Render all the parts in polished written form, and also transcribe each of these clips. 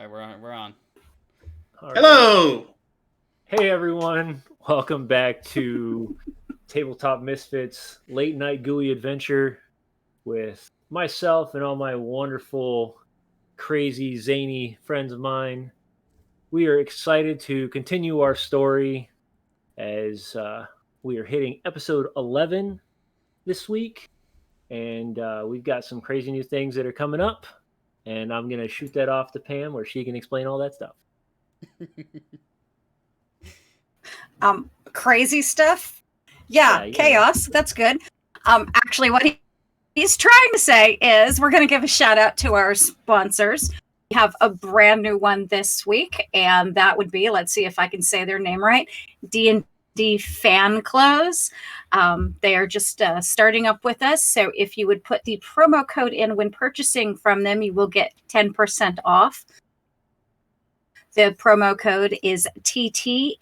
All right, we're on. All right. Hello. Hey everyone, welcome back to Tabletop Misfits Late Night Gooey Adventure with myself and all my wonderful, crazy, zany friends of mine. We are excited to continue our story as we are hitting episode 11 this week, and we've got some crazy new things that are coming up. And I'm gonna shoot that off to Pam, where she can explain all that stuff. Crazy stuff. Yeah, chaos. That's good. Actually, what he's trying to say is we're going to give a shout out to our sponsors. We have a brand new one this week, and that would be, let's see if I can say their name right, D&D Fan Clothes. They are just starting up with us, so if you would put the promo code in when purchasing from them, you will get 10% off. The promo code is TTMISFITS,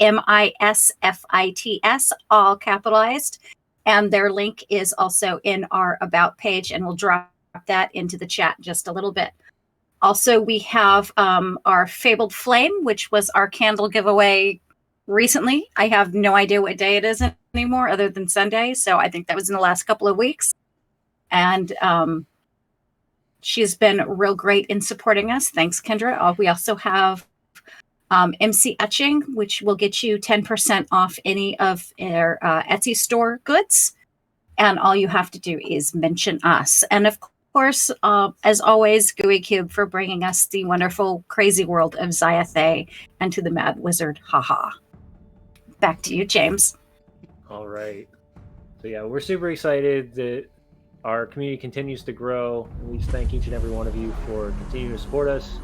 all capitalized. And their link is also in our About page, and we'll drop that into the chat just a little bit. Also, we have our Fabled Flame, which was our candle giveaway recently. I have no idea what day it is anymore other than Sunday. So I think that was in the last couple of weeks. And she's been real great in supporting us. Thanks, Kendra. We also have MC Etching, which will get you 10% off any of their Etsy store goods. And all you have to do is mention us. And of course, as always, Gooey Cube for bringing us the wonderful, crazy world of Xayathay and to the Mad Wizard. Haha. Back to you, James. All right. So yeah, we're super excited that our community continues to grow. And we just thank each and every one of you for continuing to support us.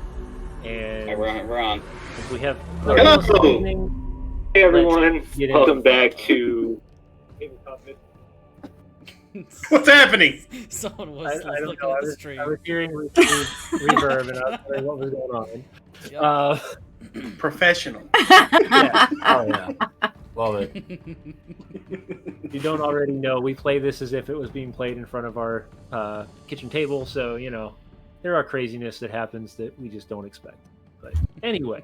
And We're on. we have Hello. Hey everyone, welcome back to What's happening? Someone was I don't looking know. at the stream. I was hearing reverb, and I was wondering what was going on. Yep. Professional. Yeah. Oh yeah, love it. If you don't already know, we play this as if it was being played in front of our kitchen table, so you know there are craziness that happens that we just don't expect. But anyway,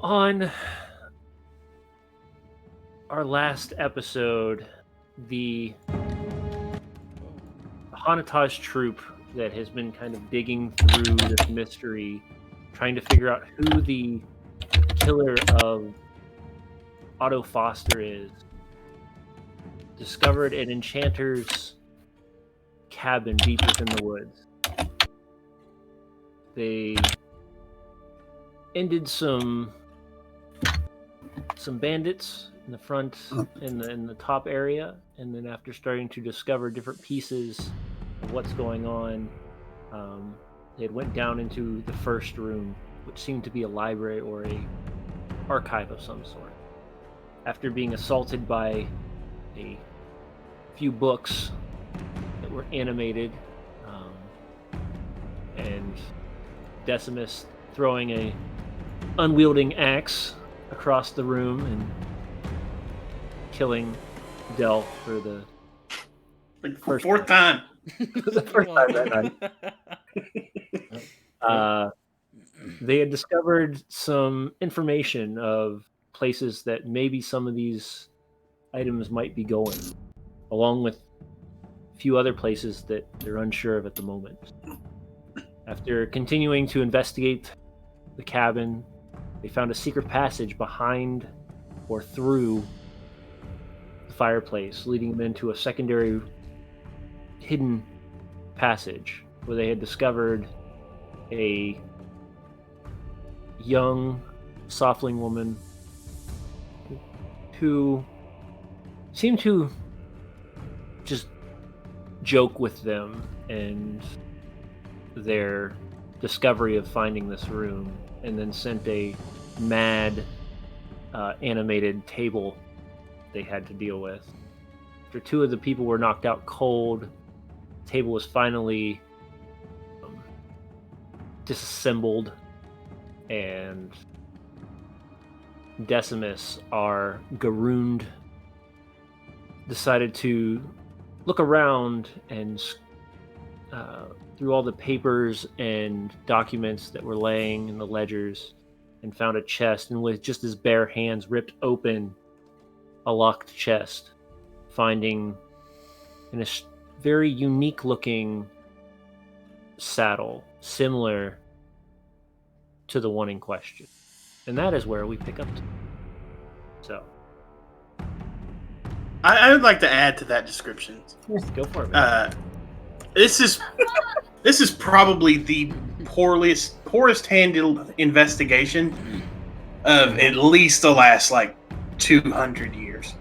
on our last episode, the Hanatage troop that has been kind of digging through this mystery, trying to figure out who the killer of Otto Foster is, discovered an enchanter's cabin deep within the woods. They ended some bandits in the front, in the top area, and then after starting to discover different pieces of what's going on, they went down into the first room, which seemed to be a library or a archive of some sort. After being assaulted by a few books that were animated, and Decimus throwing a unwielding axe across the room and killing Del for the Fourth time. the first time that night. They had discovered some information of places that maybe some of these items might be going, along with a few other places that they're unsure of at the moment. After continuing to investigate the cabin, they found a secret passage behind or through the fireplace, leading them into a secondary hidden passage where they had discovered a young softling woman who seemed to just joke with them and their discovery of finding this room, and then sent a mad animated table they had to deal with. After two of the people were knocked out cold, the table was finally disassembled, and Decimus, our Garoond, decided to look around and through all the papers and documents that were laying in the ledgers and found a chest, and with just his bare hands ripped open a locked chest, finding in a very unique looking saddle similar to the one in question. And that is where we pick up to. So I would like to add to that description. go for it, man. This is probably the poorest handled investigation of at least the last 200 years.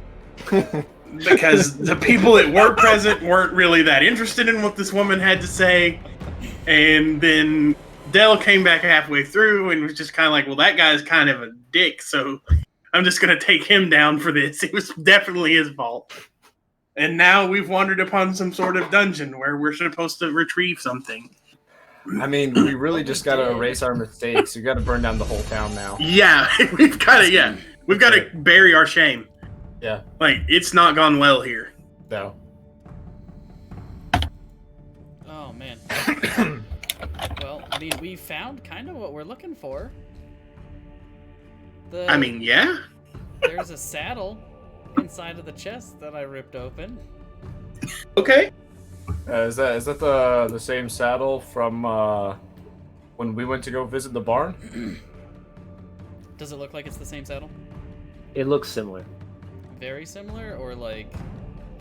Because the people that were present weren't really that interested in what this woman had to say, and then Dell came back halfway through and was just kind of like, well, that guy's kind of a dick, so I'm just going to take him down for this. It was definitely his fault. And now we've wandered upon some sort of dungeon where we're supposed to retrieve something. I mean, we really just got to erase our mistakes. We got to burn down the whole town now. Yeah, we've got to. We've got to bury our shame. Yeah. It's not gone well here. No. Oh, man. Well, I mean, we found kind of what we're looking for. Yeah. There's a saddle inside of the chest that I ripped open. Okay. Is that the same saddle from when we went to go visit the barn? Does it look like it's the same saddle? It looks similar. Very similar, or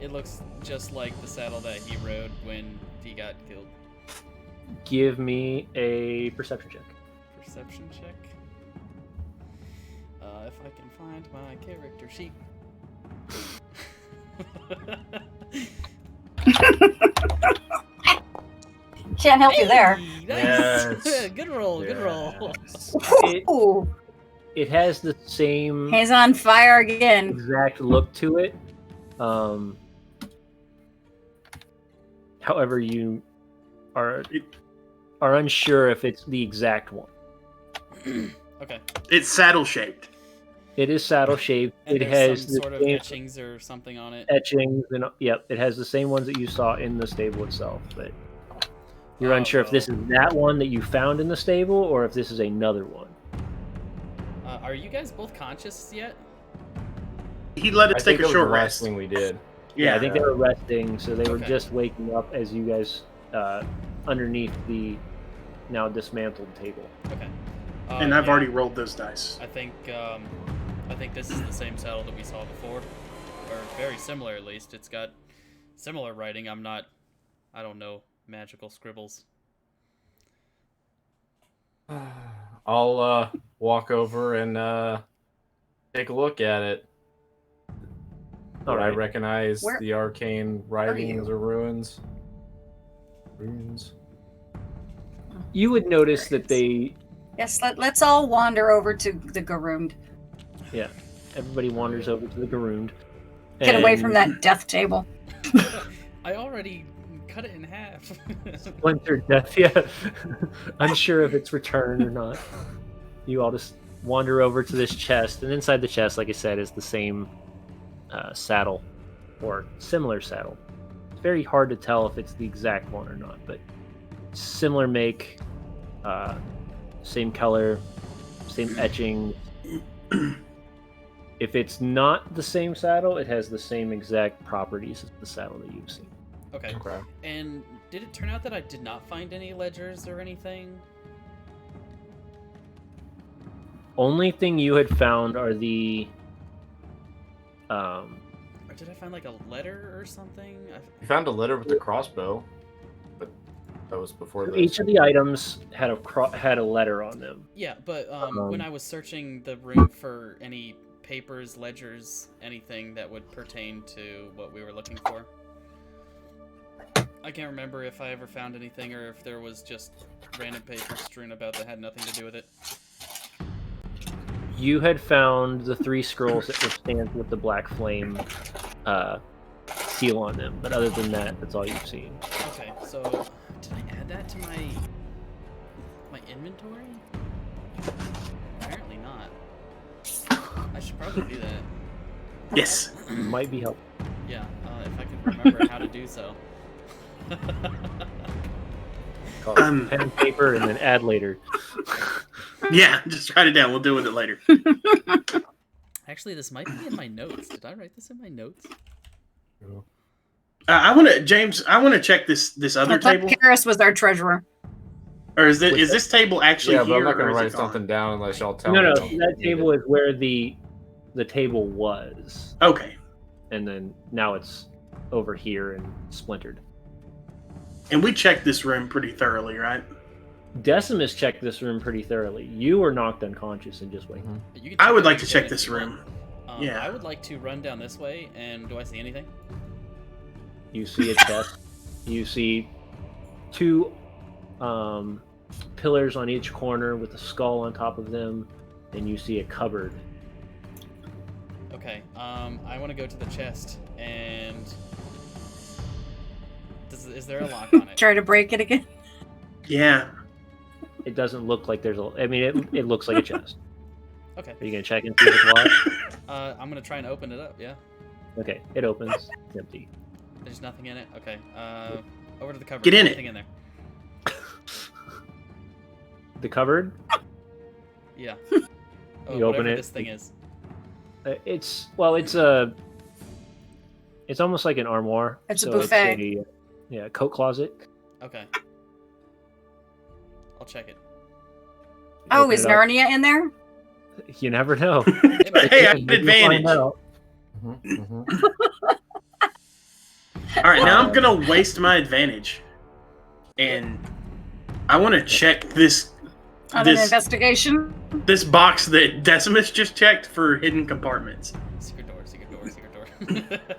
it looks just like the saddle that he rode when he got killed? Give me a perception check. Perception check. If I can find my character sheet. Can't help you there. Hey, nice. Yes. Good roll, good roll. Ooh, It has the same he's on fire again. exact look to it. However, you are unsure if it's the exact one. Okay. It's saddle shaped. It is saddle shaped. And It there's has some the sort of same etchings or something on it. etchings, and yep, it has the same ones that you saw in the stable itself. But you're Oh, unsure if this well. is that one that you found in the stable or if this is another one. Are you guys both conscious yet? He let I us think take it a was short the last rest. thing we did. Yeah, I think they were resting, so they were Okay. just waking up as you guys underneath the now dismantled table. Okay. And I've yeah, already rolled those dice. I think this is the same saddle that we saw before, or very similar at least. It's got similar writing. I don't know magical scribbles. I'll walk over and take a look at it. All I right. recognize Where the arcane writings or ruins. Runes. You would notice that they, Yes, let's all wander over to the Garoond. everybody wanders over to the Garoond. Get away and from that death table. I already cut it in half. Splinter death, yeah. Unsure if it's returned or not. You all just wander over to this chest, and inside the chest, like I said, is the same saddle, or similar saddle. It's very hard to tell if it's the exact one or not, but similar make, same color, same etching. If it's not the same saddle, it has the same exact properties as the saddle that you've seen. Okay. Okay. And did it turn out that I did not find any ledgers or anything? Only thing you had found are the Or did I find a letter or something? You found a letter with the crossbow, but that was before this. each of the items had a letter on them. Yeah, but when I was searching the room for any papers, ledgers, anything that would pertain to what we were looking for, I can't remember if I ever found anything or if there was just random papers strewn about that had nothing to do with it. You had found the 3 scrolls that were stamped with the black flame seal on them, but other than that, that's all you've seen. Okay, so did I add that to my inventory? Apparently not. I should probably do that. Yes. Might be helpful. Yeah, if I could remember how to do so. called? Pen and paper, and then add later. Yeah, just write it down. We'll deal with it later. Actually, this might be in my notes. Did I write this in my notes? I want to, James. I want to check this other I thought table. Karis was our treasurer. Or is this table actually Yeah, here? but I'm not or gonna is write it gone? something down unless y'all tell No, me. no, don't that need table it. is where the table was, Okay. and then now it's over here and splintered. And we checked this room pretty thoroughly, right? Decimus checked this room pretty thoroughly. You were knocked unconscious and just waiting. You can I check would like to everything check if this you want. room. Yeah. I would like to run down this way, and do I see anything? You see a chest. You see two pillars on each corner with a skull on top of them, and you see a cupboard. Okay, I want to go to the chest, and is there a lock on it? Try to break it again. Yeah. It doesn't look like there's a. I mean, it looks like a chest. Okay, Are you gonna check and see if it's locked? I'm gonna try and open it up. Yeah, Okay, it opens. It's empty. there's nothing in it. Okay, over to the cupboard. Get in it. Anything in there? The cupboard. Yeah. Oh, You open whatever it. This thing is. It's It's almost like an armoire. It's a so buffet. It's a coat closet. Okay. I'll check it. Oh, Open is it up. Narnia in there? You never know. It might Hey, I be. had advantage. All right, now I'm gonna waste my advantage, and I want to check this On an This- investigation? this box that Decimus just checked for hidden compartments. Secret door, secret door, secret door.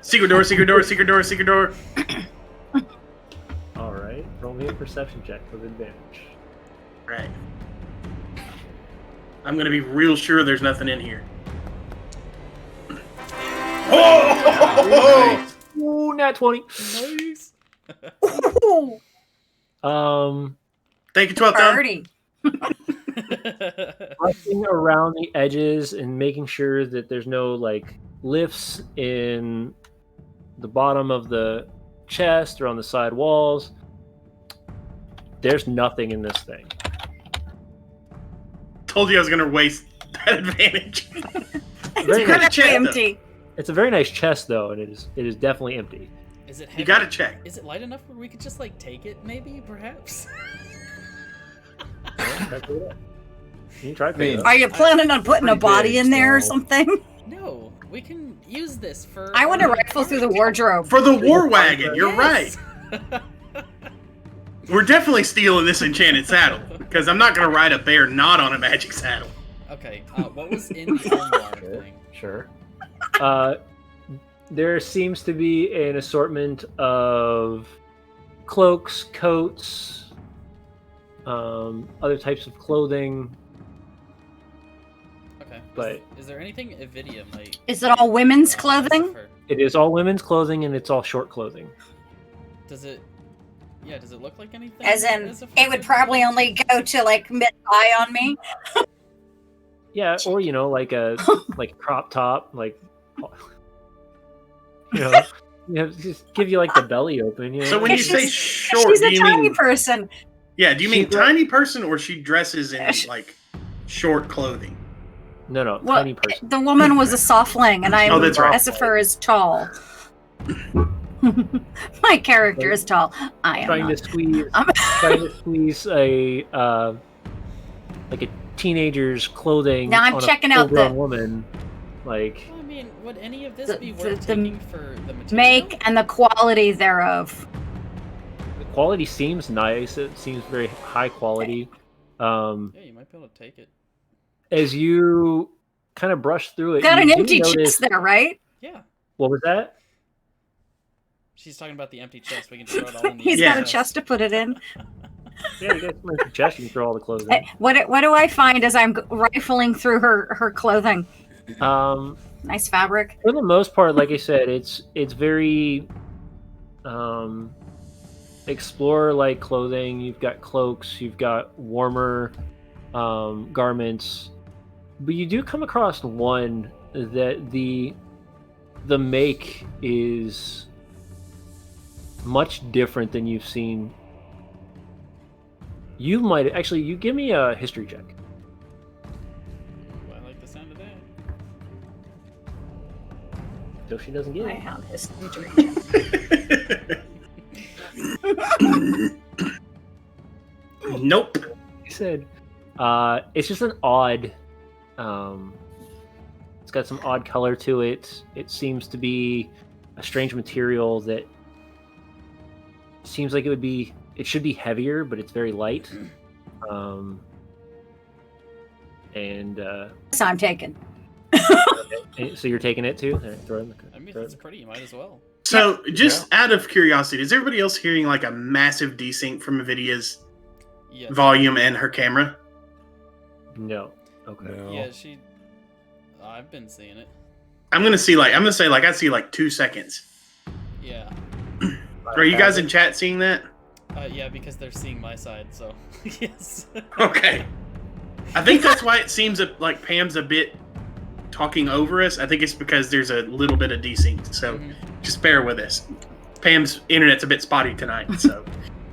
Secret door, secret door, secret door, secret door. All right, roll me a perception check with advantage. Right. I'm gonna be real sure there's nothing in here. Oh! Ooh, nat 20. Nice. Ooh, Thank you, 12th down. party. Rushing around the edges and making sure that there's no like lifts in the bottom of the chest or on the side walls. There's nothing in this thing. Told you I was gonna waste that advantage. Very You nice. gotta check, though. Empty. It's a very nice chest though, and it is definitely empty. Is it heavy? You gotta check. Is it light enough where we could just like take it? Maybe, perhaps. Try to pick it up. You can try to pick I it mean, up. Are you planning on putting a Pretty body big, in there or so- something? No, we can use this for. I want to rifle through the wardrobe. For the war wagon, you're Yes. right. We're definitely stealing this enchanted saddle because I'm not gonna ride a bear not on a magic saddle. Okay, what was in the armoire thing? Sure. There seems to be an assortment of cloaks, coats, other types of clothing. Okay, But- is there anything Evidia might? Is it all women's as clothing? of her? It is all women's clothing and it's all short clothing. Does it? Yeah, does it look like anything? As in, of her? it would probably only go to like mid-thigh on me. Yeah, or you know, like a crop top, like just give you like the belly open. You know? So when you She's- say short, She's do a you tiny mean person. yeah? Do you mean She- tiny person or she dresses in like short clothing? no, Well, tiny person. the woman was a softling, and I Oh, that's right. Essifer is tall. My character is tall. I am Trying not. to squeeze, I'm- trying to squeeze a like a teenager's clothing. Now I'm on checking a out full-grown the- woman, like. Well, I mean, would any of this The- be the- worth the taking for the material? Make and the quality thereof. The quality seems nice. It seems very high quality. Yeah, you might be able to take it. As you kind of brush through it, Got you an do empty notice- chest there, right? Yeah, What was that? she's talking about the empty chest. We can throw it all in the. He's Yeah. got a chest to put it in. Yeah, you guys can make a chest. You can throw all the clothes in. What do I find as I'm rifling through her clothing? Nice fabric. For the most part, like I said, it's very explorer-like clothing. You've got cloaks, you've got warmer garments, but you do come across one that the make is much different than you've seen You might actually. You give me a history check. I like the sound of that. So she doesn't get I it. have history. Nope. He said, "It's just an odd. It's got some odd color to it. It seems to be a strange material that seems like it would be. It should be heavier, but it's very light. And So I'm taken. so you're taking it too. All right, throw it in the. I mean, throw it it's pretty. You might as well. So, just out of curiosity, is everybody else hearing like a massive desync from Avidia's Yes. volume and her camera? No. Okay. No. Yeah, she. I've been seeing it. I'm gonna say like I see like 2 seconds. Yeah. Are you guys in chat seeing that? Yeah, because they're seeing my side, so yes. Okay. I think that's why it seems like Pam's a bit talking over us. I think it's because there's a little bit of desync, so just bear with us. Pam's internet's a bit spotty tonight, so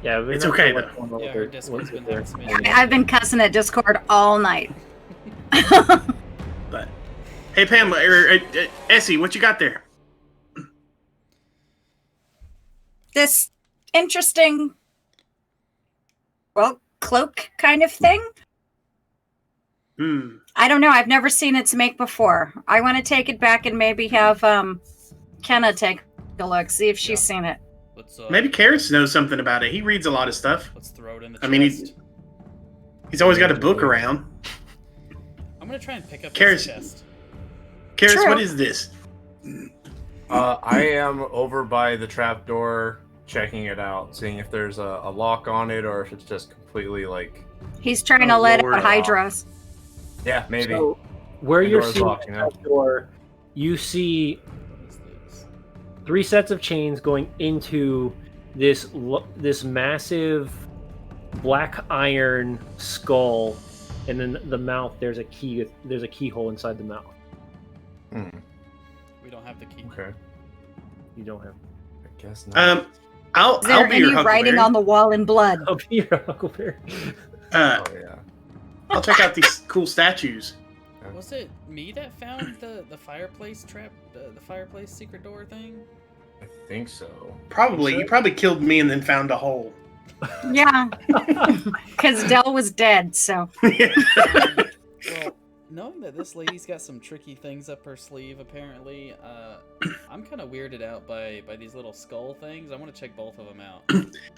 Yeah, it's okay though. Yeah, her Discord's been having some I've been cussing at Discord all night. But hey, Pam, Essie, what you got there? This interesting, well, cloak kind of thing. Hmm. I don't know. I've never seen its make before. I want to take it back and maybe have Kenna take a look, see if she's seen it. Let's Maybe Karis knows something about it. He reads a lot of stuff. let's throw it in the I mean, chest. he's always got a book around. I'm gonna try and pick up Karis- this chest. Karis, True. what is this? I am over by the trapdoor, checking it out, seeing if there's a lock on it or if it's just completely like. He's trying to let lowered out off. Hydras. Yeah, maybe. So, where The you're door's seeing locked, the you know? door, you see What is this? 3 sets of chains going into this massive black iron skull, and then the mouth. There's a keyhole inside the mouth. Hmm, We don't have the key. okay. You don't have. I guess not. I'll Is there be your any writing Huckleberry. on the wall in blood? Oh, your Huckleberry. Uh, Oh yeah. I'll check out these cool statues. Was it me that found the fireplace trap, the fireplace secret door thing? I think so. Probably. Sure. You probably killed me and then found a hole. Yeah, because Dell was dead. So Well, knowing that this lady's got some tricky things up her sleeve, apparently, I'm kind of weirded out by these little skull things. I want to check both of them out.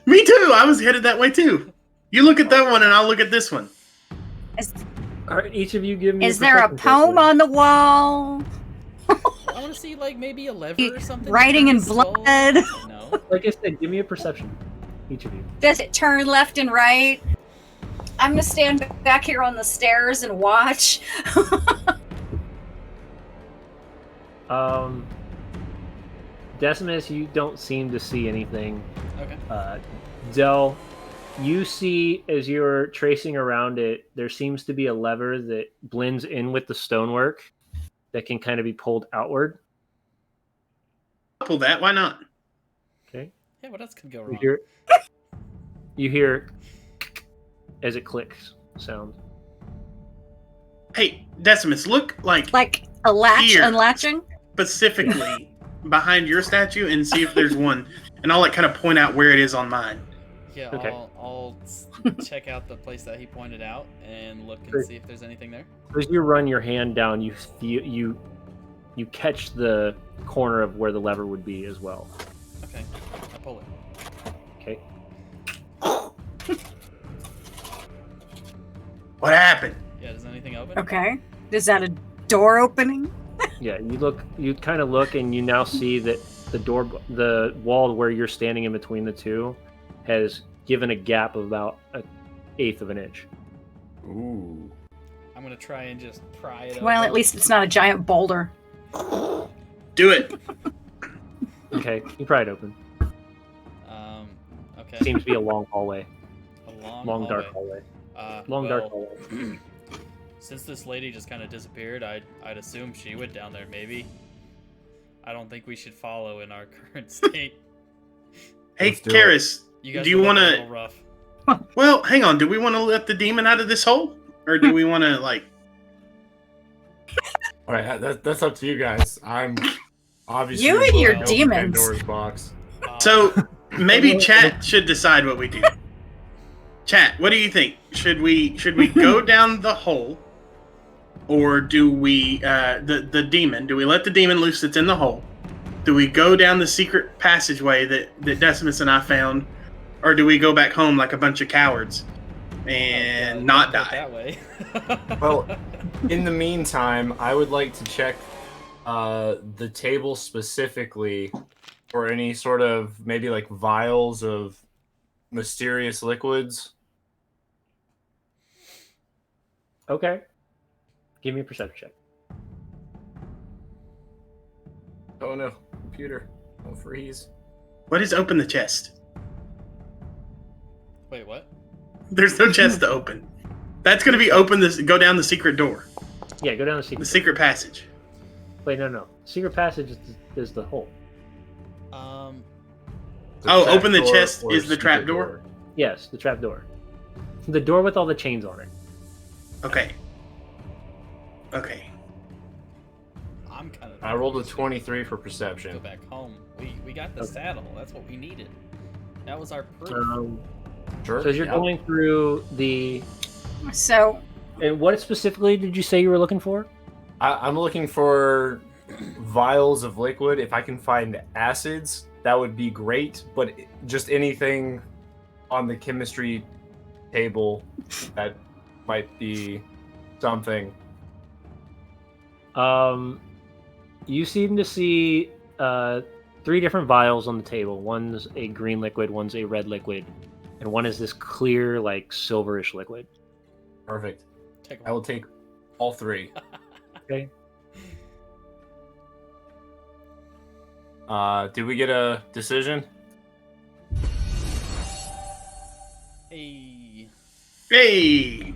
Me too. I was headed that way too. You look at that one and I'll look at this one. All right, each of you give me. is there a perception check, poem please. on the wall? I want to see like maybe a lever or something. Writing in behind the skull. blood? No. Like I said, give me a perception. Each of you. Does it turn left and right? I'm gonna stand back here on the stairs and watch. Decimus, you don't seem to see anything. Okay. Dell, you see as you're tracing around it, there seems to be a lever that blends in with the stonework that can kind of be pulled outward. I'll pull that. Why not? Okay. Yeah. What else could go You wrong? hear as it clicks sound. Hey, Decimus, look like Like a latch Here. unlatching? specifically behind your statue and see if there's one. And I'll like kind of point out where it is on mine. Yeah. Okay. I'll check out the place that he pointed out and look and Great. see if there's anything there. As you run your hand down, you catch the corner of where the lever would be as well. Okay. I pull it. Okay. What happened? Yeah. Does anything open? Okay. Is that a door opening? Yeah, you kind of look, and you now see that the wall where you're standing in between the two has given a gap of about 1/8 of an inch. Ooh. I'm gonna try and just pry it. Well, open. at least it's not a giant boulder. Do it. Okay, you pry it open. Okay. Seems to be a long hallway, A long hallway. dark hallway, Well, dark hallway. Since this lady just kind of disappeared, I'd assume she went down there. Maybe. I don't think we should follow in our current state. Hey, Let's do it. Karis, You guys do you look want a to? little rough. Well, hang on. Do we want to let the demon out of this hole, or do we want to like? All right, that's up to you guys. I'm obviously You and willing your to open demons. Pandora's box. So maybe chat should decide what we do. Chat, what do you think? Should we go down the hole, or do we the demon? Do we let the demon loose that's in the hole? Do we go down the secret passageway that Decimus and I found, or do we go back home like a bunch of cowards and not Go die? that way. Well, in the meantime, I would like to check the table specifically for any sort of maybe like vials of mysterious liquids. Okay. Give me a perception check. Oh no, computer, don't freeze. What is open the chest? Wait, what? There's no chest to open. That's going to be open. Go down the secret door, Yeah, go down the the secret. secret passage. Wait, no. Secret passage is the hole. The Oh, trap open the door chest or is the secret trap door? Yes, the trap door. The door with all the chains on it. Okay. I'm kind of. I rolled a 23 for Go perception. back home. We got the Okay. saddle. That's what we needed. That was our proof. Sure. So as you're yeah. going through the... So And what specifically did you say you were looking for? I'm looking for vials of liquid. If I can find acids, that would be great. But just anything on the chemistry table that might be something. You seem to see 3 different vials on the table. One's a green liquid, one's a red liquid, and one is this clear, like, silverish liquid. Perfect. Take I will take all 3. Okay. Did we get a decision? Hey. Hey.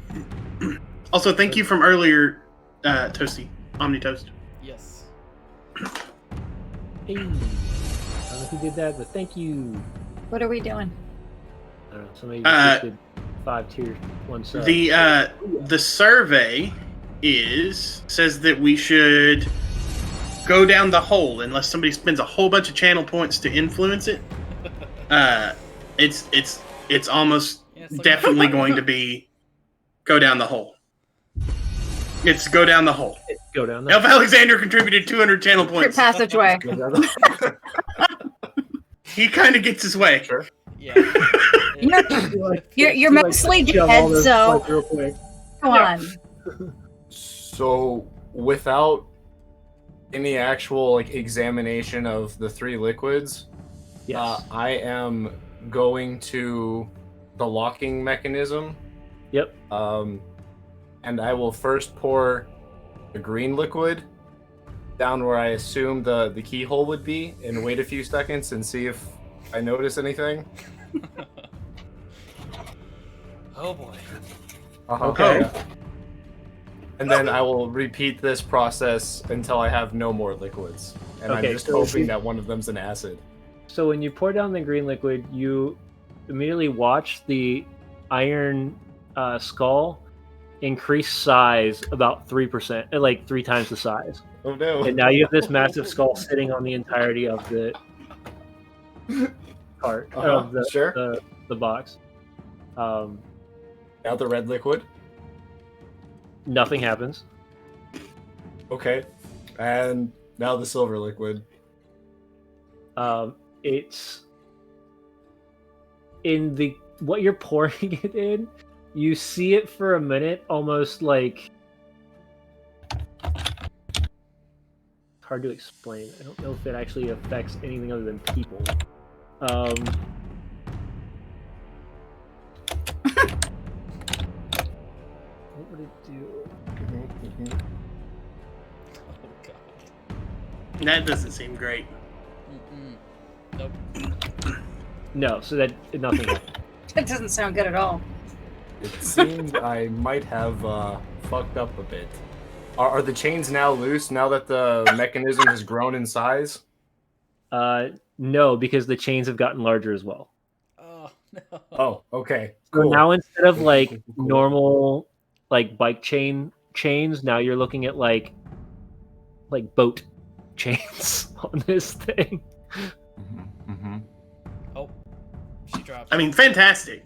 Also, thank you from earlier, Toasty, Omni Toast. Yes. Hey. I don't know who did that, but thank you. what are we doing? I don't know, somebody just did 5 tiers, 1 sub. The survey says that we should go down the hole unless somebody spends a whole bunch of channel points to influence it. It's almost Yeah, it's like- definitely going to be go down the hole. It's go down the hole. Go down there. Elf Alexander contributed 200 channel Secret points. passageway. He kind of gets his way. Sure. Yeah. You're mostly dead, so real quick. come on. So, without any actual like examination of the 3 liquids, Yes. I am going to the locking mechanism. Yep. And I will first pour the green liquid down where I assume the keyhole would be, and wait a few seconds and see if I notice anything. Oh boy. Okay. And then I will repeat this process until I have no more liquids. And Okay, I'm just so hoping you- that one of them's an acid. So when you pour down the green liquid, you immediately watch the iron skull increase size about 3%, like 3 times the size. Oh no. And now you have this massive skull sitting on the entirety of the cart, of the, Sure. the box. Now the red liquid. Nothing happens. Okay. And now the silver liquid. It's in the what you're pouring it in. You see it for a minute, almost like it's hard to explain. I don't know if it actually affects anything other than people. What would it do? Oh god. That doesn't seem great. Mm-mm. Nope. No, so that nothing happened. That doesn't sound good at all. It seems I might have fucked up a bit. Are the chains now loose now that the mechanism has grown in size? No, because the chains have gotten larger as well. Oh, No. Oh, okay. So Cool. now instead of Cool, like cool, cool. normal like bike chains, now you're looking at like boat chains on this thing. Mm-hmm. Oh, she dropped. I mean, fantastic.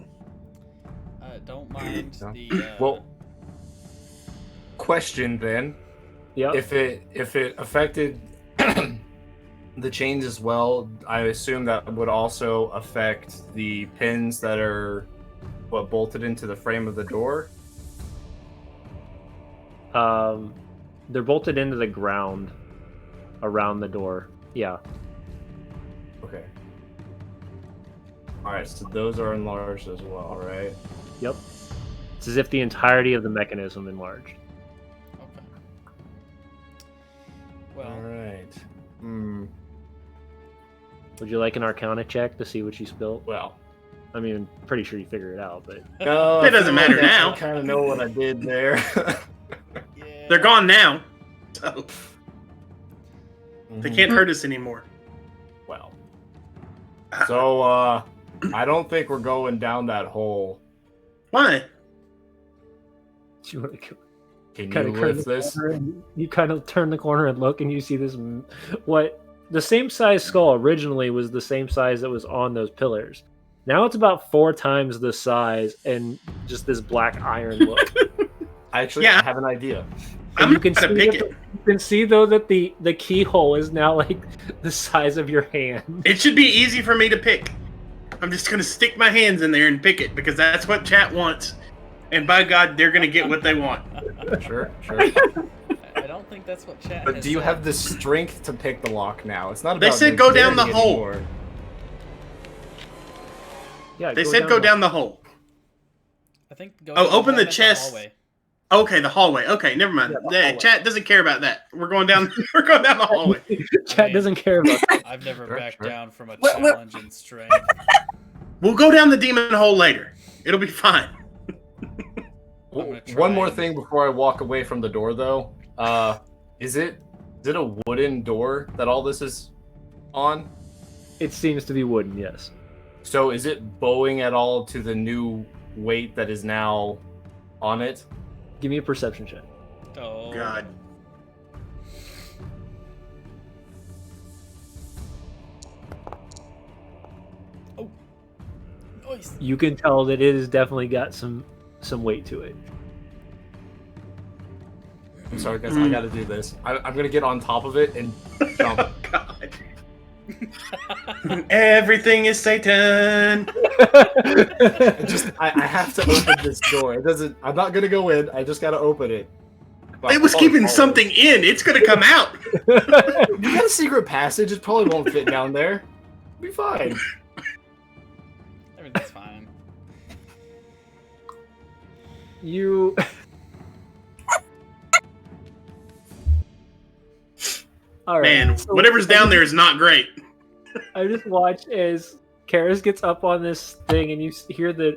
Don't mind Yeah. the. Well, question then: Yep. if it affected the chains as well, I assume that would also affect the pins that are bolted into the frame of the door. They're bolted into the ground around the door. Yeah. Okay. All right, so those are enlarged as well, right? Yep. It's as if the entirety of the mechanism enlarged. Okay. All Well, right. Hmm. Would you like an Arcana check to see what you spilled? Well, I mean, pretty sure you figured it out, but no, It doesn't matter now. I kind of know what I did there. yeah. They're gone now, so they Mhm. can't hurt us anymore. Well. So, I don't think we're going down that hole. Why? you want to Can kind you of turn lift the this? corner and you kind of turn the corner and look, and you see this. What the same size skull originally was the same size that was on those pillars. Now it's about 4 times the size and just this black iron look. I actually Yeah. have an idea. I'm you can gonna see pick that it. You can see though that the keyhole is now like the size of your hand. It should be easy for me to pick. I'm just gonna stick my hands in there and pick it because that's what chat wants, and by God, they're gonna get what they want. Sure. I don't think that's what chat. But has do you said. have the strength to pick the lock now? It's not They about said go down the dexterity hole. anymore. Yeah, They said go down the hole. I think. Go Oh, open the down chest. hallway. Okay, the hallway. Okay, never mind. Yeah, the hallway. Chat doesn't care about that. We're going down. We're going down the hallway. Chat I mean- doesn't care about that. I've never Sure, backed sure. down from a We're- challenge in strength. We'll go down the demon hole later. It'll be fine. gonna try One more and- thing before I walk away from the door, though. Is it a wooden door that all this is on? It seems to be wooden, yes. So is it bowing at all to the new weight that is now on it? Give me a perception check. Oh God. Nice. You can tell that it has definitely got some weight to it. I'm sorry, guys. I gotta do this. I'm gonna get on top of it and jump. Oh God. Everything is Satan. I have to open this door. It doesn't. I'm not gonna go in. I just gotta open it. It was keeping something in. It's gonna come out. We got a secret passage. It probably won't fit down there. It'll be fine. Everything's fine. You. All right. Man, so whatever's down there is not great. I just watch as Karis gets up on this thing, and you hear the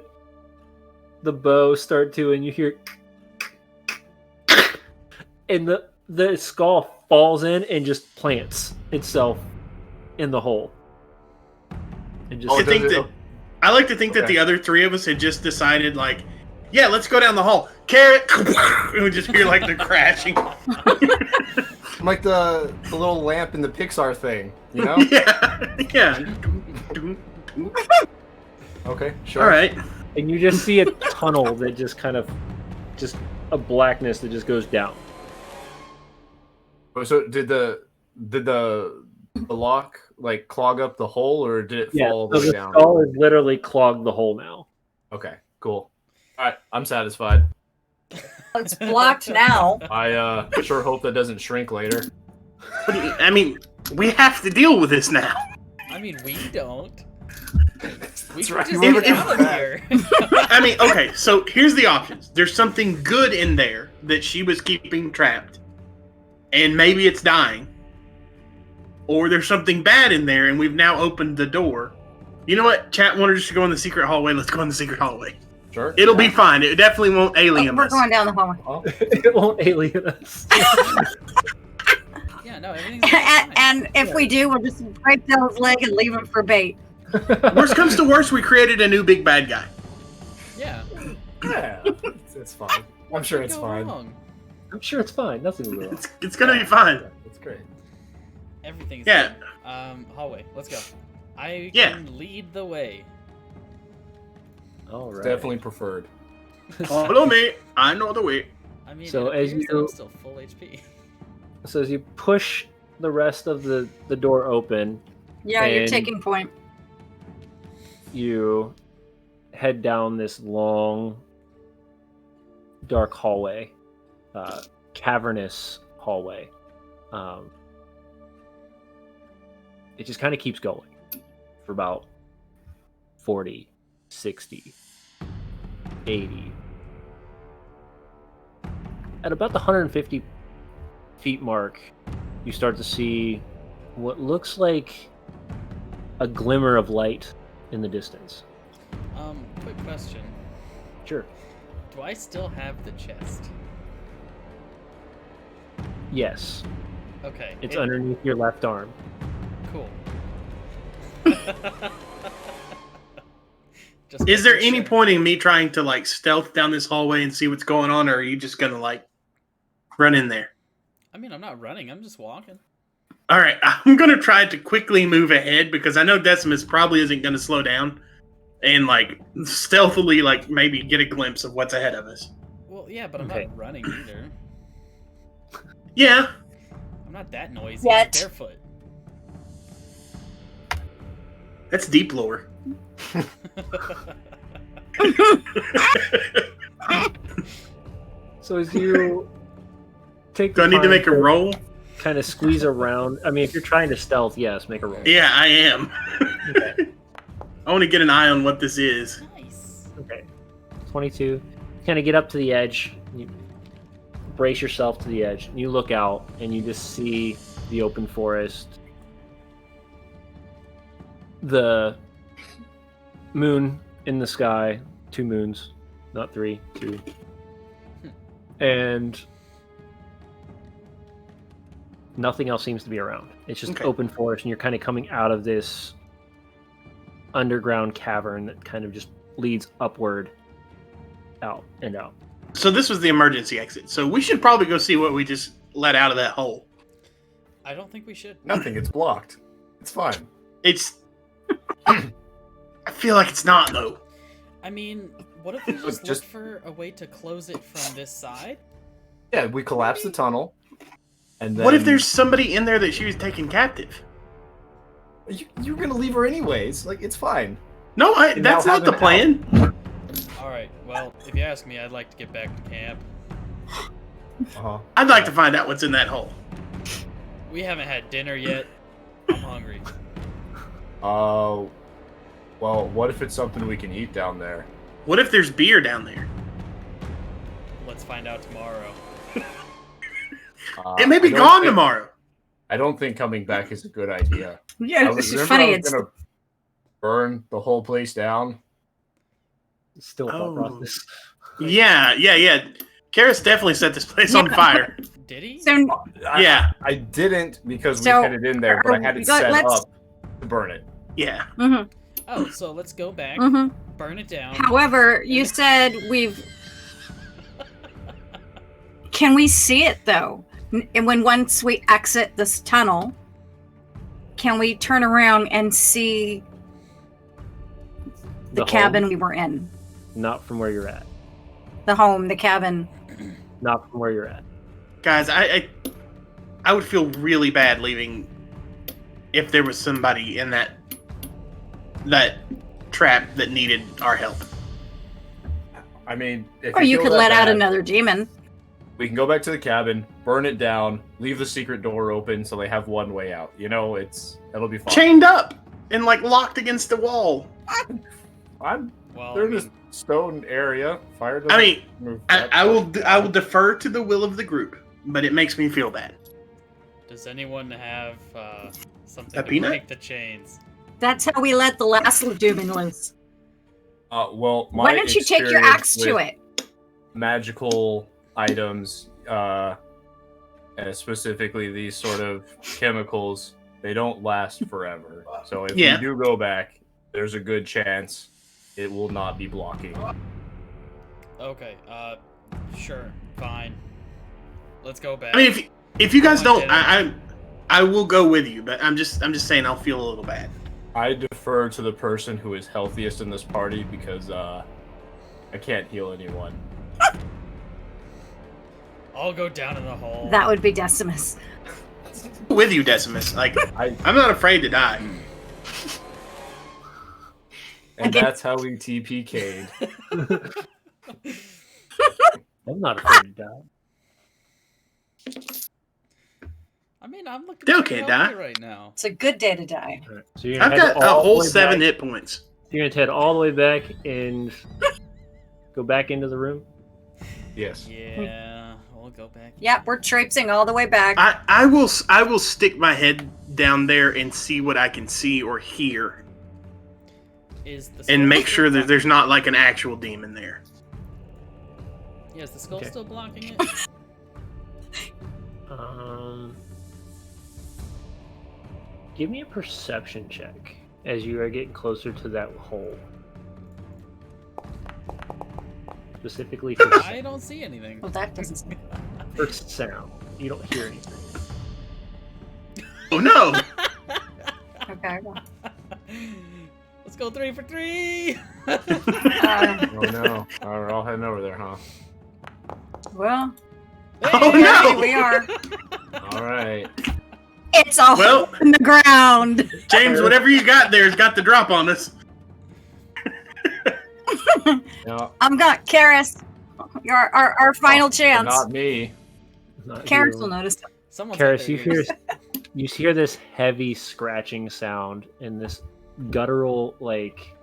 bow start to, and you hear, and the skull falls in and just plants itself in the hole, and just I think does it- that I like to think that Okay. the other three of us had just decided, like, yeah, let's go down the hall. Carrot, and we just hear like the crashing. I'm like the little lamp in the Pixar thing, you know? yeah. Okay, sure. All right. and you just see a tunnel that just kind of, just a blackness that just goes down. So did the lock like clog up the hole, or did it fall all the so way the down? skull is literally clogged the hole now. Okay, cool. All right, I'm satisfied. It's blocked now. I sure hope that doesn't shrink later. I mean, we have to deal with this now. I mean, we don't. We That's can right. just If- get if- out of here. I mean, okay, so here's the options. There's something good in there that she was keeping trapped, and maybe it's dying. Or there's something bad in there, and we've now opened the door. You know what? Chat wanted us to go in the secret hallway. Let's go in the secret hallway. Sure. It'll be fine. It definitely won't alien We're us. going down the hallway. Well, It won't alien us. Yeah, no, everything's fine. And if we do, we'll just break Dylan's leg and leave him for bait. Worst comes to worst, we created a new big bad guy. Yeah. Yeah, it's fine. I'm sure it's Go fine. wrong. I'm sure it's fine. Nothing will. It's gonna be fine. It's great. Everything's Yeah. good. Hallway. Let's go. I Yeah. can lead the way. All right. Definitely preferred. Follow me. I know the way. I mean, So it as appears that you- I'm still full HP. So as you push the rest of the door open, Yeah, you're And- taking point. you head down this long, dark hallway, cavernous hallway. It just kind of keeps going for about 40, 60, 80. At about the 150 feet mark, you start to see what looks like a glimmer of light in the distance. Quick question. Sure. Do I still have the chest? Yes. Okay. It's underneath your left arm. Cool. Is there making any sure. point in me trying to like stealth down this hallway and see what's going on, or are you just gonna like run in there? I mean, I'm not running. I'm just walking. All right, I'm gonna try to quickly move ahead because I know Decimus probably isn't gonna slow down, and like stealthily like maybe get a glimpse of what's ahead of us. Well, yeah, but I'm Okay. not running either. Yeah. I'm not that noisy. Yet. I'm barefoot. That's deep lore. So as you take Do the I need to time make a roll? kind of squeeze around. I mean, if you're trying to stealth, yes, make a roll. Yeah, I am. I want to get an eye on what this is. Nice. Okay. 22. Kind of get up to the edge. You brace yourself to the edge. And you look out, and you just see the open forest. The moon in the sky. 2 moons. Not 3. 2. And nothing else seems to be around. It's just Okay. open forest, and you're kind of coming out of this underground cavern that kind of just leads upward, out and out. So this was the emergency exit. So we should probably go see what we just let out of that hole. I don't think we should. Nothing. It's blocked. It's fine. It's. I feel like it's not though. I mean, what if we just Just- look for a way to close it from this side? Yeah, we collapse the tunnel, and then What if there's somebody in there that she was taking captive? you're gonna leave her anyways? Like, it's fine. No, You that's now not the have plan. All right. Well, if you ask me, I'd like to get back to camp. Uh-huh. I'd like to find out what's in that hole. We haven't had dinner yet. I'm hungry. Well, what if it's something we can eat down there? What if there's beer down there? Let's find out tomorrow. It may be I don't gone think- tomorrow. I don't think coming back is a good idea. Yeah, I this is remember funny. I was It's gonna burn the whole place down. Still a thought Oh. process. Yeah. Karis definitely set this place on Yeah. fire. Did he? so Yeah. I didn't because So, we headed in there, but I had it set let's- up to burn it. Yeah. Oh, so let's go back, burn it down. However, you said we've. Can we see it though? And when once we exit this tunnel, can we turn around and see the home, cabin we were in? not from where you're at. The home, the cabin. Not from where you're at. Guys, I would feel really bad leaving if there was somebody in that trap that needed our help. I mean, if Or you feel could that let out bad, another demon. We can go back to the cabin, burn it down, leave the secret door open so they have one way out. You know, it'll be fine. Chained up and like locked against the wall. Well, They're I in mean, this stone area. Fire doesn't I mean, move I that will far. I will defer to the will of the group, but it makes me feel bad. does anyone have something A to peanut? break the chains? That's how we let the last demon loose. Well, my Why don't you take your experience axe to with it? magical items, and specifically these sort of chemicals, they don't last forever. So if Yeah. we do go back, there's a good chance it will not be blocking. Okay, sure, fine. Let's go back. I mean, if you guys don't, I I will go with you. But I'm just saying I'll feel a little bad. I defer to the person who is healthiest in this party because I can't heal anyone. I'll go down in the hole. That would be Decimus. With you, Decimus. Like I'm not afraid to die. And that's how we TPK'd. I'm not afraid to die. I mean, I'm looking Still pretty can't healthy die. right now. It's a good day to die. All right. So you're I've gonna head got a all the whole way 7 back- hit points. You're gonna head all the way back and go back into the room. Yes. Yeah, we'll go back. Yep, we're traipsing all the way back. I will stick my head down there and see what I can see or hear, Is the and skull make still sure that blocking- there's not like an actual demon there. Yeah, is the skull Okay. still blocking it? Give me a perception check as you are getting closer to that hole. Specifically for, I don't see anything. Well, that doesn't. for sound. You don't hear anything. Oh no! Okay. Let's go 3 for 3. Uh, Oh no. We're all heading over there, huh? well, Oh here no! we are. All right. It's all Well, in the ground. James, whatever you got there's got the drop on us. No, I'm got Karis. You're our final but chance. not me. Not Karis you. will notice. Someone's Karis, out you there. hear this heavy scratching sound and this guttural, like,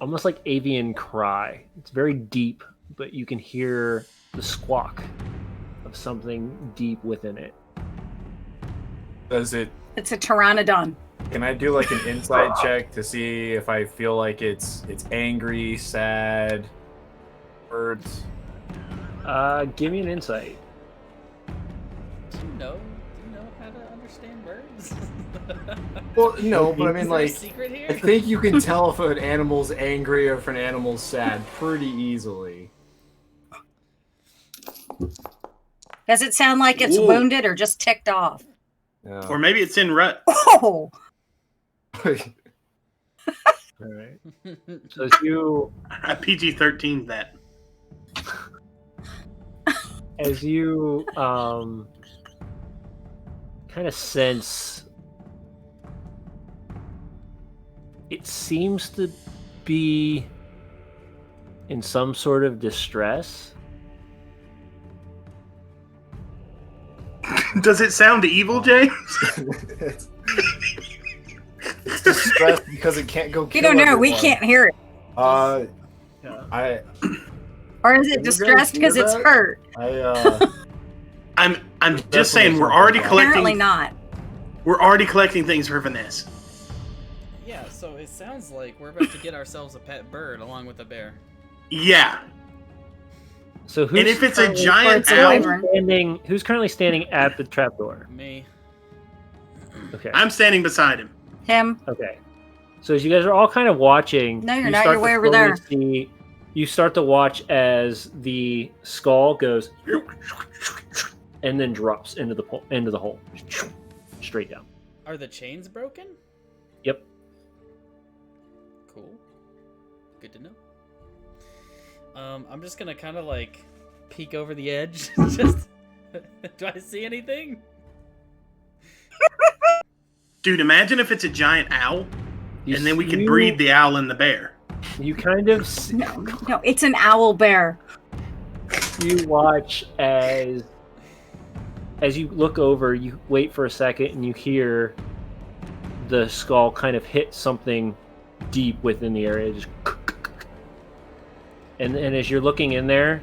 almost like avian cry. It's very deep, but you can hear the squawk of something deep within it. Does it? It's a pteranodon. Can I do like an insight check to see if I feel like it's angry, sad, hurt? Give me an insight. Do you know how to understand birds? Well, no, but I Is mean, there a like, secret here? I think you can tell if an animal's angry or if an animal's sad pretty easily. Does it sound like it's Ooh. wounded or just ticked off? Yeah. Or maybe it's in rut. Oh, All right. So as you I PG-13 that. kind of sense, it seems to be in some sort of distress. Does it sound evil, James? it's distressed because it can't go you kill don't know. everyone. We can't hear it. Yeah. I Or is Can it you distressed guys hear because it's that? hurt? I'm That's just saying what we're it's already like. Apparently collecting. not. We're already collecting things for Vanessa. Yeah, so it sounds like we're about to get ourselves a pet bird along with a bear. Yeah. So who's And if it's a currently- giant it's a owl, wyvern. who's currently standing at the trapdoor? Me. Okay. I'm standing beside him. Him. Okay. So as you guys are all kind of watching, No, you're you not. start You're to way over slowly there. see- you start to watch as the skull goes and then drops into the hole, straight down. Are the chains broken? Yep. Cool. Good to know. I'm just gonna kind of like peek over the edge. Just, do I see anything? Dude, imagine if it's a giant owl, You- and then we can you- breed the owl and the bear. You kind of see, No, it's an owl bear. you watch as you look over, you wait for a second and you hear the skull kind of hit something deep within the area, just and as you're looking in there,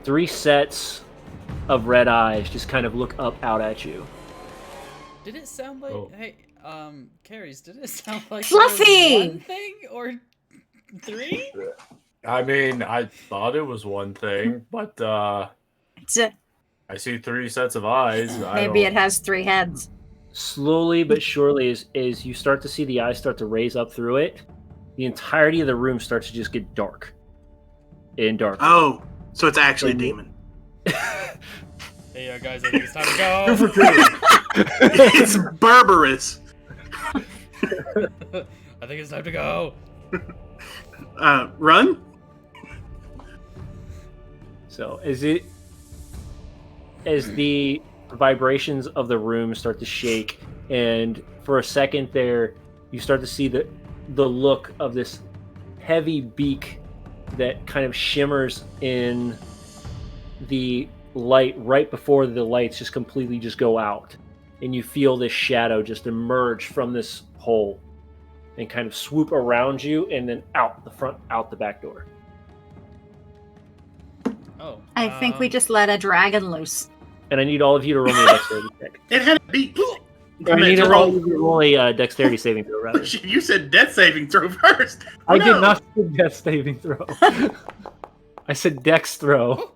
3 sets of red eyes just kind of look up out at you. Did it sound like? Oh. Hey, Carries, did it sound like Fluffy! there was one thing or 3? I mean, I thought it was one thing, but It's a, I see 3 sets of eyes. maybe it has 3 heads. slowly but surely, as you start to see the eyes start to raise up through it, the entirety of the room starts to just get dark and darker. Oh, so it's actually a demon. Hey, guys, I think it's time to go. It's Berberus. I think it's time to go. Run? So as the vibrations of the room start to shake, and for a second there, you start to see the look of this heavy beak that kind of shimmers in the light right before the lights just completely just go out, and you feel this shadow just emerge from this hole and kind of swoop around you and then out the back door. Oh. I think we just let a dragon loose. And I need all of you to roll me a dexterity check. It had a beak. I need all of you to roll a dexterity saving throw, rather. You said death saving throw first. I did not say death saving throw. I said dex throw.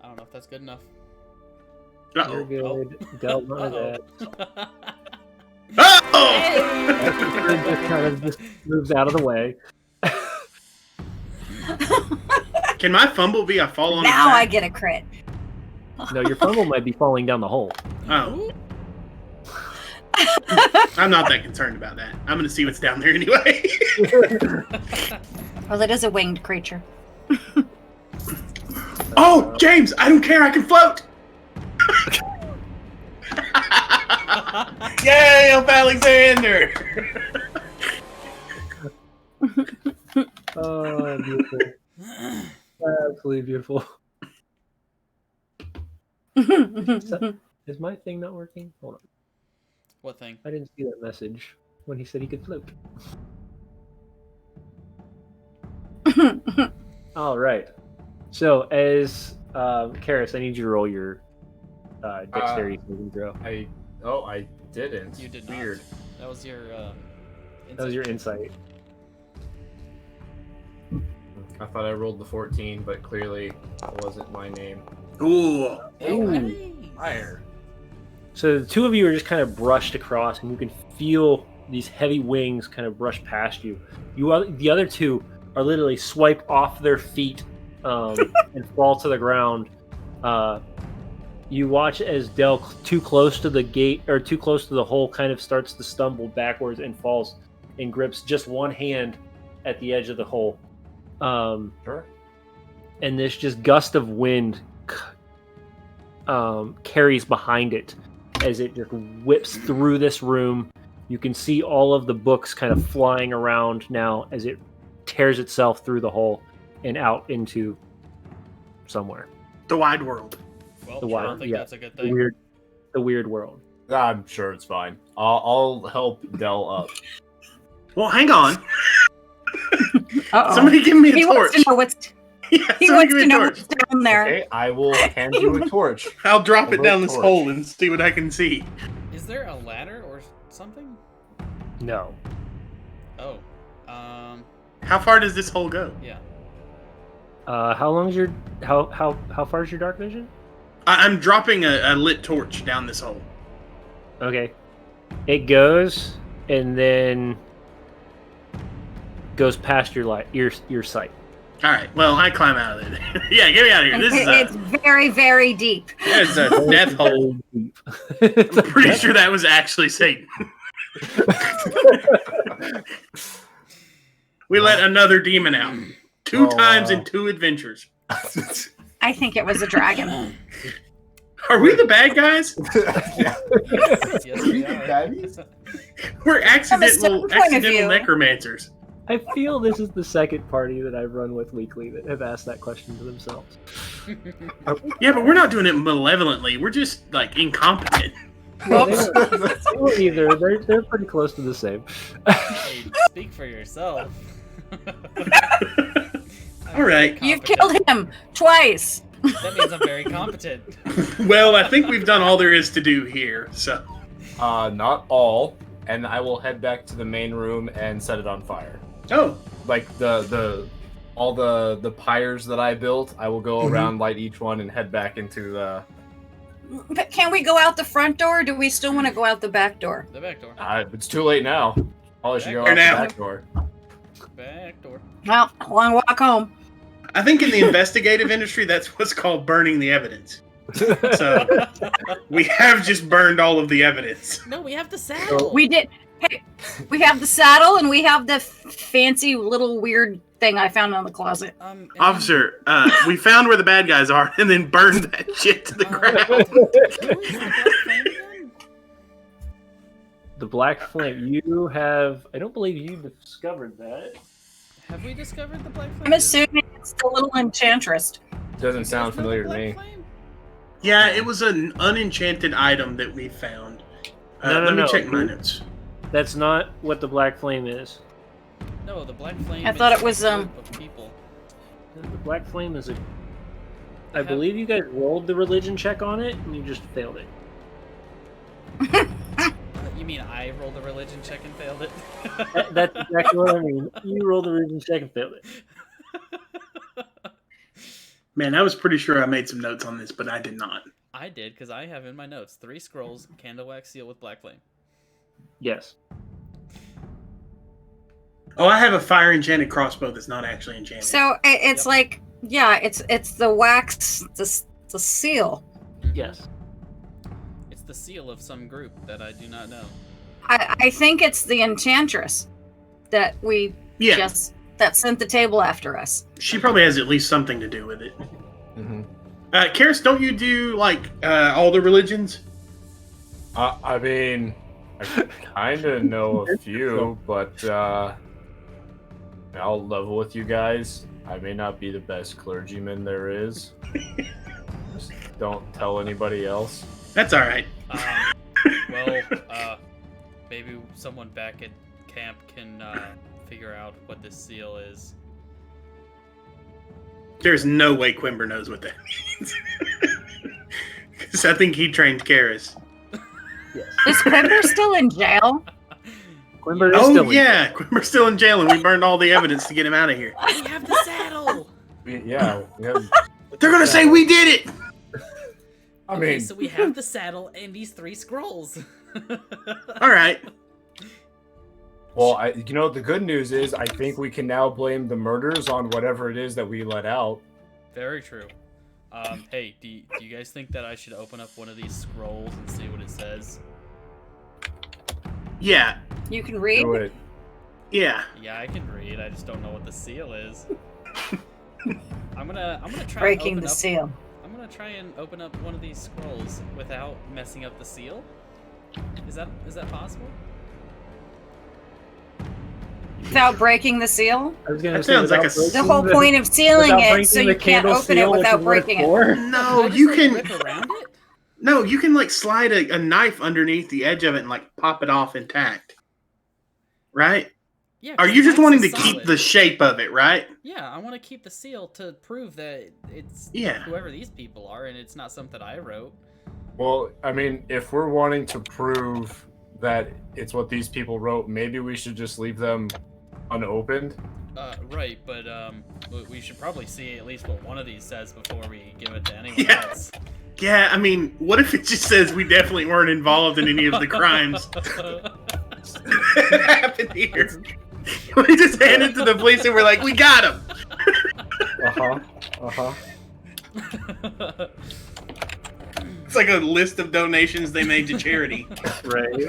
I don't know if that's good enough. You're good. Dealt none of that. Oh! It just kind of just moves out of the way. Can my fumble be a fall on Now the I get a crit. No, your fumble might be falling down the hole. Oh. I'm not that concerned about that. I'm going to see what's down there anyway. Well, it is a winged creature. Oh, James, I don't care. I can float. Yay, Elf Alexander. Oh, beautiful. Absolutely beautiful. Is my thing not working? Hold on. What thing? I didn't see that message when he said he could float. All right. So, as Karis, I need you to roll your dexterity saving throw. I didn't. You did Weird. not. That was your. That was your insight. I thought I rolled the 14, but clearly it wasn't my name. Ooh. Hey. Fire. So the two of you are just kind of brushed across, and you can feel these heavy wings kind of brush past you. The other two are literally swipe off their feet and fall to the ground. You watch as Del, too close to the gate or too close to the hole, kind of starts to stumble backwards and falls and grips just one hand at the edge of the hole. Sure. And this just gust of wind carries behind it as it just whips through this room. You can see all of the books kind of flying around now as it tears itself through the hole and out into somewhere. The wide world. Well, The I wild- don't think yeah, that's a good The thing. weird world. I'm sure it's fine. I'll help Del up. Well, hang on. Uh-oh. Somebody give me a He torch. wants to know what's Yeah, he somebody wants give me to a know torch. what's down there. Okay, I will hand you a torch. I'll drop A it down rope this torch. hole and see what I can see. Is there a ladder or something? No. Oh. How far does this hole go? Yeah. How long's your how far is your dark vision? I'm dropping a lit torch down this hole. Okay. It goes and then goes past your light, your sight. All right. Well, I climb out of it. Yeah, get me out of here. This is It's very, very deep. it's a death hole. It's I'm a pretty death- sure that was actually Satan. We let another demon out. Two Oh, times wow. in 2 adventures. I think it was a dragon. Are we the bad guys? Yeah. Yes, we are. Daddies? We're accidental point of accidental view. necromancers. I feel this is the second party that I've run with weekly that have asked that question to themselves. Yeah, but we're not doing it malevolently. We're just like incompetent. They weren't either. They're pretty close to the same. Hey, speak for yourself. I'm All right. very You've competent. killed him twice. That means I'm very competent. Well, I think we've done all there is to do here. So Not all, and I will head back to the main room and set it on fire. oh, Like all the pyres that I built, I will go Mhm. around, light each one, and head back into But can we go out the front door? Or do we still want to go out the back door? The back door. It's too late now. Probably should go Back out the door. back door. Back door. Well, long walk home. I think in the investigative industry, that's what's called burning the evidence. So we have just burned all of the evidence. No, we have the saddle. We did. Hey, we have the saddle and we have the fancy little weird thing I found in the closet. And Officer, we found where the bad guys are and then burned that shit to the ground. who is the black flame again? The black flame. You have. I don't believe you discovered that. Have we discovered the black flame? I'm assuming it's the little enchantress. Doesn't sound familiar to me. Yeah, it was an unenchanted item that we found. Let me check my notes. That's not what the black flame is. No, the black flame. I thought it was, is a group of people. The black flame is a. They I have- believe you guys rolled the religion check on it, and you just failed it. You mean I rolled a religion check and failed it? That's exactly what I mean. You rolled the religion check and failed it. Man, I was pretty sure I made some notes on this, but I did not. I did, because I have in my notes 3 scrolls, candle wax seal with black flame. Yes. Oh, I have a fire enchanted crossbow that's not actually enchanted. So it's Yep. like, yeah, it's the wax, the seal. Yes. It's the seal of some group that I do not know. I think it's the enchantress that we Yeah, that sent the table after us. she probably has at least something to do with it. Mm-hmm. Karis, don't you do like all the religions? I mean, I kind of know a few, but I'll level with you guys. I may not be the best clergyman there is. Just don't tell anybody else. That's all right. Maybe someone back at camp can figure out what this seal is. There's no way Quimber knows what that means. Because I think he trained Karis. Yes. Is Quimber still in jail? Quimber is Oh still in- yeah, Quimber's still in jail, and we burned all the evidence to get him out of here. We have the saddle! Yeah, we have, They're gonna say we did it. I Okay, mean, so we have the saddle and these 3 scrolls. All right. well, the good news is I think we can now blame the murders on whatever it is that we let out. Very true. Hey, do you guys think that I should open up one of these scrolls and see what it says? Yeah. You can read. Do it. Yeah. Yeah, I can read. I just don't know what the seal is. I'm gonna try Breaking and the open up, seal. I'm gonna try and open up one of these scrolls without messing up the seal. Is that possible? Without breaking the seal? I was gonna That say, sounds like without a- breaking The whole point of sealing without it so breaking you the can't candle open it seal, without which is what it's breaking it. for. No, Can I just, you like, can. rip around it. No, you can like slide a knife underneath the edge of it and like pop it off intact. Right? Yeah. Are 'cause you the just wax wanting is to keep solid. the shape of it, right? Yeah, I want to keep the seal to prove that it's Yeah. whoever these people are, and it's not something I wrote. Well, I mean, if we're wanting to prove that it's what these people wrote, maybe we should just leave them unopened. Right, but we should probably see at least what one of these says before we give it to anyone Yeah. else. Yeah, I mean, what if it just says we definitely weren't involved in any of the crimes that happened here? We just hand it to the police and we're like, we got him. It's like a list of donations they made to charity. Right.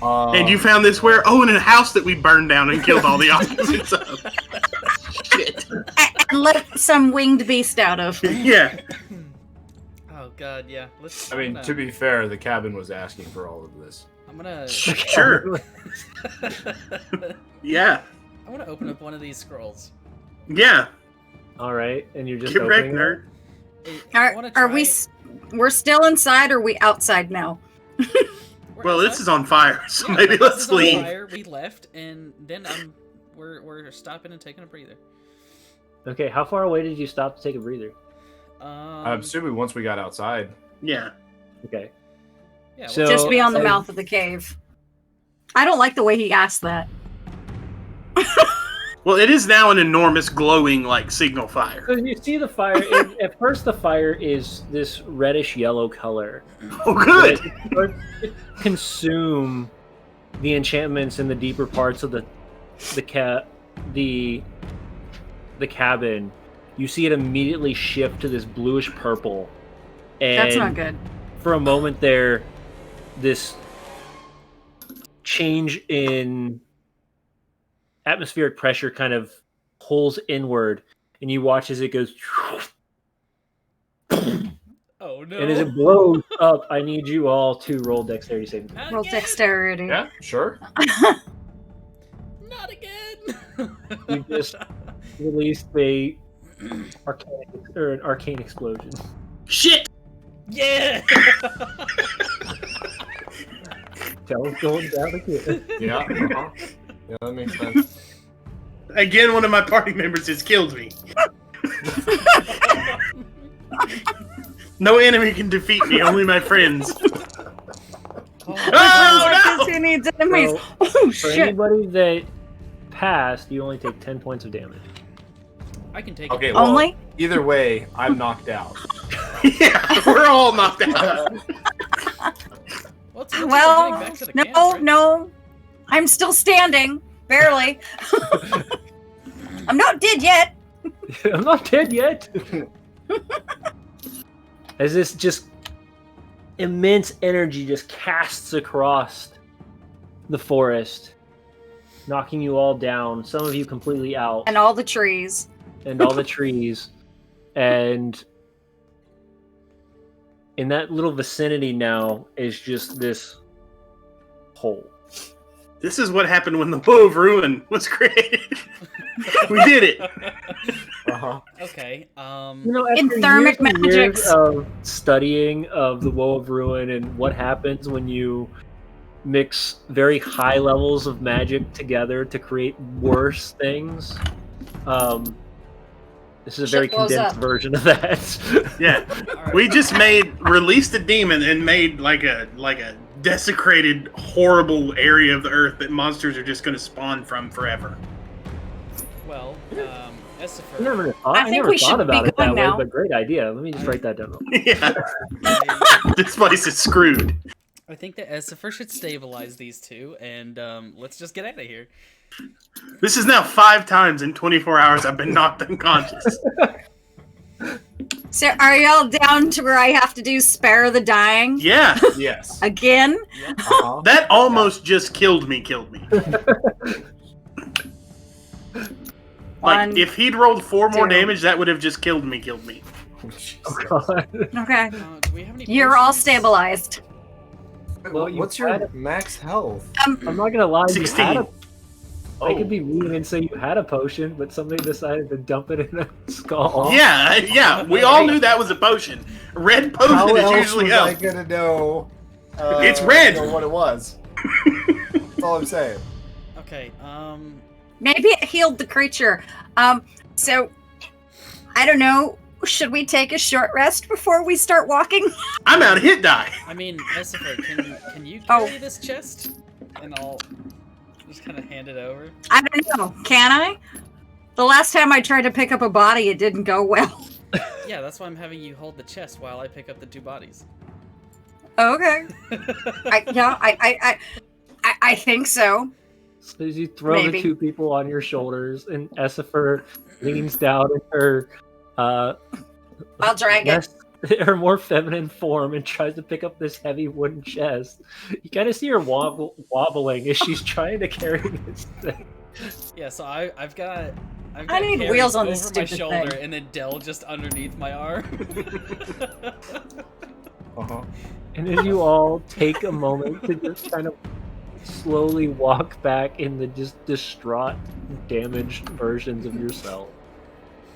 And you found this where? Oh, in a house that we burned down and killed all the occupants of. Shit. And let some winged beast out of. Yeah. Oh god, yeah. Let's. I mean, to be fair, the cabin was asking for all of this. I'm gonna. Sure. Yeah. I want to open up one of these scrolls. Yeah. All right, and you're just Get wrecked, opening it? nerd. I wanna Are try we? it. We're still inside, or are we outside now? We're Well, this outside. is on fire, so Yeah, maybe this let's is on leave. fire. We left, and then we're stopping and taking a breather. Okay, how far away did you stop to take a breather? I'm assuming once we got outside. Yeah. Okay. Yeah, So- Just beyond the I- mouth of the cave. I don't like the way he asked that. Well, it is now an enormous glowing like signal fire. So you see the fire. At first, the fire is this reddish yellow color. Oh, good. It starts to consume the enchantments in the deeper parts of the cabin. You see it immediately shift to this bluish purple. And That's not good. for a moment there, this change in atmospheric pressure kind of pulls inward, and you watch as it goes. Oh no! And as it blows up, I need you all to roll dexterity saving. Roll dexterity. Yeah, sure. Not again! You just released an arcane explosion. Shit. Yeah! Tell's going down again. Yeah. Yeah, that makes sense. Again, one of my party members has killed me. No enemy can defeat me, only my friends. Oh, Who needs enemies? So, Oh for shit! anybody that passed, you only take 10 points of damage. I can take Okay, it. well, Only? either way, I'm knocked out. Yeah, we're all knocked out. What's getting Well, back to the no, camp, right? no. I'm still standing, barely. I'm not dead yet. I'm not dead yet. As this just immense energy just casts across the forest, knocking you all down, some of you completely out, And all the trees. and all the trees. And in that little vicinity now is just this hole. This is what happened when the Woe of Ruin was created. We did it. Uh-huh. Okay, You know, In after thermic years and years magics. of studying of the Woe of Ruin and what happens when you mix very high levels of magic together to create worse things, this is a very Shit blows condensed up. version of that. Yeah, Alright. we just released a demon and made like a desecrated, horrible area of the earth that monsters are just going to spawn from forever. well, I Essifer, never I think never we should thought about be it that going way, now. but great idea. Let me just write that down. Yeah, I, this place is screwed. I think that Essifer should stabilize these two, and let's just get out of here. This is now 5 times in 24 hours I've been knocked unconscious. So are y'all down to where I have to do spare the dying Yeah, Yes. again? Uh-huh. that almost just killed me. Like, One, if he'd rolled 4 more 2. damage, that would have just killed me. Oh, God. Okay. Do we have any You're all potions? stabilized. Well, you What's your had max health? I'm not gonna lie, you 16. had a I Oh. could be mean and say you had a potion, but somebody decided to dump it in a skull. Yeah, we all knew that was a potion. Red How potion is else usually was I help. gonna know? It's red. Know what it was. That's all I'm saying. Okay, Maybe it healed the creature. So I don't know. Should we take a short rest before we start walking? I'm out of hit die. I mean, Essifer, can you Oh. carry this chest? And I'll just kind of hand it over. I don't know. Can I? The last time I tried to pick up a body, it didn't go well. Yeah, that's why I'm having you hold the chest while I pick up the 2 bodies. Okay. I think so. So as you throw Maybe. the 2 people on your shoulders, and Essifer leans down in her I'll drag it. less, her more feminine form and tries to pick up this heavy wooden chest. You kind of see her wobbling as she's trying to carry this thing. Yeah, so I've got I need Harry wheels on over this my stupid shoulder, thing. and then Dell just underneath my arm. Uh-huh. And as you all take a moment to just kind of slowly walk back in the just distraught, damaged versions of yourself.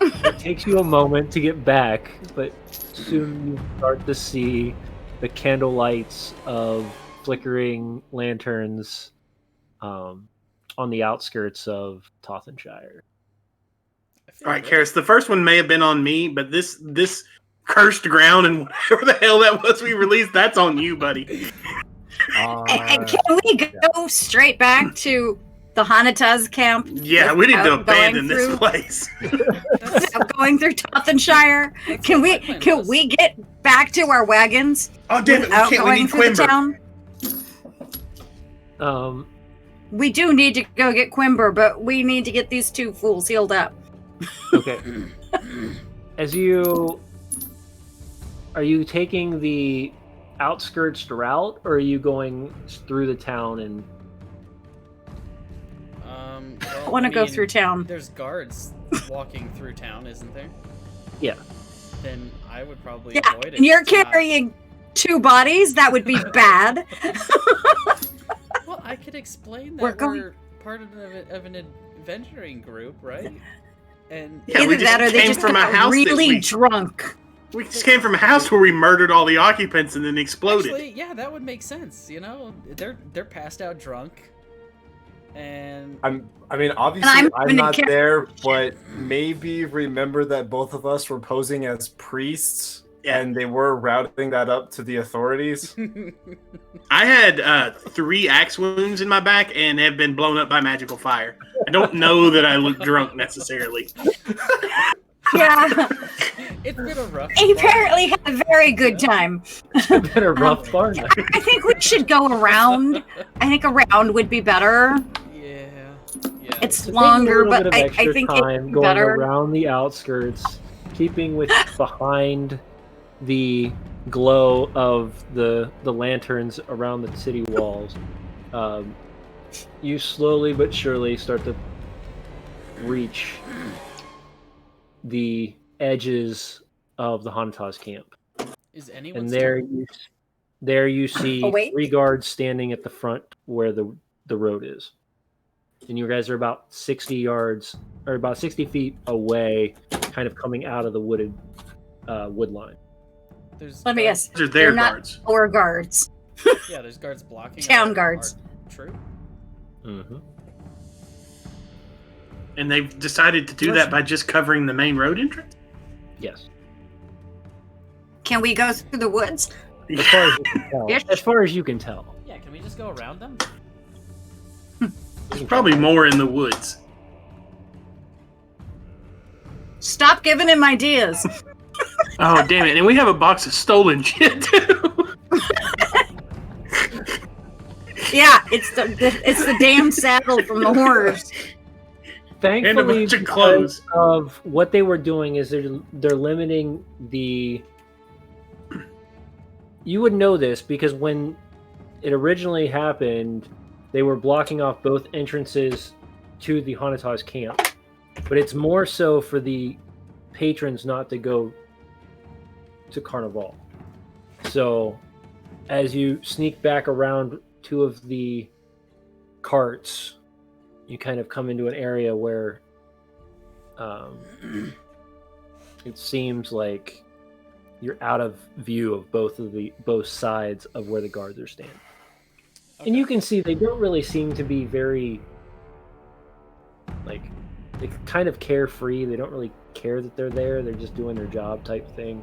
It takes you a moment to get back, but soon you start to see the candle lights of flickering lanterns on the outskirts of Tothenshire. I feel All right, good. Karis, the first one may have been on me, but this cursed ground and whatever the hell that was we released, that's on you, buddy. And can we go straight back to the Hanataz camp. Yeah, we need to without going abandon this through- place. without going through Tothenshire. Can we get back to our wagons Oh damn it! without We going need through the Quimber. town? We do need to go get Quimber, but we need to get these two fools healed up. Okay. Are you taking the outskirts route, or are you going through the town and? Well, I want to go mean, through town. There's guards walking through town, isn't there? Yeah. Then I would probably Yeah, avoid it. and you're to not- carrying two bodies. That would be bad. Well, I could explain that We're going- part of an adventuring group, right? And Yeah, we Either that, or just they came just from a got house that really we- drunk. We just came from a house where we murdered all the occupants and then exploded. actually, yeah, that would make sense. You know, they're passed out drunk, and I mean, obviously, I'm I'm gonna not care- there, but maybe remember that both of us were posing as priests, Yeah. and they were routing that up to the authorities. I had 3 axe wounds in my back and have been blown up by magical fire. I don't know that I look drunk necessarily. Yeah, it's been a rough. he apparently had a very good time. It's been a rough bar night. I think we should go around. I think a round would be better. Yeah. It's So take a longer, little bit but of I extra think time it's going better. around the outskirts, keeping with behind the glow of the lanterns around the city walls. You slowly but surely start to reach the edges of the Hanataz camp, Is anyone and still... there you see Oh, wait. 3 guards standing at the front where the road is. And you guys are about 60 yards, or about 60 feet away, kind of coming out of the wood line. There's Let me guards- guess. They're their They're not- guards. Or guards. Yeah, there's guards blocking Town our guards. troop. Mm-hmm. And they've decided to do that by just covering the main road entrance? Yes. Can we go through the woods? As far as you can tell. Ish. As far as you can tell. Yeah, can we just go around them? There's probably more in the woods. Stop giving him ideas. Oh, damn it. And we have a box of stolen shit, too. Yeah, it's the damn saddle from the horrors. And a Thankfully, bunch of clothes. because of what they were doing is they're limiting the. You would know this because when it originally happened, they were blocking off both entrances to the Hanataz camp, but it's more so for the patrons not to go to Carnival. So, as you sneak back around 2 of the carts, you kind of come into an area where it seems like you're out of view of both sides of where the guards are standing. And you can see they don't really seem to be very like they kind of carefree. They don't really care that they're there. They're just doing their job type thing.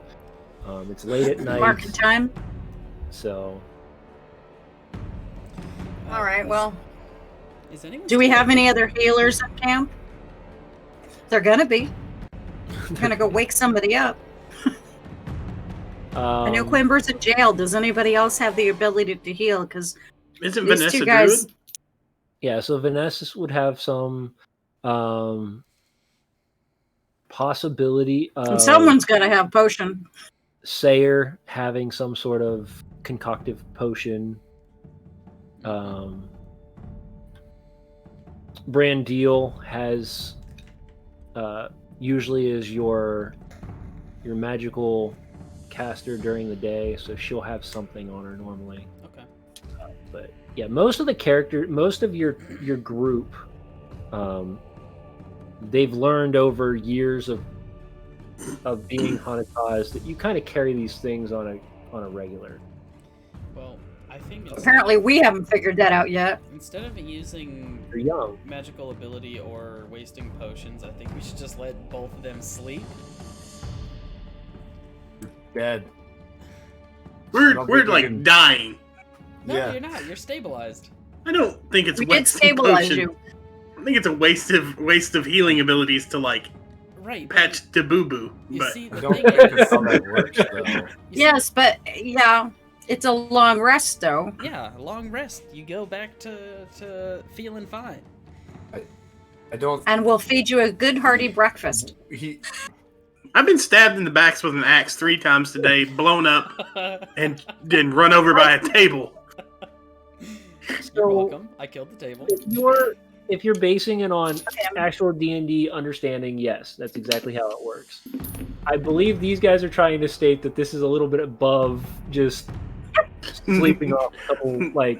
It's late at night, Market time. so All right. Well, Is anyone do we still- have any other healers at camp? They're gonna be. They're gonna go wake somebody up. I know Quimber's in jail. Does anybody else have the ability to heal? Because Isn't these Vanessa two guys. Druid? Yeah, so Vanessa would have some possibility And of someone's got to have potion. Sayer having some sort of concoctive potion. Brandil has usually is your magical caster during the day, so she'll have something on her normally. Okay. But yeah, most of your group, they've learned over years of being Hanataz that you kind of carry these things on a regular. Well, I think Apparently, we haven't figured that out yet. instead of using You're young. magical ability or wasting potions, I think we should just let both of them sleep. Dead. I We're don't think we like can- dying. No, Yeah. you're not. You're stabilized. I don't think it's We wet did stabilize potion. you. I think it's a waste of healing abilities to like Right. patch to boo boo. You But see, I the don't thing think that's is, how that works, though. you see- Yes, but yeah, it's a long rest though. yeah, long rest. You go back to feeling fine. I don't. And we'll feed you a good hearty breakfast. I've been stabbed in the backs with an axe 3 times today, blown up, and then run over by a table. You're So welcome. I killed the table. if you're basing it on Okay, actual D&D understanding, yes, that's exactly how it works. I believe these guys are trying to state that this is a little bit above just sleeping off a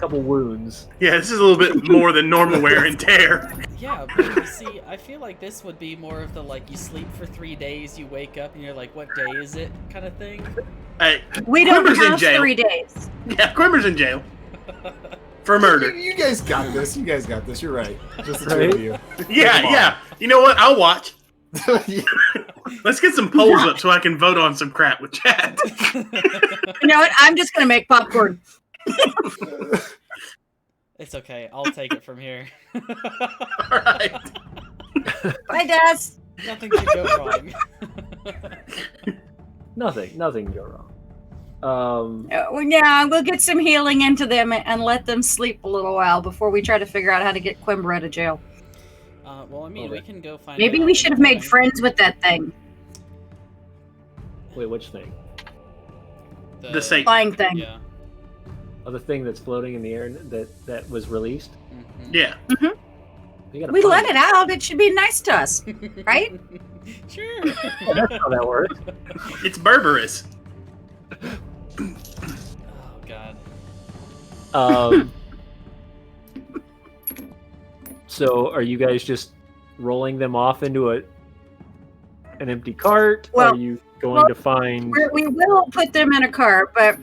couple wounds. Yeah, this is a little bit more than normal wear and tear. Yeah, but you see, I feel like this would be more of the like you sleep for 3 days, you wake up, and you're like, what day is it, kind of thing. Hey, We don't Quimber's in have jail. 3 days. Yeah, Quimber's in jail for murder. You guys got this. You guys got this. You're right. Just the Right? two of you. Yeah, Come on. yeah. You know what? I'll watch. Yeah. Let's get some polls up so I can vote on some crap with chat. You know what? I'm just gonna make popcorn. It's okay. I'll take it from here. All right. Bye, Des. Nothing could go wrong. Nothing can go wrong. Yeah, we'll get some healing into them and let them sleep a little while before we try to figure out how to get Quimber out of jail. Well, I mean, we can go find. Maybe out we in should the have made morning. friends with that thing, Wait, which thing? The Satan. flying thing. Yeah. Oh, the thing that's floating in the air that was released? Mhm. Yeah. You gotta We find let it out. It should be nice to us, right? Sure. Yeah, that's how that works. It's Berberus. Oh God. So are you guys just rolling them off into an empty cart? Well- or are you going to find? We will put them in a car, but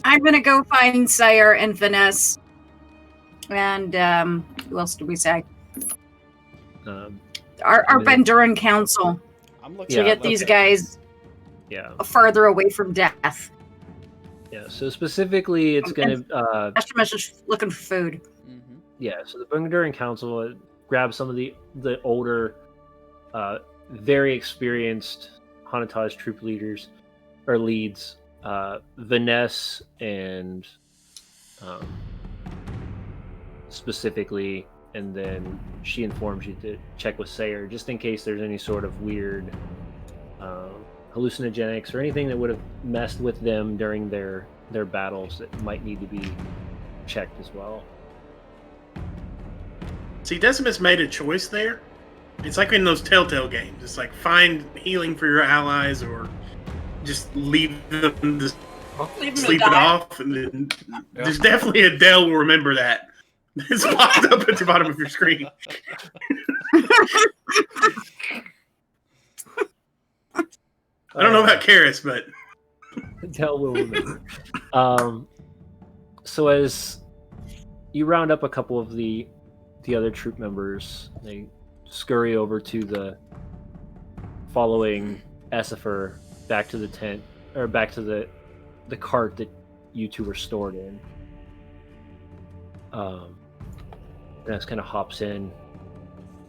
I'm gonna go find Sire and Vanessa. And who else did we say? Our Benduran Council I'm looking. Yeah, to get these okay. guys Yeah, farther away from death. yeah. So specifically, it's going to Estimus is looking for food. Mhm. yeah. So the Bungaduran Council grabs some of the older, very experienced Hanatage troop leaders or leads, Vanessa and specifically, and then she informs you to check with Sayer just in case there's any sort of weird hallucinogenics or anything that would have messed with them during their battles that might need to be checked as well. See, Decimus made a choice there. It's like in those Telltale games. It's like find healing for your allies or just leave them to Leave them to sleep it die. off. And then there's definitely a Dell will remember that. It's popped up at the bottom of your screen. I don't know about Karis, but Tell will remember. So as you round up a couple of the other troop members, they scurry over to the following Essifer back to the tent, or back to the cart that you two were stored in. Ness kind of hops in,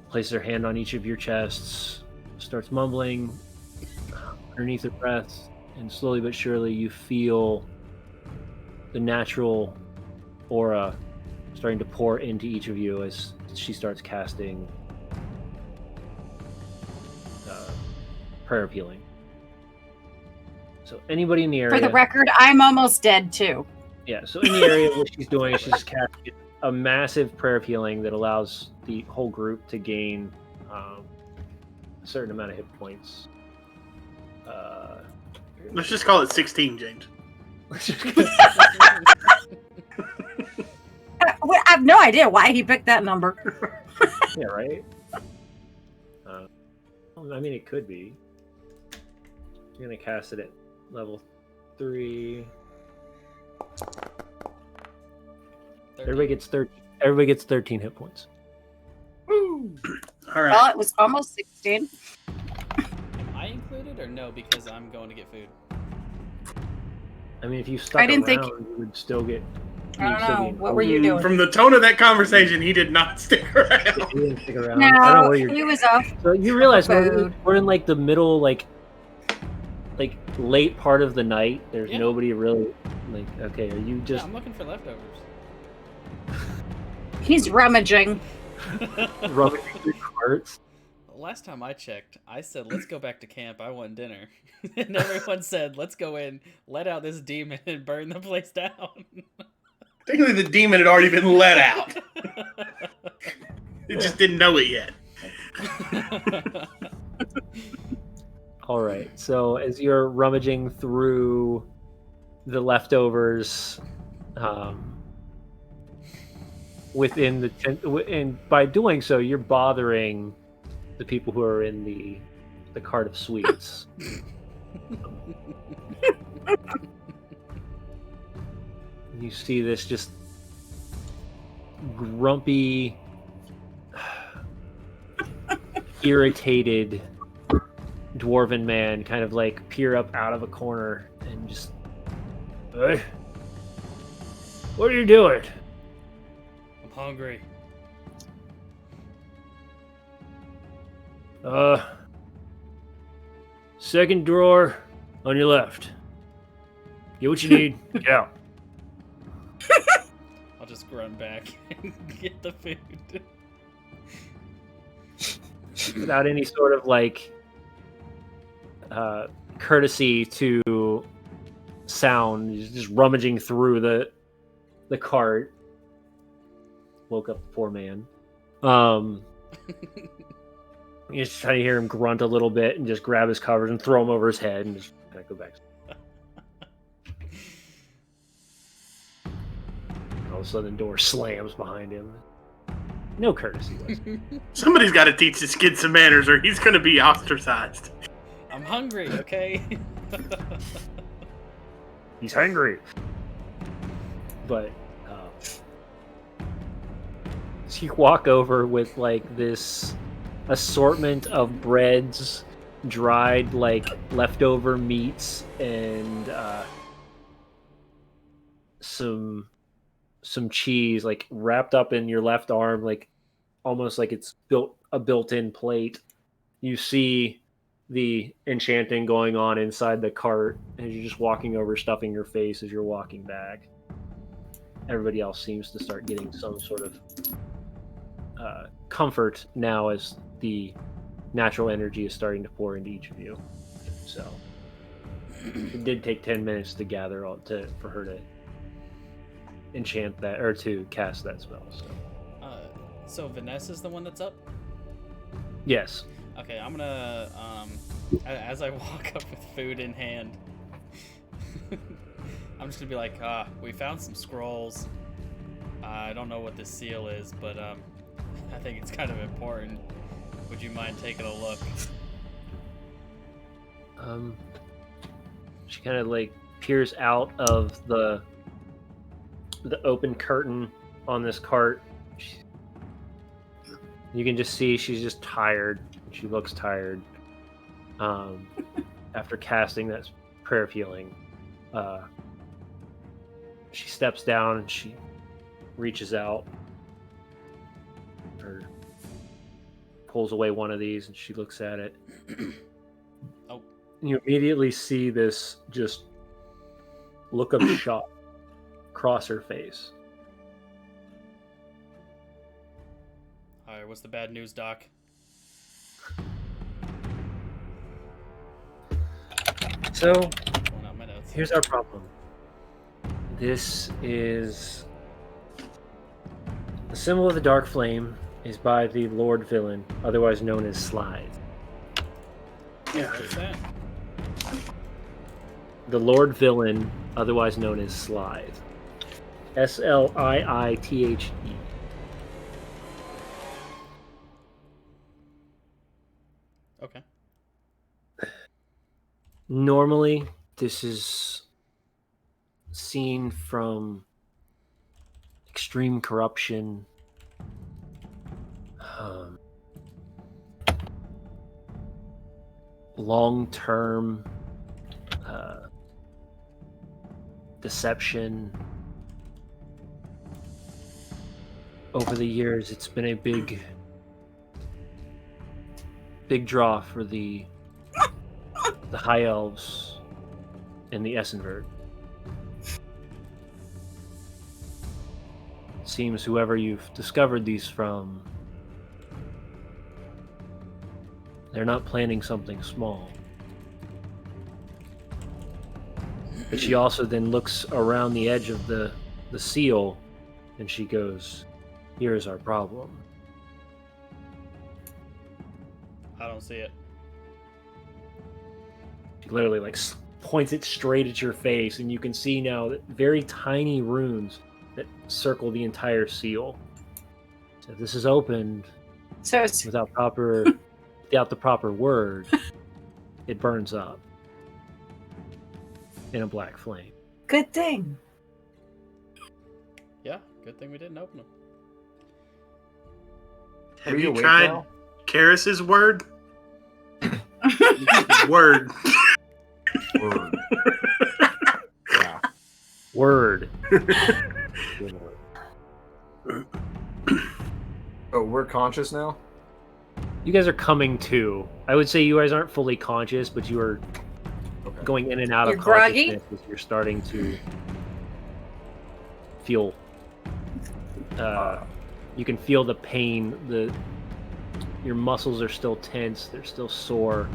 places her hand on each of your chests, starts mumbling underneath her breath, and slowly but surely you feel the natural aura starting to pour into each of you as she starts casting prayer healing. So anybody in the area, For the record, I'm almost dead too. yeah. So in the area what she's doing, she's casting a massive prayer of healing that allows the whole group to gain a certain amount of hit points. let's just call it 16, James. I have no idea why he picked that number. Yeah, right. I mean, it could be. You're gonna cast it at level 3. Everybody gets 13. Everybody gets 13 hit points. All right. Well, it was almost 16. Am I included or no? Because I'm going to get food. I mean, if you stuck I didn't around, think- you would still get. you don't still know. being What were you doing? From the tone of that conversation, he did not stick around. You didn't stick around. I don't know No, where you're. he was off. So you realize food. we're in like the middle, like late part of the night. There's Yeah. nobody really. Like, okay, are you Yeah, just I'm looking for leftovers. He's rummaging. rubbing through carts? Last time I checked, I said, let's go back to camp. I want dinner. And everyone said, let's go in, let out this demon, and burn the place down. Technically, the demon had already been let out. It just didn't know it yet. All right. So as you're rummaging through the leftovers, within the tent, and by doing so, you're bothering the people who are in the cart of sweets. You see this just grumpy, irritated dwarven man kind of like peer up out of a corner and just, hey, what are you doing? I'm hungry. Second drawer on your left. Get what you need. Get out. I'll just run back and get the food. Without any sort of like courtesy to sound, he's just rummaging through the cart. Woke up the poor man. You just try to hear him grunt a little bit and just grab his covers and throw them over his head and just kind of go back. All of a sudden, the door slams behind him. No courtesy. Somebody's got to teach this kid some manners, or he's going to be ostracized. I'm hungry, okay? He's hungry. But so you walk over with like this assortment of breads, dried like leftover meats, and some cheese like wrapped up in your left arm, like almost like it's built-in plate. You see the enchanting going on inside the cart as you're just walking over, stuffing your face as you're walking back. Everybody else seems to start getting some sort of comfort now as the natural energy is starting to pour into each of you. So it did take 10 minutes to gather for her to enchant that or to cast that spell. So Vanessa's the one that's up? Yes. Okay, I'm gonna as I walk up with food in hand, I'm just gonna be like, we found some scrolls. I don't know what this seal is, but I think it's kind of important. Would you mind taking a look? She kind of like peers out of the open curtain on this cart. You can just see she's just tired. She looks tired. After casting that prayer of healing, she steps down and she reaches out, or pulls away one of these, and she looks at it. Oh. You immediately see this just look of shock cross her face. Alright, what's the bad news, Doc? So, Pulling out my notes. here's our problem. This is the symbol of the Dark Flame is by the Lord Villain, otherwise known as Slithe. Yeah. What's that? The Lord Villain, otherwise known as Slithe. Sliithe. Okay. Normally, this is seen from extreme corruption, long-term deception, over the years, it's been a big draw for the High Elves and the Essenvert. It seems whoever you've discovered these from, they're not planning something small. But she also then looks around the edge of the seal, and she goes, "Here's our problem." I don't see it. She literally points it straight at your face, and you can see now that very tiny runes that circle the entire seal. So if this is opened So it's without the proper word, it burns up in a black flame. good thing. Yeah, good thing we didn't open them. Have Are you awake tried now? Karis's word? Word. Word. Yeah. Word. Oh, we're conscious now? You guys are coming to. I would say you guys aren't fully conscious, but you are Okay. going in and out You're of groggy? consciousness as you're starting to feel. You can feel the pain. Your muscles are still tense. They're still sore.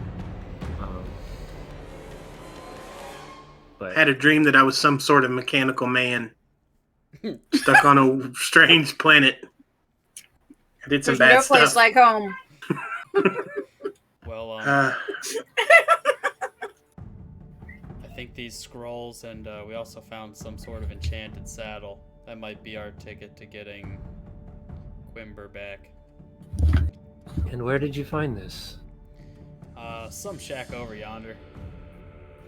I had a dream that I was some sort of mechanical man stuck on a strange planet. I did some There's bad no place stuff. like home. Well, Uh, I think these scrolls, and we also found some sort of enchanted saddle. That might be our ticket to getting Quimber back. And where did you find this? Some shack over yonder.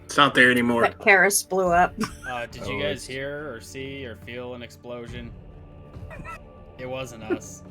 it's not there anymore. But Karis blew up. Did you guys hear or see or feel an explosion? It wasn't us.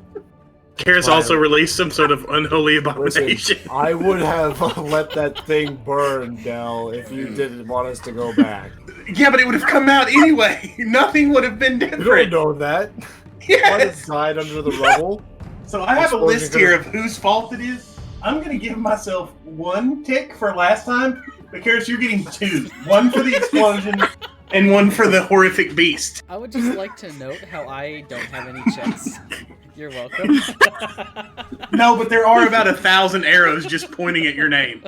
Karis also released some sort of unholy abomination. Listen, I would have let that thing burn, Del, if you didn't want us to go back. Yeah, but it would have come out anyway. Nothing would have been You don't different. know that. One Yes. died under the rubble. So I have a Explosion list here could've- of whose fault it is. I'm going to give myself 1 tick for last time, but Karis, you're getting 2. 1 for the explosion and 1 for the horrific beast. I would just like to note how I don't have any checks. You're welcome. No, but there are about 1,000 arrows just pointing at your name.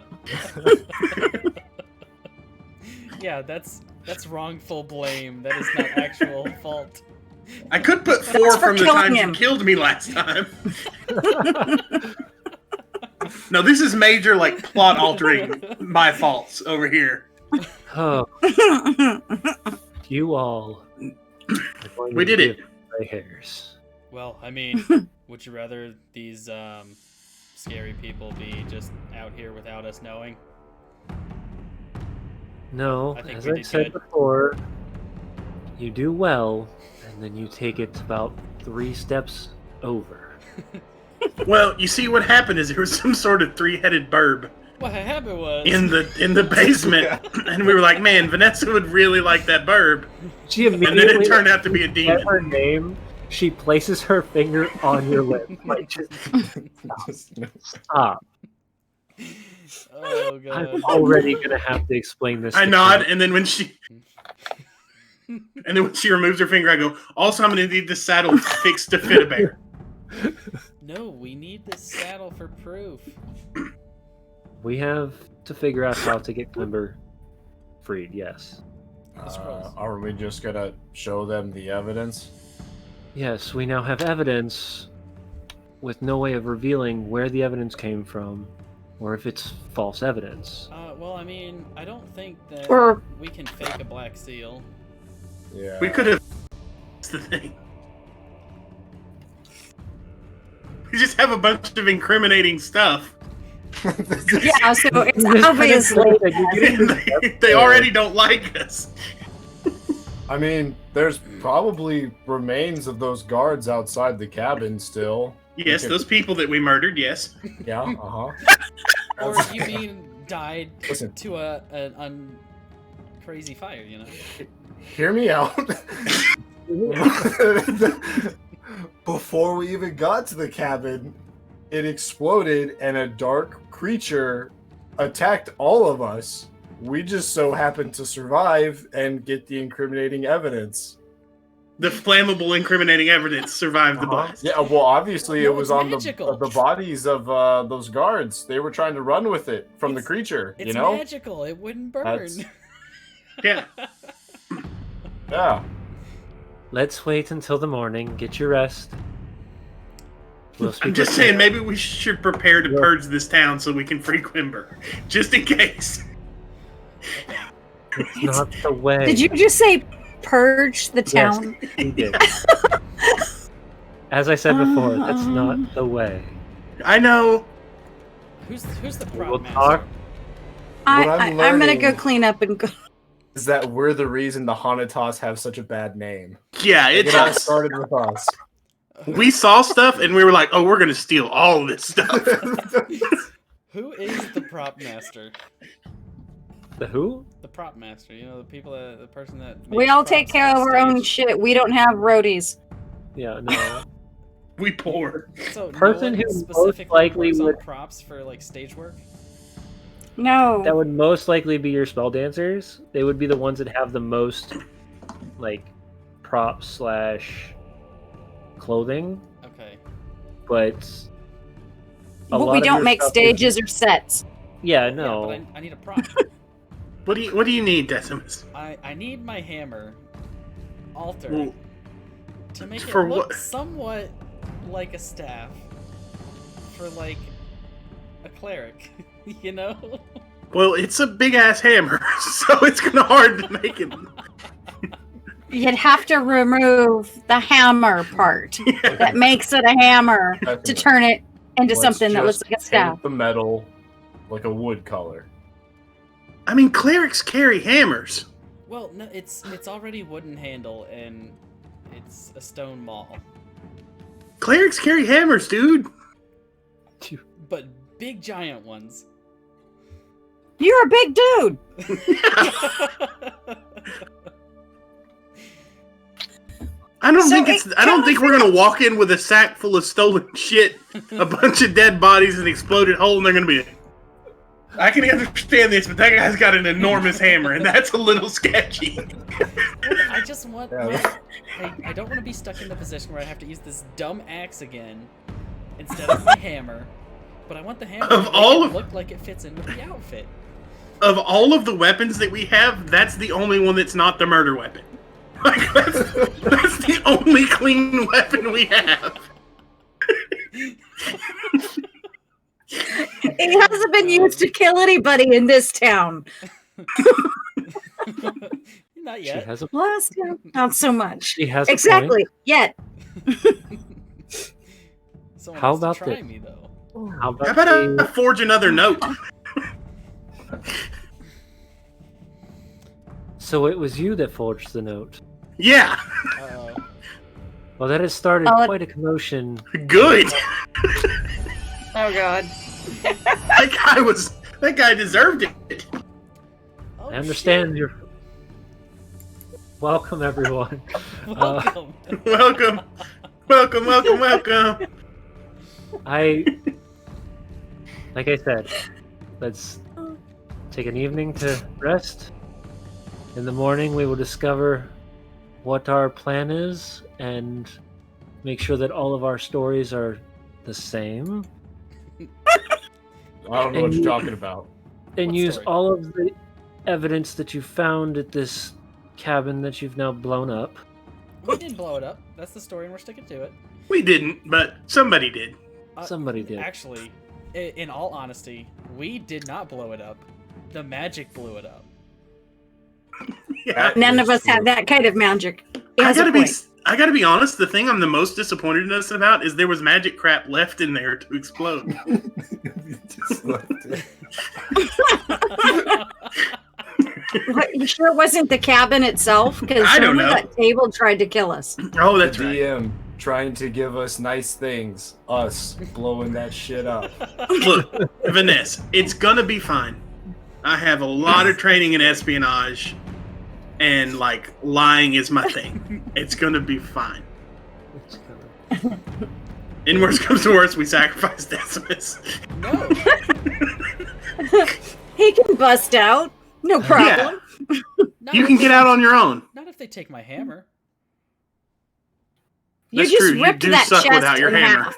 Yeah, that's wrongful blame. That is not actual fault. I could put 4 That's for from the killing times him. you killed me last time. No, this is major, plot altering my faults over here. Oh, you all. are going We to did it. give gray hairs. Well, I mean, would you rather these scary people be just out here without us knowing? No, I think as we I did said good. before, you do well, and then you take it about 3 steps over. Well, you see what happened is there was some sort of 3-headed burb What happened was in the basement, and we were like, man, Vanessa would really like that burb. She And then immediately it turned out to be a at demon. her name. She places her finger on your lip, just stop. Oh I'm god. already gonna have to explain this. I to nod, Kate. and then when she removes her finger, I go, also, I'm going to need this saddle fixed to fit a bear. No, we need this saddle for proof. We have to figure out how to get Climber freed. Yes, Are we just gonna show them the evidence? yes. We now have evidence, with no way of revealing where the evidence came from, or if it's false evidence. Well, I mean, I don't think that Or- we can fake a black seal. Yeah. We could have. That's the thing. We just have a bunch of incriminating stuff. Yeah, so it's Just obviously. that you get- They already don't like us. I mean, there's probably remains of those guards outside the cabin still. Yes, Okay. those people that we murdered, yes. Yeah, uh-huh. Or you mean died Listen. to an crazy fire, you know? Hear me out. before we even got to the cabin, it exploded and a dark creature attacked all of us. We just so happened to survive and get the incriminating evidence. The flammable incriminating evidence survived the blast. Yeah, well, obviously No, it was it's on magical. the bodies of those guards. They were trying to run with it from the creature, It's you know? magical. It wouldn't burn. That's- Yeah. Yeah. Let's wait until the morning. Get your rest. We'll speak I'm just with saying, you. maybe we should prepare to Yeah. purge this town so we can free Quimber. Just in case. It's not the way. Did you just say purge the Yes, town? we did. As I said before, that's not the way. I know. Who's the prop We'll master? talk. I'm gonna go learning- clean up and go. Is that we're the reason the Hanatas have such a bad name. Yeah, it's It all us. started with us. We saw stuff and we were like, oh, we're going to steal all of this stuff. Who is the prop master? The who? The prop master. You know, the person that. We makes all take props care on of our own stage. shit. We don't have roadies. Yeah, no. We poor. So Person no who one most specifically likely works on would- props for like stage work. No. That would most likely be your spell dancers. They would be the ones that have the most, like, props / clothing. Okay. But a But lot we of don't your make stuff stages is- or sets. Yeah, Yeah, no. but I need a prop. What do you need, Decimus? I need my hammer altered Well, to make it for look what? somewhat like a staff for like a cleric, you know? Well, it's a big ass hammer, so it's kind of hard to make it. You'd have to remove the hammer part that makes it a hammer to turn it into Let's something that looks just like a staff. paint the metal like a wood color. I mean, clerics carry hammers. Well, no, it's already wooden handle and it's a stone maul, Clerics carry hammers, dude. but big giant ones. You're a big dude. I don't So think it I don't kinda think we're gonna walk in with a sack full of stolen shit, a bunch of dead bodies, an exploded hole, and they're gonna be. I can understand this, but that guy's got an enormous hammer, and that's a little sketchy. I just want Yeah. I don't want to be stuck in the position where I have to use this dumb axe again instead of my hammer. But I want the hammer Of to make all it of- look like it fits in with the outfit. Of all of the weapons that we have, that's the only one that's not the murder weapon. Like, that's the only clean weapon we have. It hasn't been used to kill anybody in this town. Not She yet. has a Last town, not so much. she has a Exactly. Yet. Someone How has to about try this? me though. point. How How about about I the- forge another note? So it was you that forged the note. Yeah, Uh-oh. Well, that has started Oh, it- quite a commotion. good. Oh God. That guy deserved it. Oh, I understand you're. Welcome, everyone. shit. Welcome. Welcome, welcome, welcome, welcome. Like I said, let's take an evening to rest. In the morning, we will discover what our plan is and make sure that all of our stories are the same. I don't know what you're talking about. And What use story? all of the evidence that you found at this cabin that you've now blown up. We didn't blow it up. That's the story, and we're sticking to it. We didn't, but somebody did. Somebody did. Actually, in all honesty, we did not blow it up. The magic blew it up. Yeah. None of us have that kind of magic. He I has a gotta be. point. I gotta be honest. The thing I'm the most disappointed in us about is there was magic crap left in there to explode. Just left it. What, you sure it wasn't the cabin itself? Because I don't know. that table tried to kill us. Oh, The that's right. DM trying to give us nice things. Us blowing that shit up. Look, Vanessa, it's gonna be fine. I have a lot of training in espionage, and like lying is my thing. It's gonna be fine. It's kind of... In worst comes to worst, we sacrifice Decimus. No. He can bust out. No problem. Not You if can they- get out on your own. Not if they take my hammer. You That's just true. You ripped do that suck chest without your in hammer. half.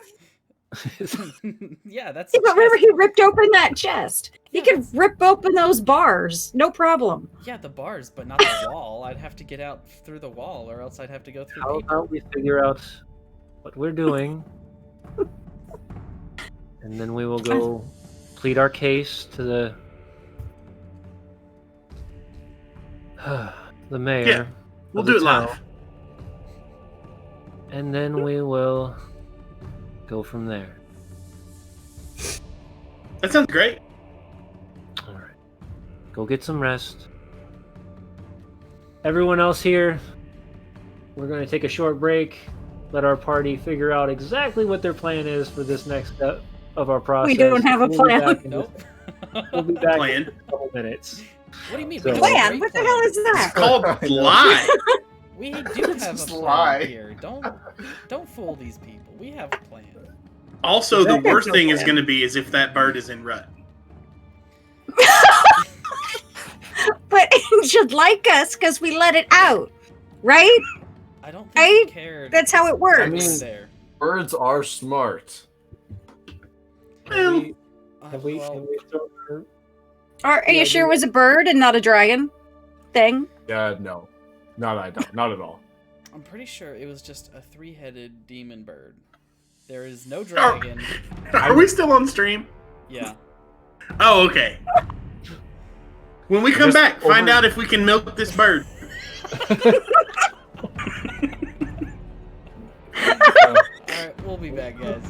Yeah, that's. Yeah, the but remember, chest. he ripped open that chest. He Yeah, could rip open those bars. No problem. Yeah, the bars, but not the wall. I'd have to get out through the wall, or else I'd have to go through How people. about we figure out what we're doing, and then we will go plead our case to the mayor. Yeah, we'll of the do it town, live. and then we will go from there. That sounds great. All right, go get some rest. Everyone else here, we're going to take a short break. Let our party figure out exactly what their plan is for this next step of our process. We don't have a We'll be plan. back in Nope. We'll be back Plan. in a couple minutes. What do you mean? So- We have a Plan? great What the plan. hell is that? It's called I know. lie. We do have a Just plan lie. here. Don't fool these people. We have a plan. Also, the Exactly. worst thing is going to be is if that bird is in rut. But it should like us because we let it out, right? I don't think Right? we cared. That's how it works. I mean- there. Birds are smart. Well, Have we Well, thrown her- Are Yeah, you sure it was a bird and not a dragon thing? No, not at all. I'm pretty sure it was just a three-headed demon bird. There is no dragon. are we still on stream? Yeah. Oh, okay. When we come Just back, find over- out if we can milk this bird. All right, we'll be back, guys.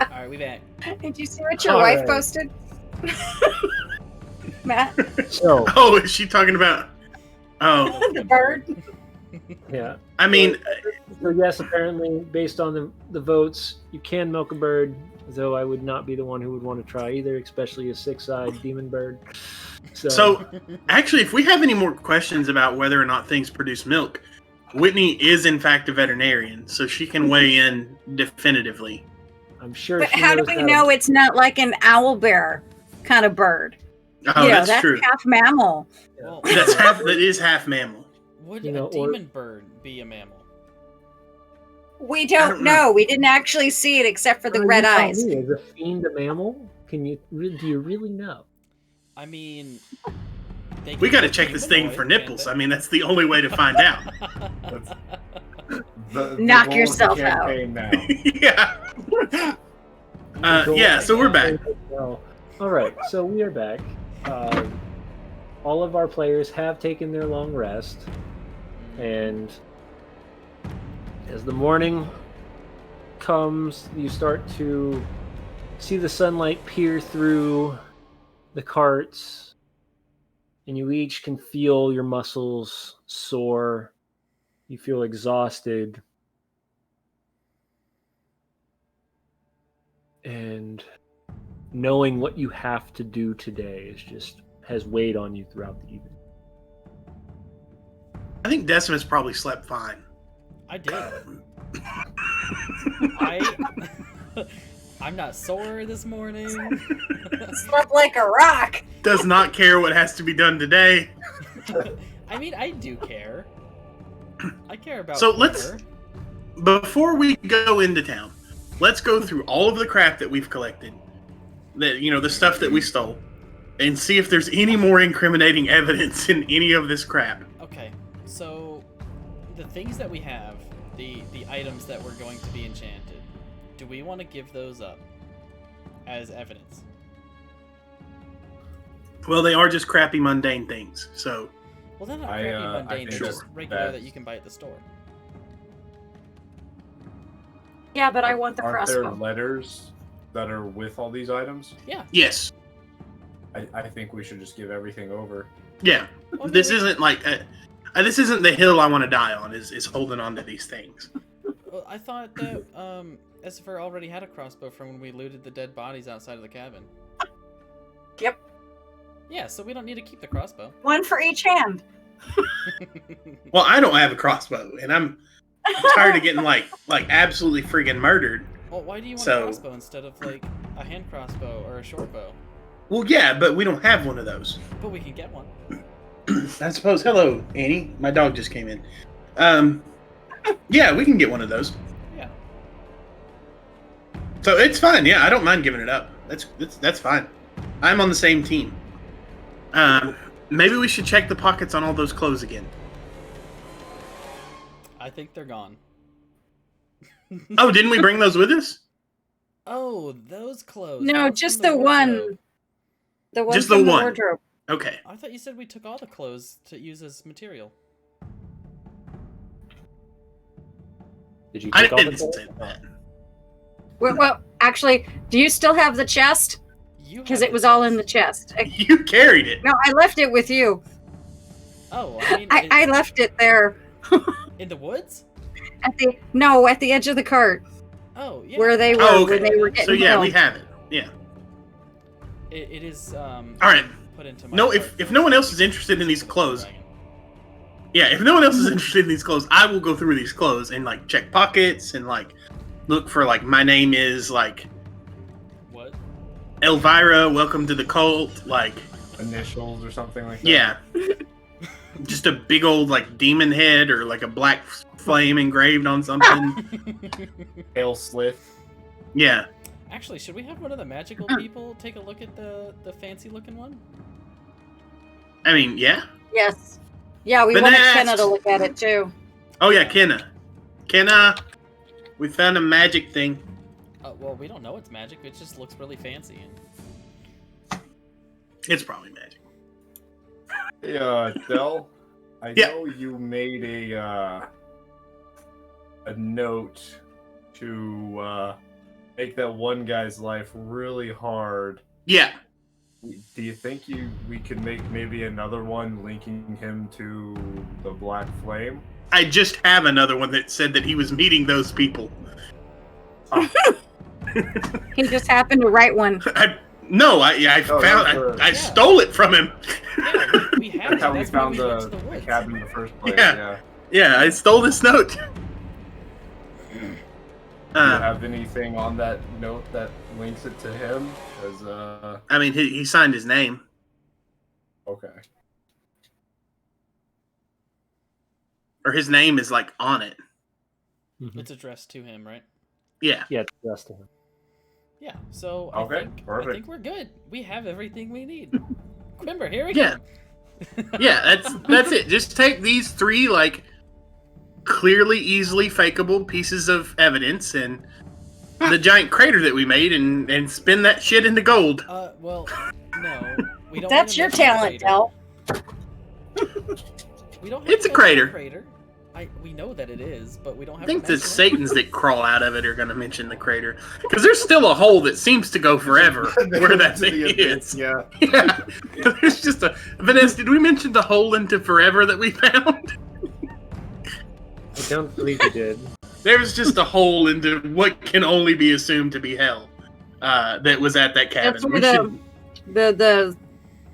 Alright, we back. Did you see what your All wife right. posted? Matt, So, Oh, is she talking about? Oh, the bird. yeah. I mean, So yes, apparently, based on the votes, you can milk a bird, though I would not be the one who would want to try either, especially a six-eyed demon bird. so actually, if we have any more questions about whether or not things produce milk, Whitney is in fact a veterinarian, so she can weigh in definitively. I'm sure. But she how do knows we to- know it's not like an owl bear kind of bird? Oh, that's that's true. half mammal. Well, That is half mammal. would You know, a or- demon bird be a mammal? We I don't don't know. know. We didn't actually see it except for the You red tell eyes. me, is a fiend a mammal? Do you really know? I mean, We got to check this thing for nipples. I mean, that's the only way to find out. The Knock goal of the yourself out. campaign now. Yeah. Yeah. So we're back. Well, all right, so we are back. All of our players have taken their long rest, and as the morning comes, you start to see the sunlight peer through the carts, and you each can feel your muscles sore. You feel exhausted. And knowing what you have to do today has weighed on you throughout the evening. I think Decimus probably slept fine. I did. I'm not sore this morning. Slept like a rock. Does not care what has to be done today. I mean, I do care. I care about. So let's- her. Before we go into town, let's go through all of the crap that we've collected, the stuff that we stole, and see if there's any more incriminating evidence in any of this crap. Okay, so the things that we have, the items that were going to be enchanted, do we want to give those up as evidence? Well, they are just crappy, mundane things. So, Well, they're not I, crappy I mundane. think They're just that's regular bad. that you can buy at the store. Yeah, but I want the Aren't there crossbow. letters that are with all these items? yes. I think we should just give everything over. Yeah. Okay, This wait. isn't like... this isn't the hill I want to die on, is holding on to these things. Well, I thought that Essifer already had a crossbow from when we looted the dead bodies outside of the cabin. Yep. Yeah, so we don't need to keep the crossbow. One for each hand. Well, I don't have a crossbow, and I'm tired of getting, like absolutely friggin' murdered. Well, why do you want So- a crossbow instead of, like, a hand crossbow or a short bow? Well, yeah, but we don't have one of those. But we can get one. I suppose. Hello, Annie. My dog just came in. Yeah, we can get one of those. Yeah. So it's fine. Yeah, I don't mind giving it up. That's fine. I'm on the same team. Maybe we should check the pockets on all those clothes again. I think they're gone. Oh, didn't we bring those with us? Oh, those clothes. No, Those just from the wardrobe. one. The one Just the from the one. wardrobe. Okay. I thought you said we took all the clothes to use as material. Did you I take all the didn't clothes? say that. Well, actually, do you still have the chest? You Because have it was all in the chest. You carried it. No, I left it with you. Oh, I mean, I left it there in the woods. at the edge of the cart Oh, yeah. where they were Oh, okay. when they were getting So yeah, we killed. have it. Yeah. It is. All right. Put into my No, cart if for no one else is interested in these Silver clothes, Dragon. yeah, if no one else is interested in these clothes, I will go through these clothes and like check pockets and like look for like my name is like What? Elvira. Welcome to the cult. Like Initials or something like that. yeah, just a big old like demon head or like a black flame engraved on something. Pale Slith. Yeah. Actually, should we have one of the magical people take a look at the fancy looking one? I mean, yeah. Yes. Yeah, we But wanted next- Kenna to look at it too. Oh yeah, Kenna. Kenna, we found a magic thing. Well, we don't know it's magic. It just looks really fancy. And... It's probably magic. Hey, Del, I Yeah. know you made a note to make that one guy's life really hard. Yeah. Do you think we could make maybe another one linking him to the Black Flame? I just have another one that said that he was meeting those people. He just happened to write one. I Yeah. stole it from him. Yeah, we have That's it. how we That's why found we went the to the woods. cabin in the first place. Yeah. Yeah. Yeah, I stole this note. Do you have anything on that note that links it to him? I mean, he signed his name. Okay. Or his name is, like, on it. It's addressed to him, right? Yeah. Yeah, it's the rest of him. Yeah, so Okay, I think perfect. we're good. We have everything we need. Quimber, here we Yeah. go. Yeah, that's it. Just take these 3, like, clearly, easily fakeable pieces of evidence and the giant crater that we made and spin that shit into gold. Well, no. We don't That's need to your mention the talent, crater. Del. We don't have It's to a mention crater. the crater. We know that it is, but we don't I have think to the mention it. Satans that crawl out of it are going to mention the crater. Because there's still a hole that seems to go forever where that thing is. Yeah. Yeah. There's just a... Vanessa, did we mention the hole into forever that we found? I don't believe you did. There's just a hole into what can only be assumed to be hell that was at that cabin. That's where the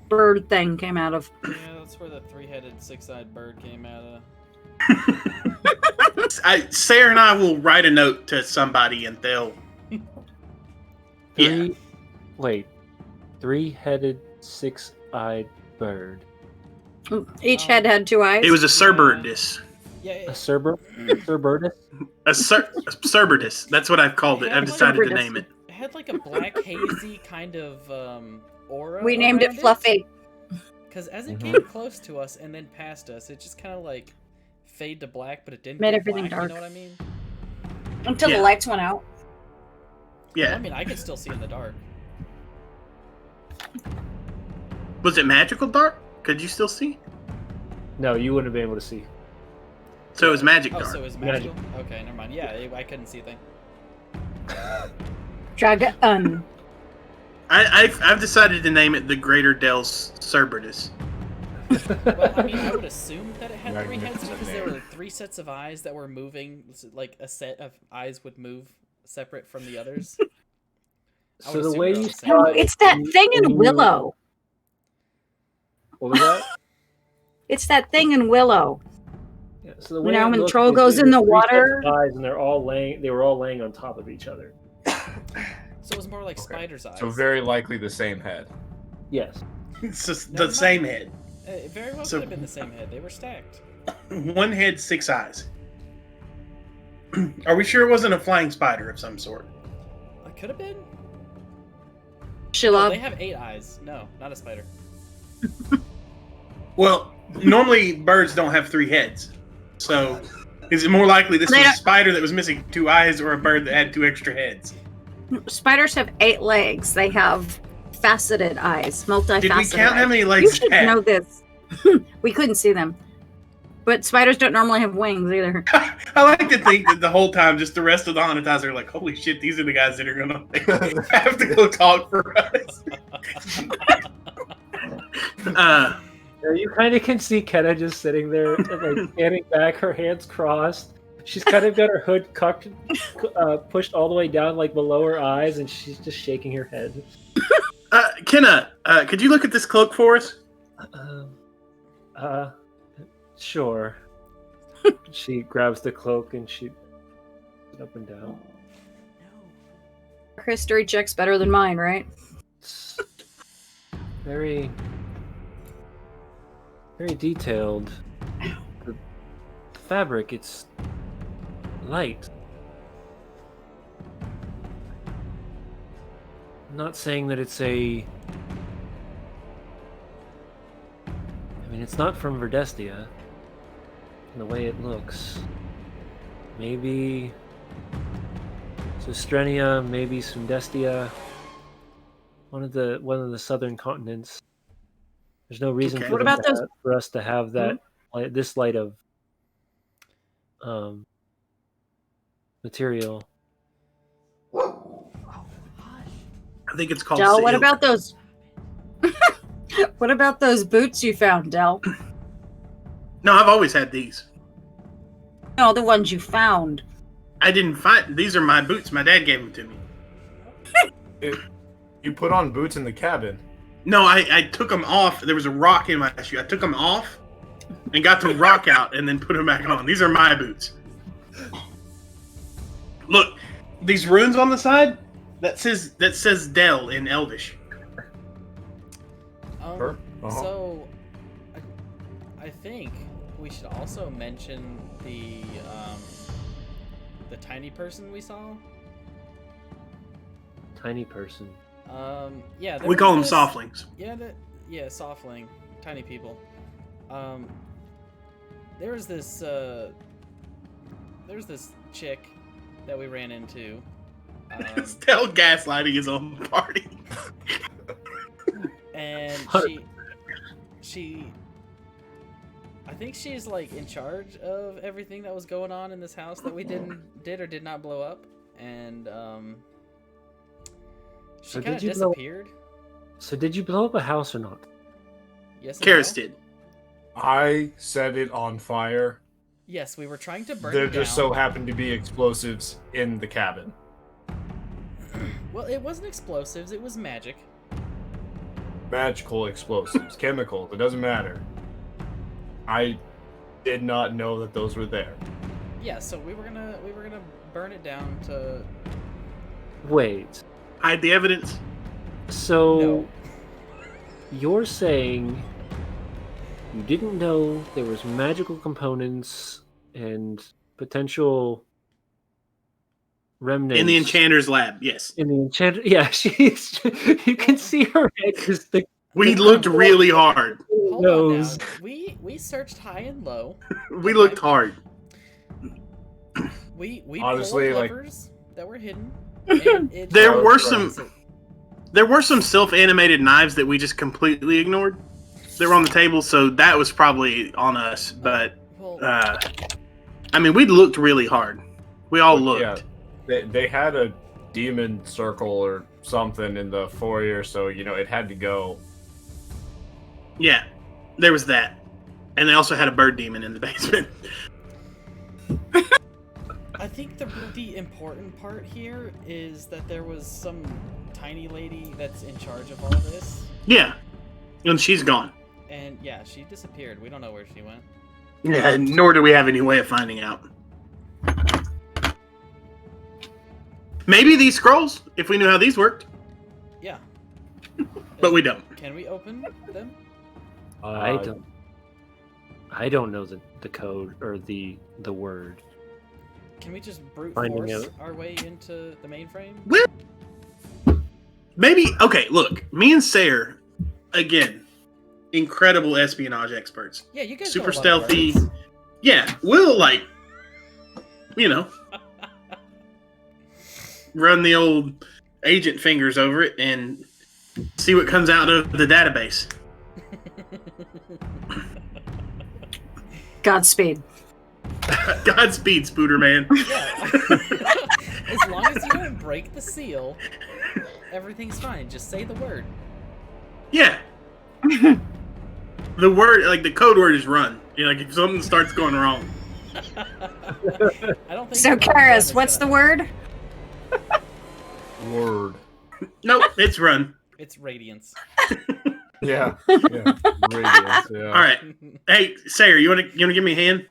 bird thing came out of. Yeah, that's where the 3-headed, 6-eyed bird came out of. Sarah and I will write a note to somebody and they'll... Yeah. Wait. 3-headed, 6-eyed bird. Each head had 2 eyes. It was a Cerberus. Yeah, A Cerberus? A Cerberus. That's what I've called it. I've decided to name it. It had like a black, hazy kind of aura. We named it Fluffy. Because as it came close to us and then past us, it just kind of like fade to black, but it didn't Made go everything black, dark. You know what I mean? Until Yeah. the lights went out. Well, Yeah. I mean, I can still see in the dark. Was it magical dark? Could you still see? No, you wouldn't have been able to see. So it was magic Oh, dark. so it was magical? Okay, never mind. Yeah, I couldn't see a thing. Dragon. I've decided to name it the Greater Del's Cerberus. Well, I mean, I would assume that it had 3 heads Magnificent because there name. were 3 sets of eyes that were moving. Like a set of eyes would move separate from the others. I So would the assume way they're you all the same. No, saw it, it's that thing in Willow. What was that? It's that thing in Willow. Yeah, so the You way know, it when the looked troll is goes there in the were 3 sets water. of eyes, and they were all laying on top of each other. So it was more like Okay. spider's eyes. So very likely the same head. Yes. It's just Never the mind. same head. It very well So- could have been the same head. They were stacked. 1 head, 6 eyes. Are we sure it wasn't a flying spider of some sort? It could have been. Sheila. They have 8 eyes. No, not a spider. Well, normally birds don't have 3 heads. So is it more likely this They was a don't- spider that was missing 2 eyes or a bird that had 2 extra heads? Spiders have 8 legs. They have faceted eyes, multifaceted Did we count how eyes. many You legs should it had? know this. We couldn't see them. But spiders don't normally have wings either. I like to think that the whole time, just the rest of the Onitizer are like, holy shit, these are the guys that are going to have to go talk for us. Yeah, you kind of can see Kenna just sitting there, like standing back, her hands crossed. She's kind of got her hood cocked, pushed all the way down, like below her eyes, and she's just shaking her head. Kenna, could you look at this cloak for us? Sure. She grabs the cloak and she up and down. Her history check's better than mine, right? It's very, very detailed. The fabric, it's light. I'm not saying that it's a... I mean, it's not from Verdestia. The way it looks. Maybe Sestrenia, maybe Sundestia. One of the southern continents. There's no reason Okay. for, What them about to those- have- for us to have that this light of material. I think it's called. Del, what seal. about those? What about those boots you found, Del? No, I've always had these. No, the ones you found. I didn't find. These are my boots. My dad gave them to me. You put on boots in the cabin. No, I took them off. There was a rock in my shoe. I took them off and got the rock out and then put them back on. These are my boots. Look, these runes on the side, that says Del in Elvish. So, I think we should also mention the tiny person we saw. Tiny person. Yeah. We call them softlings. Yeah, softling, tiny people. There's this chick that we ran into. Del gaslighting his own party. And she I think she's like in charge of everything that was going on in this house that we did or did not blow up, and she kind of disappeared. So did you blow up a house or not? Yes. Karis did. I set it on fire. Yes, we were trying to burn There it down. just so happened to be explosives in the cabin. Well, it wasn't explosives, it was magic. Magical explosives, chemical, it doesn't matter. I did not know that those were there. Yeah, so we were gonna burn it down to Wait. Hide the evidence. So No. you're saying you didn't know there was magical components and potential remnants In the Enchanter's lab, yes. in the enchanter. Yeah, she's. You can see her head because the We looked really hard. Hold on nose. now. We searched high and low. We looked hard. We Honestly, pulled like- levers that were hidden. And it There just- were some self-animated knives that we just completely ignored. They were on the table, so that was probably on us. But Well, I mean, we looked really hard. We all looked. Yeah, they had a demon circle or something in the foyer, so it had to go. Yeah, there was that, and they also had a bird demon in the basement. I think the important part here is that there was some tiny lady that's in charge of all of this, Yeah, and she's gone. and yeah, she disappeared. We don't know where she went. Yeah, nor do we have any way of finding out. Maybe these scrolls, if we knew how these worked, Yeah. but we don't. Can we open them? I don't know the code or the word. Can we just brute Finding force out. our way into the mainframe? Maybe. Okay, look, me and Sayer, again, incredible espionage experts. Yeah, you guys Super know a lot of stealthy. words. Yeah, we'll run the old agent fingers over it and see what comes out of the database. Godspeed. Godspeed, Spooter Man. Yeah. As long as you don't break the seal, everything's fine. Just say the word. Yeah. The word, like the code word, is run. Like if something starts going wrong. I don't think. So, Karis, what's the word? Word. Nope, it's run. It's radiance. Yeah. Yeah. Radiance, yeah. All right. Hey, Sayer, you wanna give me a hand?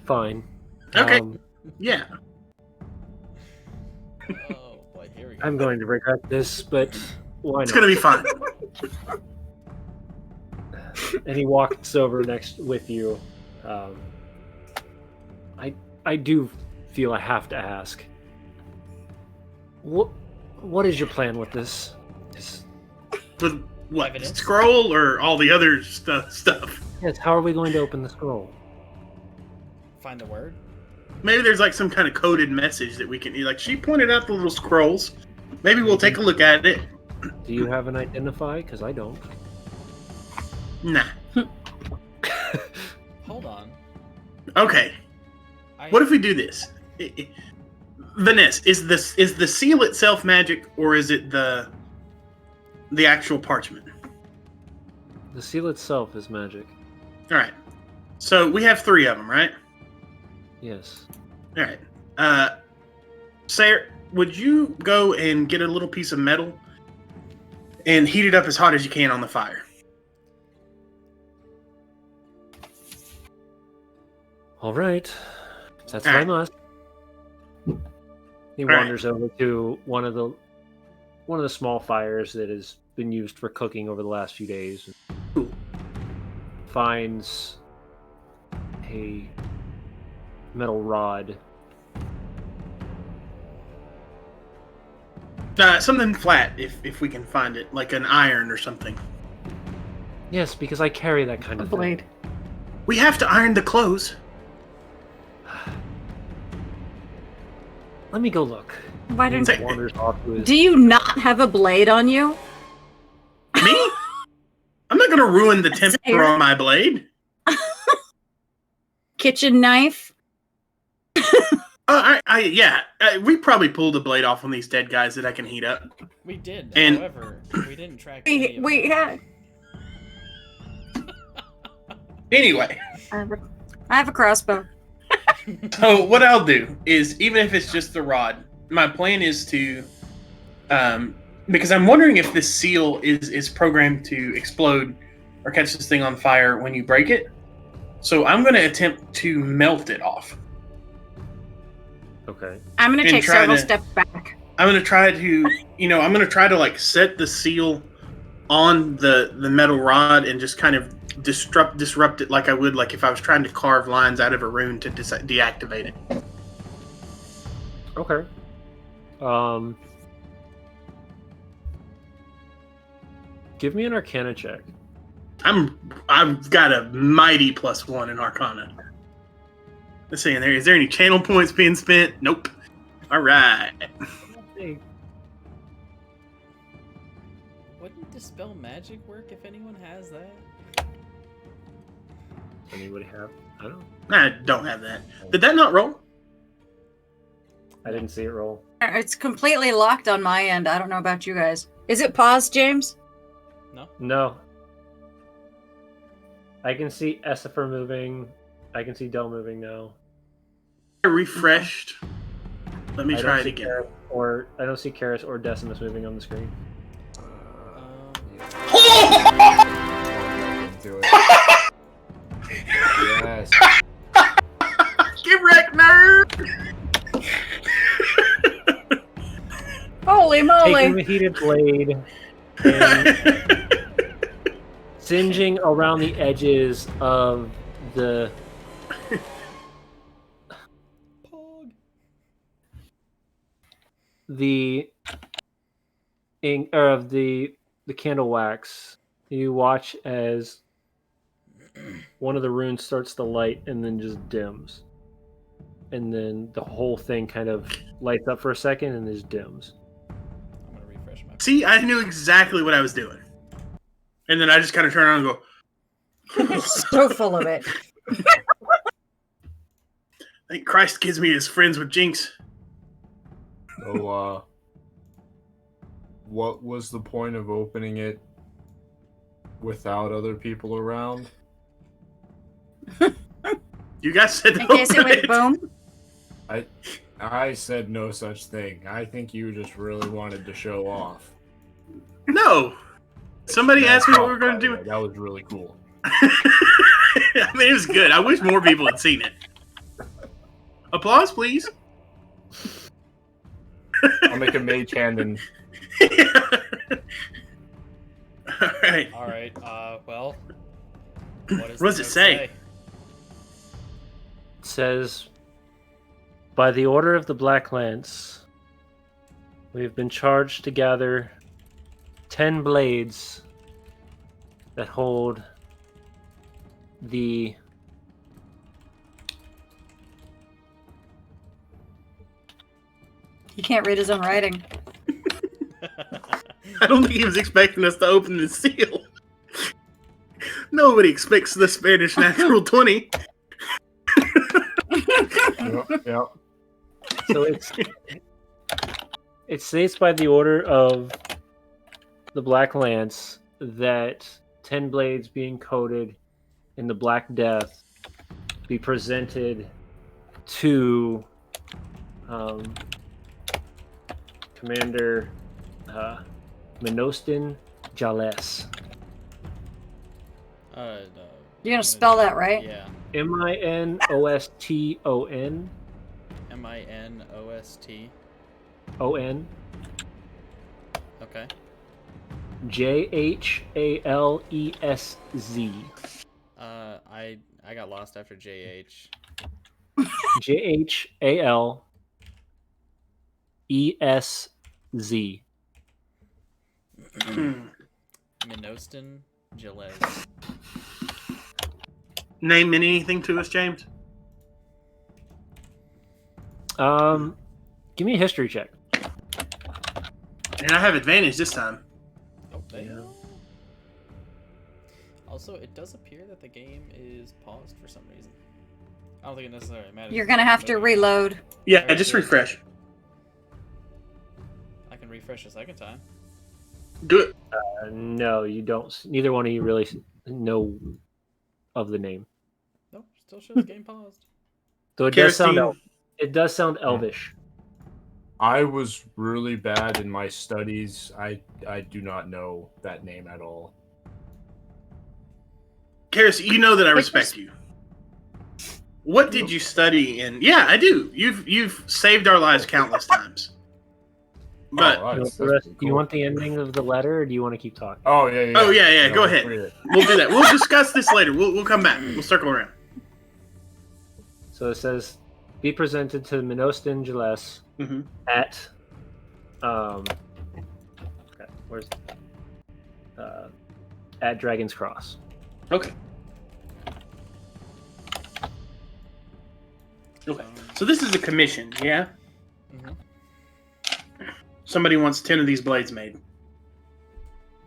Fine. Okay. Yeah. Oh boy, here we go. I'm going to regret this, but why It's not? gonna be fine. And he walks over next with you. I do feel I have to ask. What is your plan with this? With what? Evidence? Scroll or all the other stuff? Yes, how are we going to open the scroll? Find the word. Maybe there's like some kind of coded message that we can. Like she pointed out the little scrolls. Maybe we'll take a look at it. Do you have an identify? Because I don't. Nah. Hold on. Okay. What if we do this? Vanessa, is the seal itself magic, or is it the actual parchment? The seal itself is magic. All right. So we have 3 of them, right? Yes. All right. Sarah, would you go and get a little piece of metal and heat it up as hot as you can on the fire? All right. That's All what I right. must. He All right. wanders over to one of the small fires that has been used for cooking over the last few days. Cool. Finds a metal rod. Something flat, if we can find it, like an iron or something. Yes, because I carry that kind A of thing. blade. We have to iron the clothes. Let me go look. Why He don't? wanders off to his. Do you not have a blade on you? Me? I'm not gonna ruin the temper Sarah? on my blade. Kitchen knife? We probably pulled a blade off on these dead guys that I can heat up. We did. And- However, we didn't track. any of We them. had. Anyway, I have a crossbow. so what I'll do is, even if it's just the rod, my plan is to, because I'm wondering if this seal is programmed to explode or catch this thing on fire when you break it. So I'm going to attempt to melt it off. Okay. I'm going to And take try several to- steps back. I'm going to try to, I'm going to try to like set the seal on the metal rod and just kind of disrupt it like I would like if I was trying to carve lines out of a rune to deactivate it. Okay. Give me an Arcana check. I've got a mighty +1 in Arcana. Let's see, is there any channel points being spent? Nope. All right. Hey, Wouldn't dispel magic work if anyone has that? anybody have? I don't. I don't have that. Did that not roll? I didn't see it roll. It's completely locked on my end. I don't know about you guys. Is it paused, James? No. I can see Essifer moving. I can see Del moving now. I refreshed. Let me I try don't it see again. Karis I don't see Karis or Decimus moving on the screen. Do it. Yes. Get wrecked, nerd! Holy Taking moly! the heated blade and singeing around the edges of the Pog. the ink or of the candle wax. You watch as one of the runes starts to light and then just dims, and then the whole thing kind of lights up for a second and just dims. I'm gonna refresh my. See, I knew exactly what I was doing. And then I just kind of turn around and go, So full of it. I think Christ gives me his friends with Jinx. So, what was the point of opening it without other people around? You guys said In to case it open went boom. I said no such thing. I think you just really wanted to show off. No. Somebody asked me what we were going to do. That was really cool. I mean, it was good. I wish more people had seen it. Applause, please. I'll make a mage hand and All right. All right. Well. What What does it say? It says, by the order of the Black Lance, we have been charged to gather 10 blades that hold the He can't read his own writing. I don't think he was expecting us to open the seal. Nobody expects the Spanish natural 20. yep. So it states by the order of the Black Lance that 10 blades being coated in the Black Death be presented to Commander Minostin Jales. No. You're gonna spell that right? Yeah. Minoston Minost. On Okay. Jhalesz. I got lost after JH. Jhalesz. Minostin Gilles. Name anything to us, James? Give me a history check. And I have advantage this time. Oh, there you Yeah. go. Also, it does appear that the game is paused for some reason. I don't think it necessarily matters. You're gonna have to reload. Yeah, Alright, just so- refresh. I can refresh a second time. Do it. No, you don't. Neither one of you really know of the name. Nope, still shows game paused. Though it does sound Kirstein. it does sound elvish. I was really bad in my studies. I do not know that name at all. Karis, you know that I respect you. What did you study in? Yeah, I do. You've saved our lives countless times. But Oh, You that's want pretty do you cool. want the ending of the letter, or do you want to keep talking? Oh yeah. Oh, yeah, No, go ahead. read it. we'll do that. We'll discuss this later. We'll come back. We'll circle around. So it says, "Be presented to Minostin Gilles Mm-hmm. at okay, where's at Dragon's Cross." Okay. Okay. So this is a commission, yeah? Mhm. Somebody wants 10 of these blades made.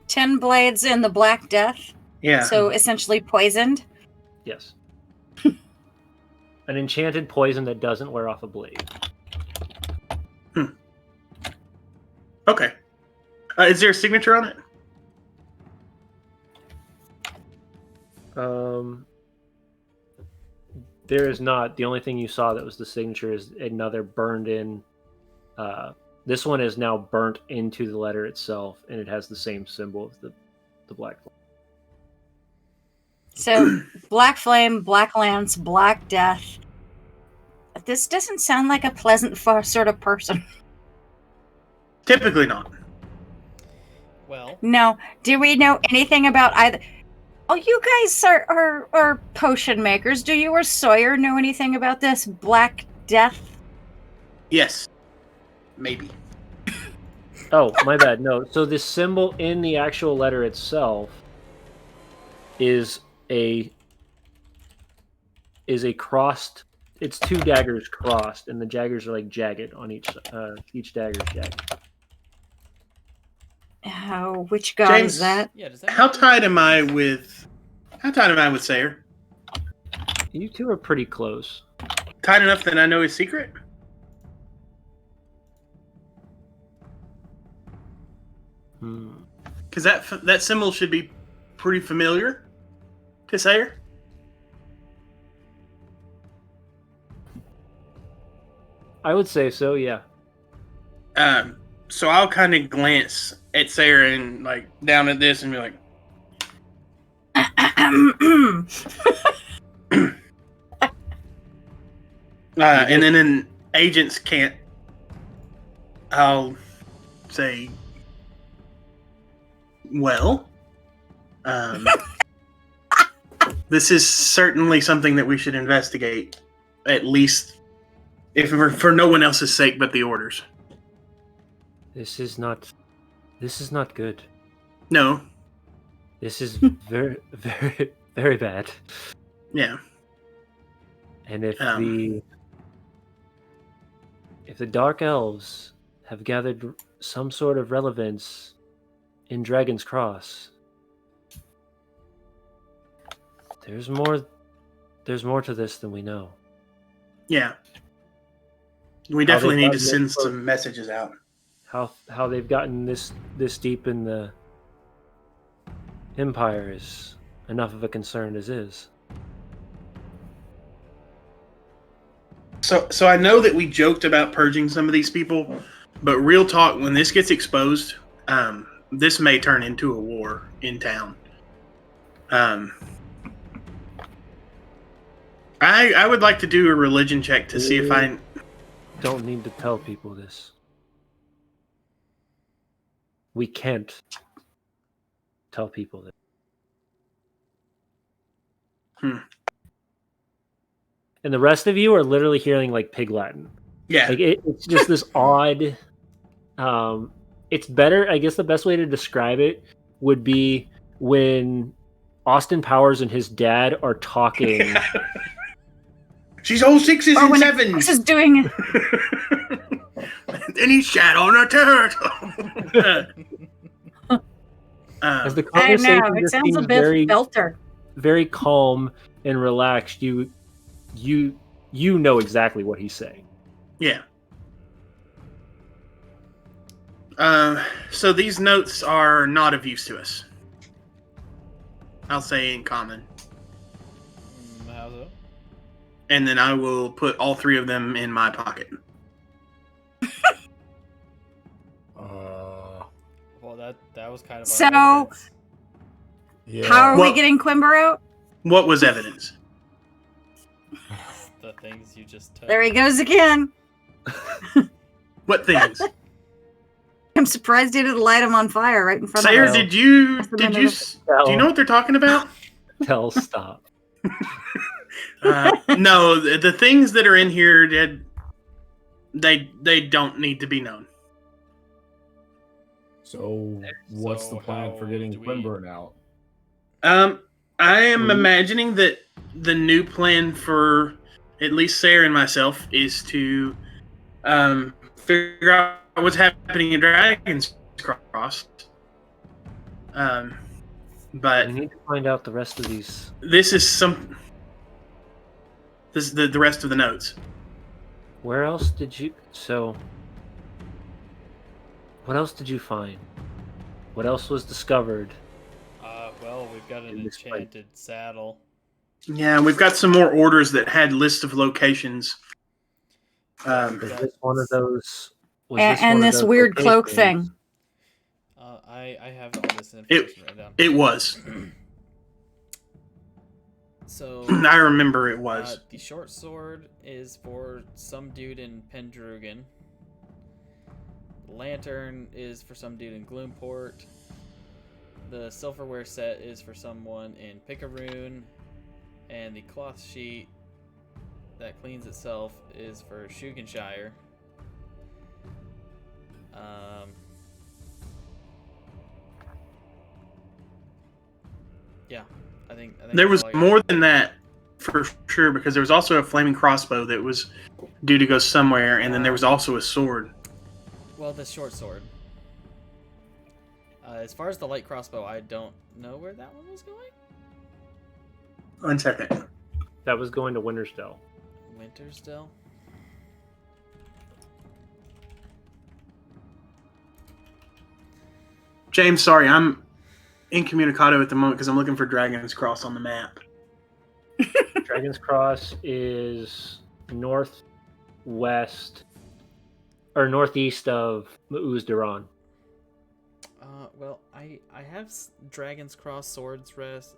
10 blades in the Black Death. Yeah. So essentially poisoned. Yes. An enchanted poison that doesn't wear off a blade. Okay. Is there a signature on it? There is not. The only thing you saw that was the signature is another burned in. This one is now burnt into the letter itself, and it has the same symbol of the black flame. So Black Flame, Black Lance, Black Death. This doesn't sound like a pleasant sort of person. Typically not. Well, No. Do we know anything about either? Oh, you guys are potion makers. Do you or Sawyer know anything about this Black Death? Yes. Maybe. Oh, my bad. No. So the symbol in the actual letter itself is a crossed. It's two daggers crossed, and the daggers are like jagged on each dagger is jagged. Oh, which god James, is that? yeah, does that How make tied am I with Sayer? You two are pretty close. Tight enough that I know his secret? Because that symbol should be pretty familiar to Sayer. I would say so. Yeah. So I'll kind of glance at Sayer and like down at this and be like, and then in agents can't. I'll say, well, this is certainly something that we should investigate, at least if for no one else's sake but the orders. This is not good. No, This is very, very, very bad. yeah, And if the Dark Elves have gathered some sort of relevance in Dragon's Cross, there's more to this than we know. yeah. We definitely they've need to gotten send this close. some messages out. How they've gotten this deep in the Empire is enough of a concern as is. So I know that we joked about purging some of these people, but real talk, when this gets exposed, this may turn into a war in town. I would like to do a religion check to see if I don't need to tell people this. We can't tell people this. And the rest of you are literally hearing like pig Latin. Yeah. Like it's just this odd. It's better. I guess the best way to describe it would be when Austin Powers and his dad are talking. She's all sixes Or and when sevens. Alex is doing And he shat on a turtle. As the I don't conversation know. It just sounds a seems bit very, belter. very calm and relaxed. You know exactly what he's saying. Yeah. So these notes are not of use to us. I'll say in common. How so? And then I will put all three of them in my pocket. Well, that was kind of. So- our evidence. Yeah. How are Well- we getting Quimber out? What was evidence? The things you just took. There he goes again. What things? I'm surprised he didn't light him on fire right in front Sayer, of us. did you do you know what they're talking about? Stop. No, the things that are in here, they don't need to be known. So, what's So the plan how for getting do we- Quimburn out? I am imagining that the new plan for at least Sarah and myself is to figure out what's happening in Dragon's Cross. But We need to find out the rest of these. this is the rest of the notes. Where else did you? So, what else did you find? What else was discovered? Well, we've got an In this fight. enchanted saddle. Yeah, we've got some more orders that had lists of locations. Was this one of those? Was And one of this those weird cloak locations? thing. I have all this information written down. It was. So I remember it was. the short sword is for some dude in Pendrugan. The lantern is for some dude in Gloomport. The silverware set is for someone in Picaroon. And the cloth sheet that cleans itself is for Shugenshire. Yeah, I think There was that's all I got. more than that for sure, because there was also a flaming crossbow that was due to go somewhere, and then there was also a sword. Well, the short sword. As far as the light crossbow, I don't know where that one was going. 1 second. That was going to Wintersdale. Wintersdale. James, sorry, I'm incommunicado at the moment because I'm looking for Dragon's Cross on the map. Dragon's Cross is northwest or northeast of Uzdaran. Well, I have Dragon's Cross, Sword Rest,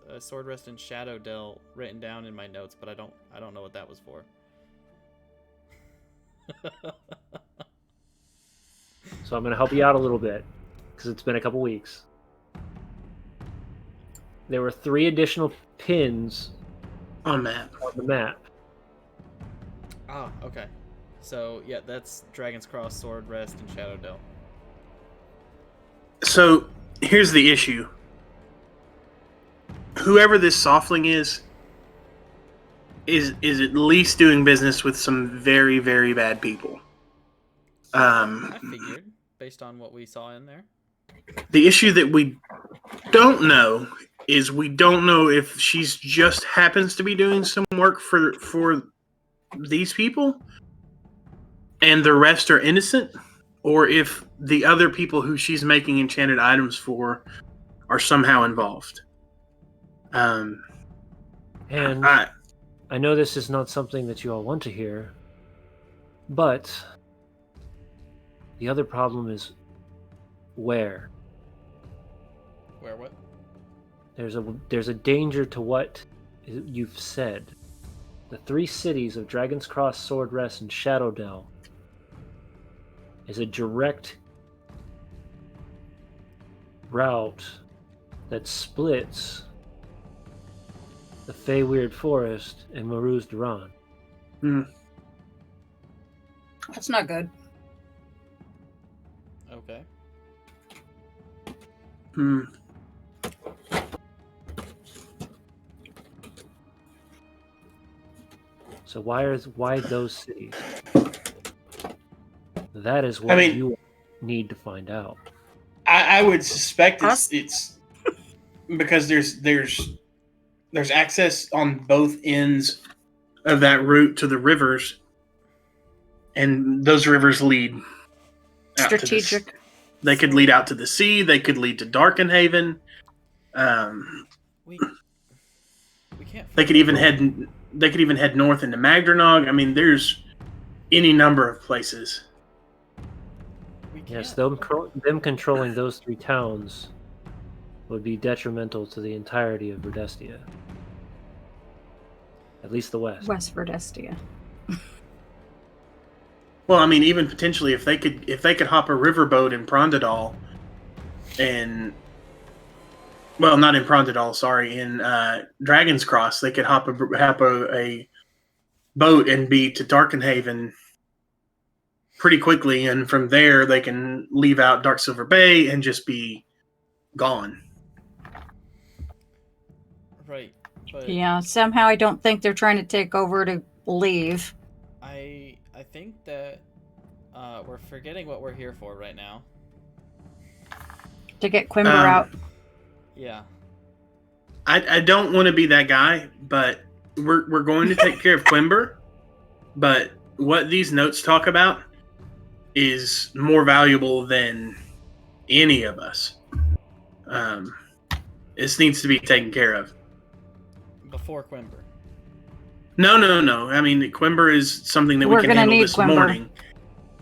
and Shadow Dell written down in my notes, but I don't know what that was for. So I'm going to help you out a little bit because it's been a couple weeks. There were 3 additional pins On map. on the map. Ah, okay. So yeah, that's Dragon's Cross, Sword Rest, and Shadow Dell. So here's the issue. Whoever this softling is at least doing business with some very, very bad people. I figured, based on what we saw in there. The issue that we don't know is we don't know if she's just happens to be doing some work for these people, and the rest are innocent, or if the other people who she's making enchanted items for are somehow involved. And I know this is not something that you all want to hear, but the other problem is where. Where what? There's a danger to what you've said. The 3 cities of Dragon's Cross, Sword Rest, and Shadowdell is a direct route that splits the Feyweird Forest and Maruz Duran. That's not good. Okay. So why those cities? That is what you need to find out. I would suspect it's because there's access on both ends of that route to the rivers, and those rivers lead out Strategic. they could lead out to the sea. They could lead to Darkenhaven. We can't. They could even head north into Magdranog. I mean, there's any number of places. Yes, them controlling those 3 towns would be detrimental to the entirety of Verdestia. At least the west. West Verdestia. Well, I mean, even potentially if they could hop a riverboat in Prondadal, and not in Prondadal, sorry, in Dragon's Cross, they could hop a boat and be to Darkenhaven pretty quickly, and from there they can leave out Darksilver Bay and just be gone. Right. But Yeah, somehow I don't think they're trying to take over to leave. I think that we're forgetting what we're here for right now. To get Quimber out. Yeah. I don't want to be that guy, but we're going to take care of Quimber. But what these notes talk about is more valuable than any of us. This needs to be taken care of. Before Quimber. No. I mean, Quimber is something that we We're can gonna handle need this Quimber. morning.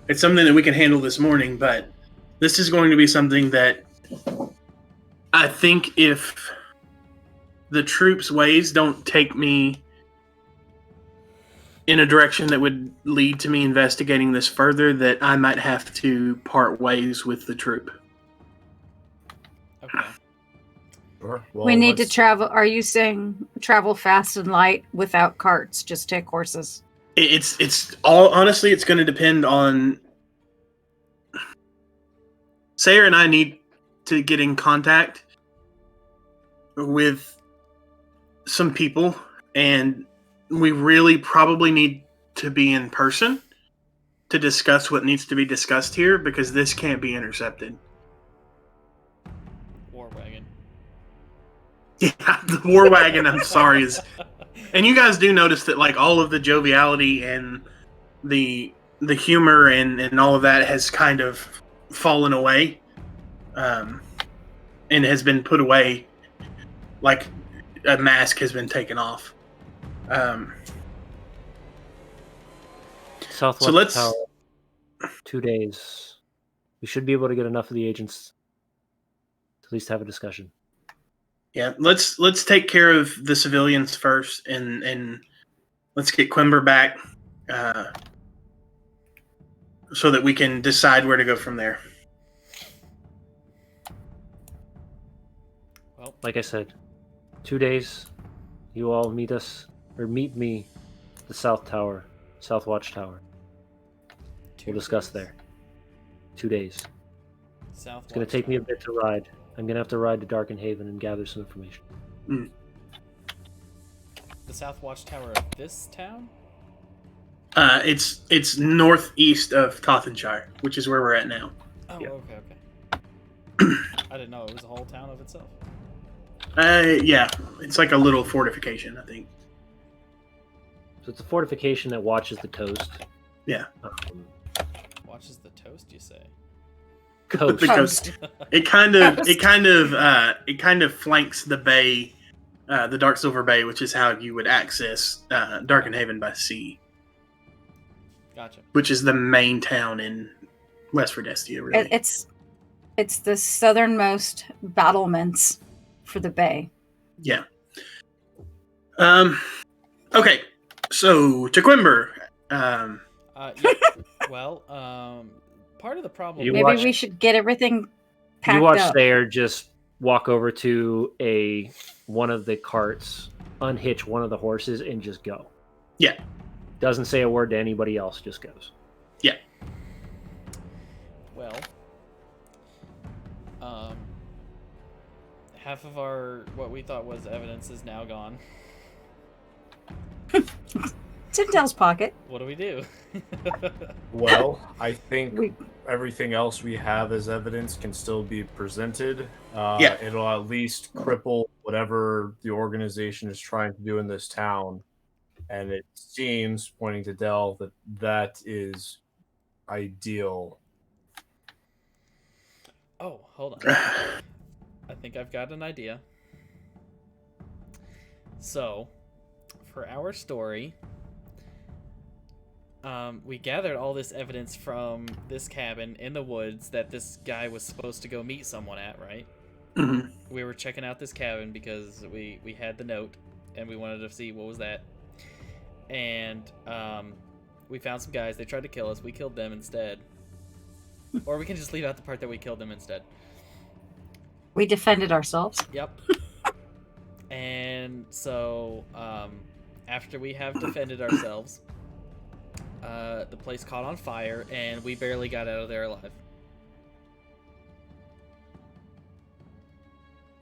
It's something that we can handle this morning, but this is going to be something that I think if the troops' ways don't take me in a direction that would lead to me investigating this further, that I might have to part ways with the troop. Okay. Sure. Well, We need to travel. Are you saying travel fast and light without carts? Just take horses. It's all honestly. It's going to depend on. Sayer and I need to get in contact with some people, and we really probably need to be in person to discuss what needs to be discussed here, because this can't be intercepted. War wagon. Yeah, the war wagon. I'm sorry, and you guys do notice that like all of the joviality and the humor and all of that has kind of fallen away, and has been put away, like a mask has been taken off. Southwest So let's- Tower, 2 days. We should be able to get enough of the agents to at least have a discussion. Yeah, let's take care of the civilians first, and let's get Quimber back, so that we can decide where to go from there. Well, Like I said, 2 days. You all meet me at the South Watch Tower. We'll discuss there. 2 days. South. It's going to take me a bit to ride. I'm going to have to ride to Darkenhaven and gather some information. The South Watchtower of this town? It's northeast of Tothenshire, which is where we're at now. Oh, Yeah. okay. I didn't know it was a whole town of itself. Yeah, it's like a little fortification, I think. So it's a fortification that watches the coast. Yeah. watches the toast, you say? Coast. The coast. It kind of flanks the bay, the Dark Silver Bay, which is how you would access Darkenhaven by sea, Gotcha. which is the main town in West Verdestia. Really, It's the southernmost battlements for the bay. yeah. Okay, so Tequimber. Yeah, well, part of the problem. Maybe we should get everything packed You watch up. Thayer just walk over to one of the carts, unhitch one of the horses, and just go. Yeah. Doesn't say a word to anybody else, just goes. Yeah. Well, half of what we thought was evidence is now gone. It's in Dell's pocket. What do we do? Well, I think everything else we have as evidence can still be presented. Yeah. It'll at least cripple whatever the organization is trying to do in this town. And it seems, pointing to Dell, that is ideal. Oh, hold on. I think I've got an idea. So, for our story, we gathered all this evidence from this cabin in the woods that this guy was supposed to go meet someone at, right? Mm-hmm. We were checking out this cabin because we had the note and we wanted to see what was that. And we found some guys. They tried to kill us. We killed them instead. Or we can just leave out the part that we killed them instead. We defended ourselves. Yep. And so, after we have defended ourselves, the place caught on fire, and we barely got out of there alive.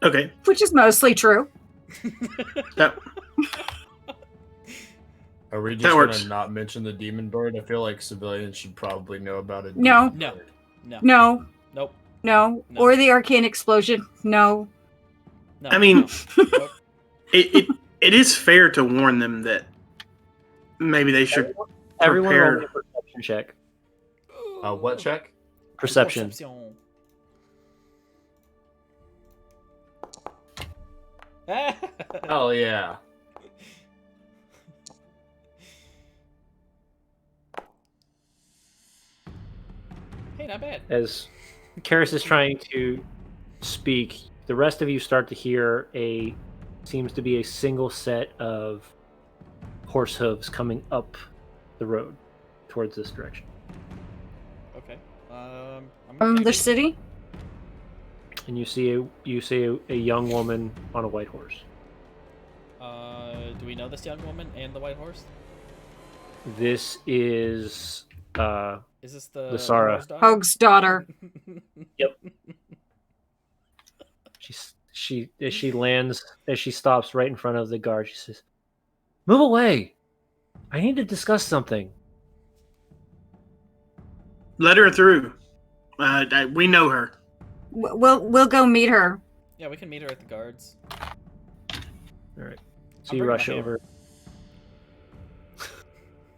Okay. Which is mostly true. That, Are we That just going works. to not mention the demon bird? I feel like civilians should probably know about it. No. No. No. No. Nope. No. No. Or the arcane explosion. No. No. I mean, no. Nope. it is fair to warn them that maybe they should Everyone prepare. roll me a perception check. What check? Perception. Oh, yeah. Hey, not bad. As Karis is trying to speak, the rest of you start to hear seems to be a single set of horse hooves coming up the road towards this direction. Okay. From the city? And you see a young woman on a white horse. Do we know this young woman and the white horse? This is Is this the Lysara. Ho's daughter? Hoag's daughter. as she stops right in front of the guard, she says, "Move away! I need to discuss something." Let her through. We know her. We'll go meet her. Yeah, we can meet her at the guards. All right. So I'm you bringing rush my hammer. over.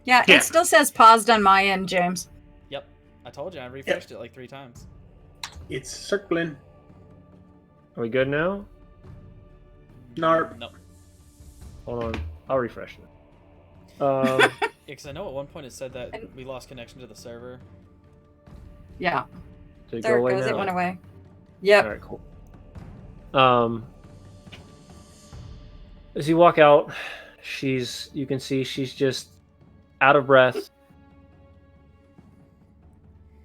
Yeah, Yeah. it still says paused on my end, James. Yep. I told you, I refreshed it like 3 times. It's circling. Are we good now? Narp. Nope. Hold on. I'll refresh it. Yeah, because I know at one point it said that we lost connection to the server. Yeah. Did it There go away it goes. now? It went away. Yep. All right, cool. As you walk out, you can see she's just out of breath.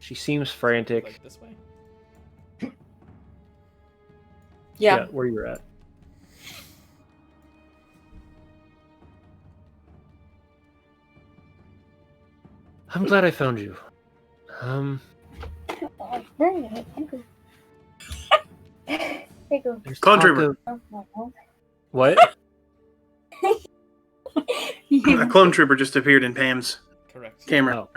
She seems frantic. Like this way? Yeah. Where you're at. I'm glad I found you. There's Clone talk Trooper. of- What? A clone trooper just appeared in Pam's Correct. camera.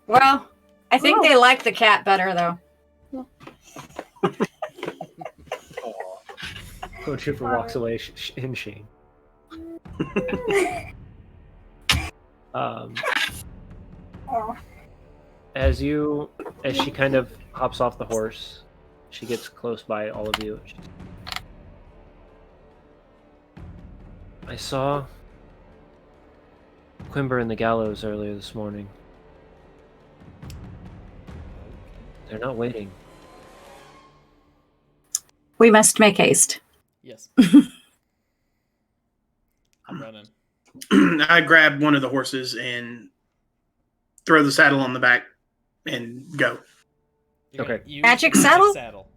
Well, I think they like the cat better, though. Clone Trooper walks away in shame. As she kind of hops off the horse, she gets close by all of you. I saw Quimber in the gallows earlier this morning. They're not waiting. We must make haste. Yes. I'm running. I grab one of the horses and throw the saddle on the back and go. You're Okay. gonna use Magic the saddle?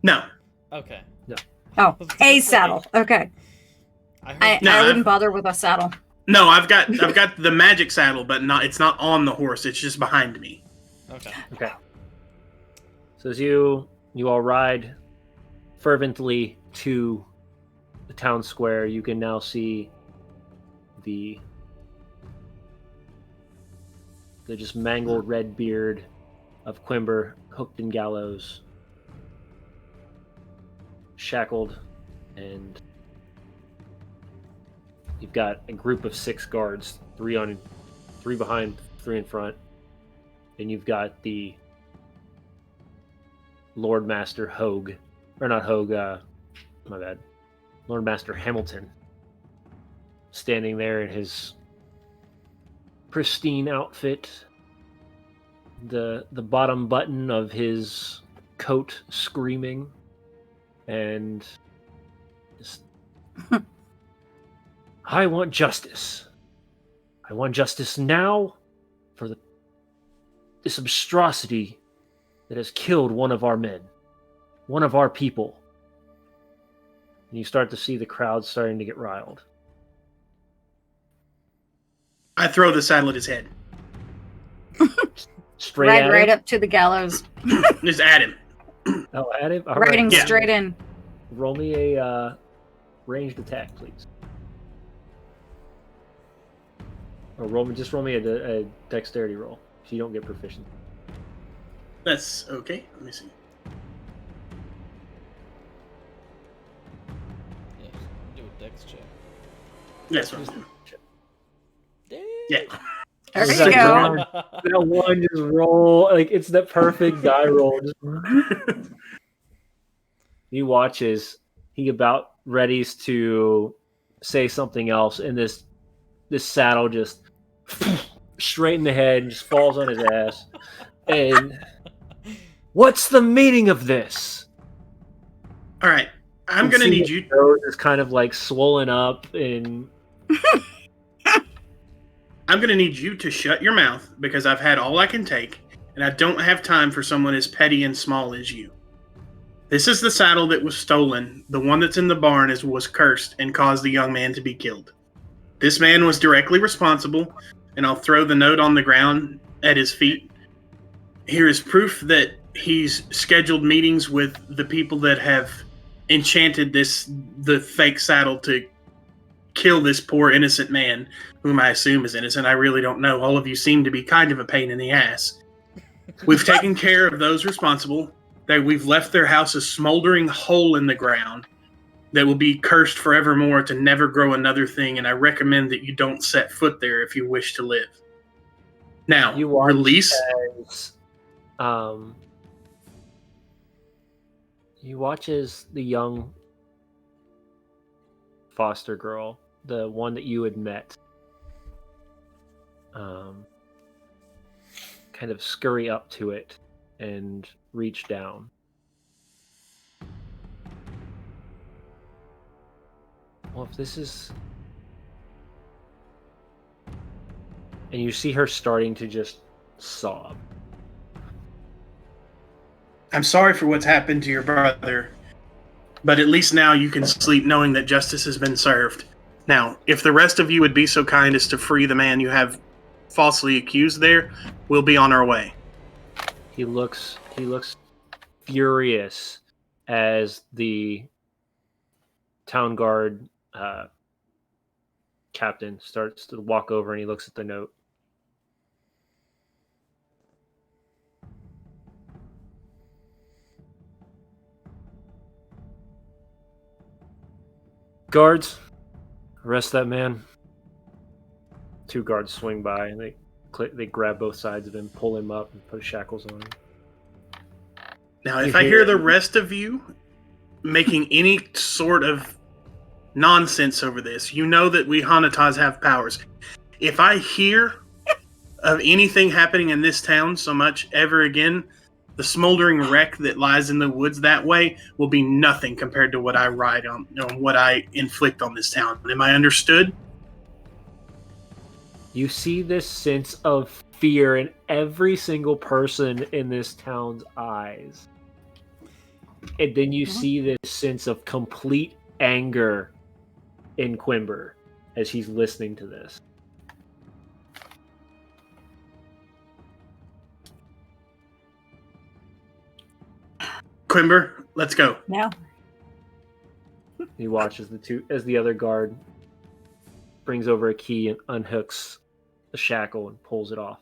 No. Okay. Oh, was gonna a say- saddle. Okay. I I, heard No, I wouldn't bother with a saddle. No, I've got the magic saddle, but it's not on the horse. It's just behind me. Okay. Okay. So as you all ride fervently to the town square, you can now see the just mangled red beard of Quimber hooked in gallows, shackled, and you've got a group of 6 guards, 3 behind, 3 in front, and you've got the Lord Master Hogue, or not Hogue, my bad, Lord Master Hamilton, standing there in his pristine outfit, the bottom button of his coat screaming, and just, I want justice. I want justice now for this monstrosity that has killed one of our men, one of our people. And you start to see the crowd starting to get riled. I throw the saddle at his head. Straight Ride at right him? up to the gallows. Just at him. Oh, at him? All Riding right. Yeah. straight in. Roll me a ranged attack, please. Or roll me a dexterity roll, if you don't get proficient. That's okay. Let me see. Yeah, do a dex check. That's what I'm doing. Dang. Yeah. There It's you like go. round- That one just roll, like it's the perfect die roll. Just... He watches. He about readies to say something else, and this saddle just straight in the head and just falls on his ass. And what's the meaning of this? All right. I'm going to see need his you. nose is kind of like swollen up, and I'm going to need you to shut your mouth because I've had all I can take, and I don't have time for someone as petty and small as you. This is the saddle that was stolen. The one that's in the barn was cursed and caused the young man to be killed. This man was directly responsible, and I'll throw the note on the ground at his feet. Here is proof that he's scheduled meetings with the people that have enchanted the fake saddle to kill this poor innocent man, whom I assume is innocent. I really don't know. All of you seem to be kind of a pain in the ass. We've taken care of those responsible. We've left their house a smoldering hole in the ground that will be cursed forevermore to never grow another thing, and I recommend that you don't set foot there if you wish to live. Now, you watch release... you watch as the young foster girl, the one that you had met, kind of scurry up to it and reach down. Well, if this is... And you see her starting to just sob. I'm sorry for what's happened to your brother, but at least now you can sleep knowing that justice has been served. Now, if the rest of you would be so kind as to free the man you have falsely accused there, we'll be on our way. He looks furious as the town guard captain starts to walk over, and he looks at the note. Guards, arrest that man. 2 guards swing by, and they They grab both sides of him, pull him up, and put shackles on him. Now, if I hear the rest of you making any sort of nonsense over this, you know that we Hanatas have powers. If I hear of anything happening in this town so much ever again, the smoldering wreck that lies in the woods that way will be nothing compared to what I ride on, what I inflict on this town. Am I understood? You see this sense of fear in every single person in this town's eyes. And then you see this sense of complete anger in Quimber as he's listening to this. Quimber, let's go. No. He watches the other guard brings over a key and unhooks the shackle and pulls it off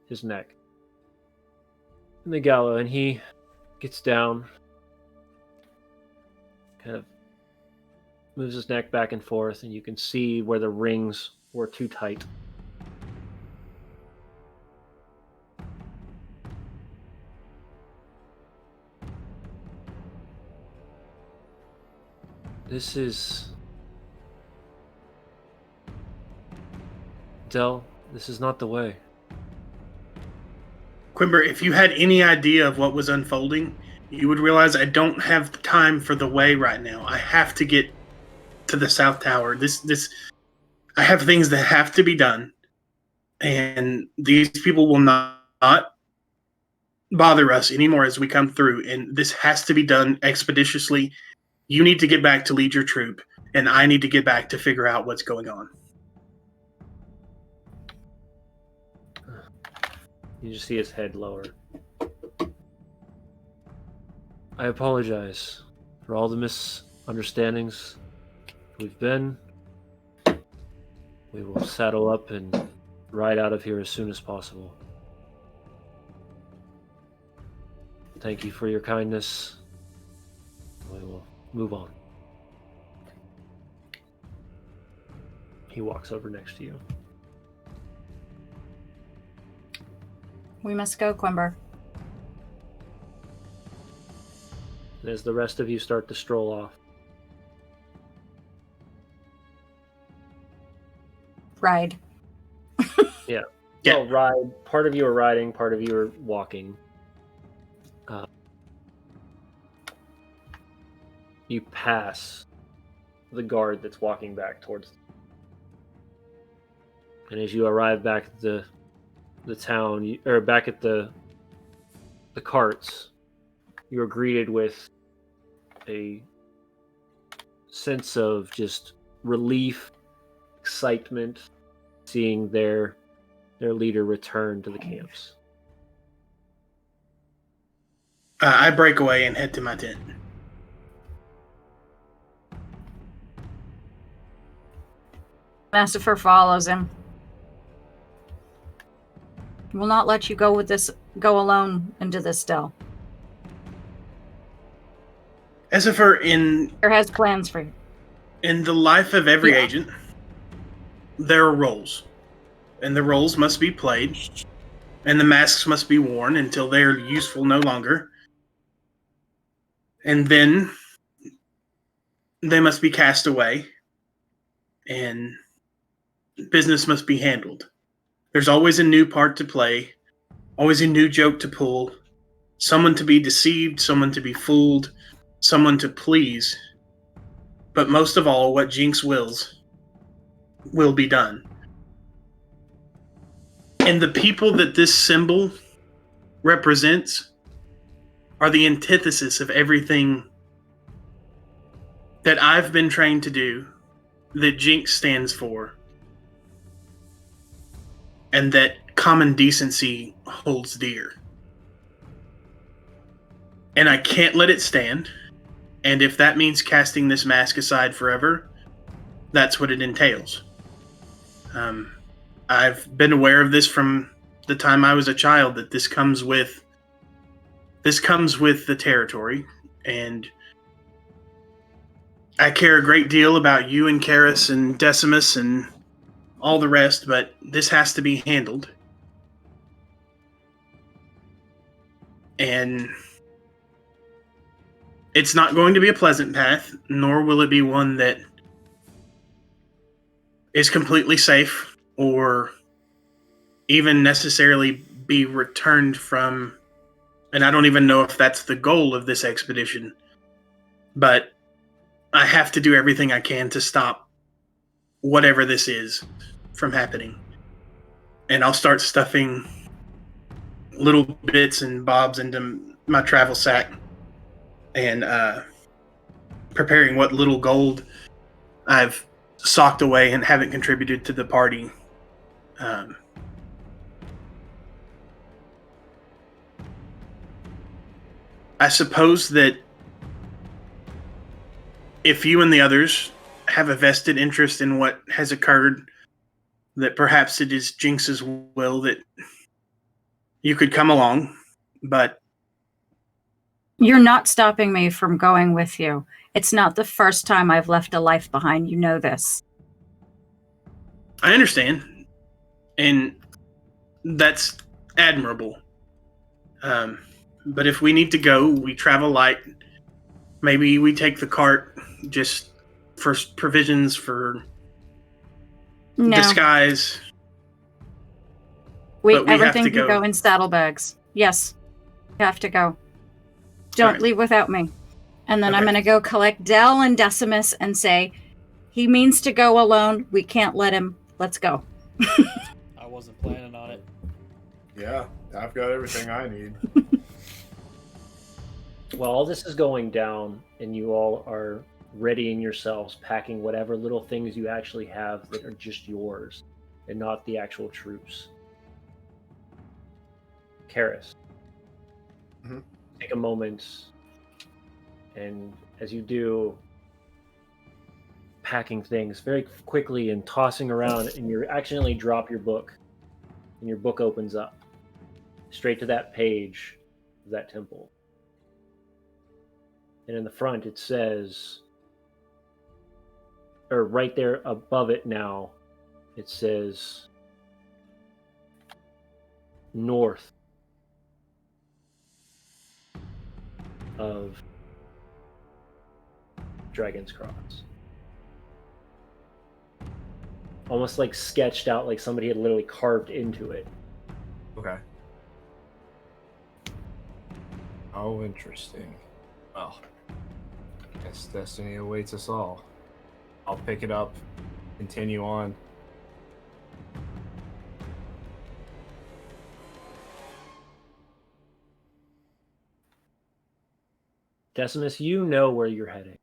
his neck. And the gallow, and he gets down, kind of moves his neck back and forth, and you can see where the rings were too tight. This is... Del, this is not the way. Quimber, if you had any idea of what was unfolding, you would realize I don't have the time for the way right now. I have to get to the South Tower. I have things that have to be done, and these people will not bother us anymore as we come through, and this has to be done expeditiously. You need to get back to lead your troop, and I need to get back to figure out what's going on. You just see his head lower. I apologize for all the misunderstandings we've been. We will saddle up and ride out of here as soon as possible. Thank you for your kindness. We will move on. He walks over next to you. We must go, Quimber. And as the rest of you start to stroll off, Ride. yeah. Yeah. Well, ride. Part of you are riding, part of you are walking. You pass the guard that's walking back towards. And as you arrive back at the town, or back at the carts, you are greeted with a sense of just relief, excitement, seeing their leader return to the camps. I break away and head to my tent. Mastifer follows him. Will not let you go alone into this Dell. Essifer, Or has plans for you. in the life of every agent, there are roles. And the roles must be played. And the masks must be worn until they're useful no longer. And then they must be cast away. And business must be handled. There's always a new part to play, always a new joke to pull, someone to be deceived, someone to be fooled, someone to please. But most of all, what Jinx wills will be done. And the people that this symbol represents are the antithesis of everything that I've been trained to do, that Jinx stands for, and that common decency holds dear. And I can't let it stand. And if that means casting this mask aside forever, that's what it entails. I've been aware of this from the time I was a child, that this comes with the territory, and I care a great deal about you and Karis and Decimus and all the rest, but this has to be handled. And it's not going to be a pleasant path, nor will it be one that is completely safe or even necessarily be returned from. And I don't even know if that's the goal of this expedition, but I have to do everything I can to stop whatever this is from happening. And I'll start stuffing little bits and bobs into my travel sack and preparing what little gold I've socked away and haven't contributed to the party. I suppose that if you and the others have a vested interest in what has occurred, that perhaps it is Jinx's will that you could come along, but You're not stopping me from going with you. It's not the first time I've left a life behind. You know this. I understand, and that's admirable. But if we need to go, we travel light. Maybe we take the cart just for provisions, for No, disguise. but we have everything to can go. go in saddlebags. Yes, you have to go. Don't Alright. leave without me. And then I'm Okay. going to go collect Dell and Decimus and say, he means to go alone. We can't let him. Let's go. I wasn't planning on it. Yeah, I've got everything I need. While all this is going down and you all are readying yourselves, packing whatever little things you actually have that are just yours and not the actual troops. Karis, Mhm. take a moment, and as you do, packing things very quickly and tossing around, and you accidentally drop your book, and your book opens up straight to that page of that temple. And in the front it says, or right there above it now, it says north of Dragon's Cross. Almost like sketched out, like somebody had literally carved into it. Okay. Oh, interesting. Well, guess destiny awaits us all. I'll pick it up, continue on. Decimus, you know where you're heading.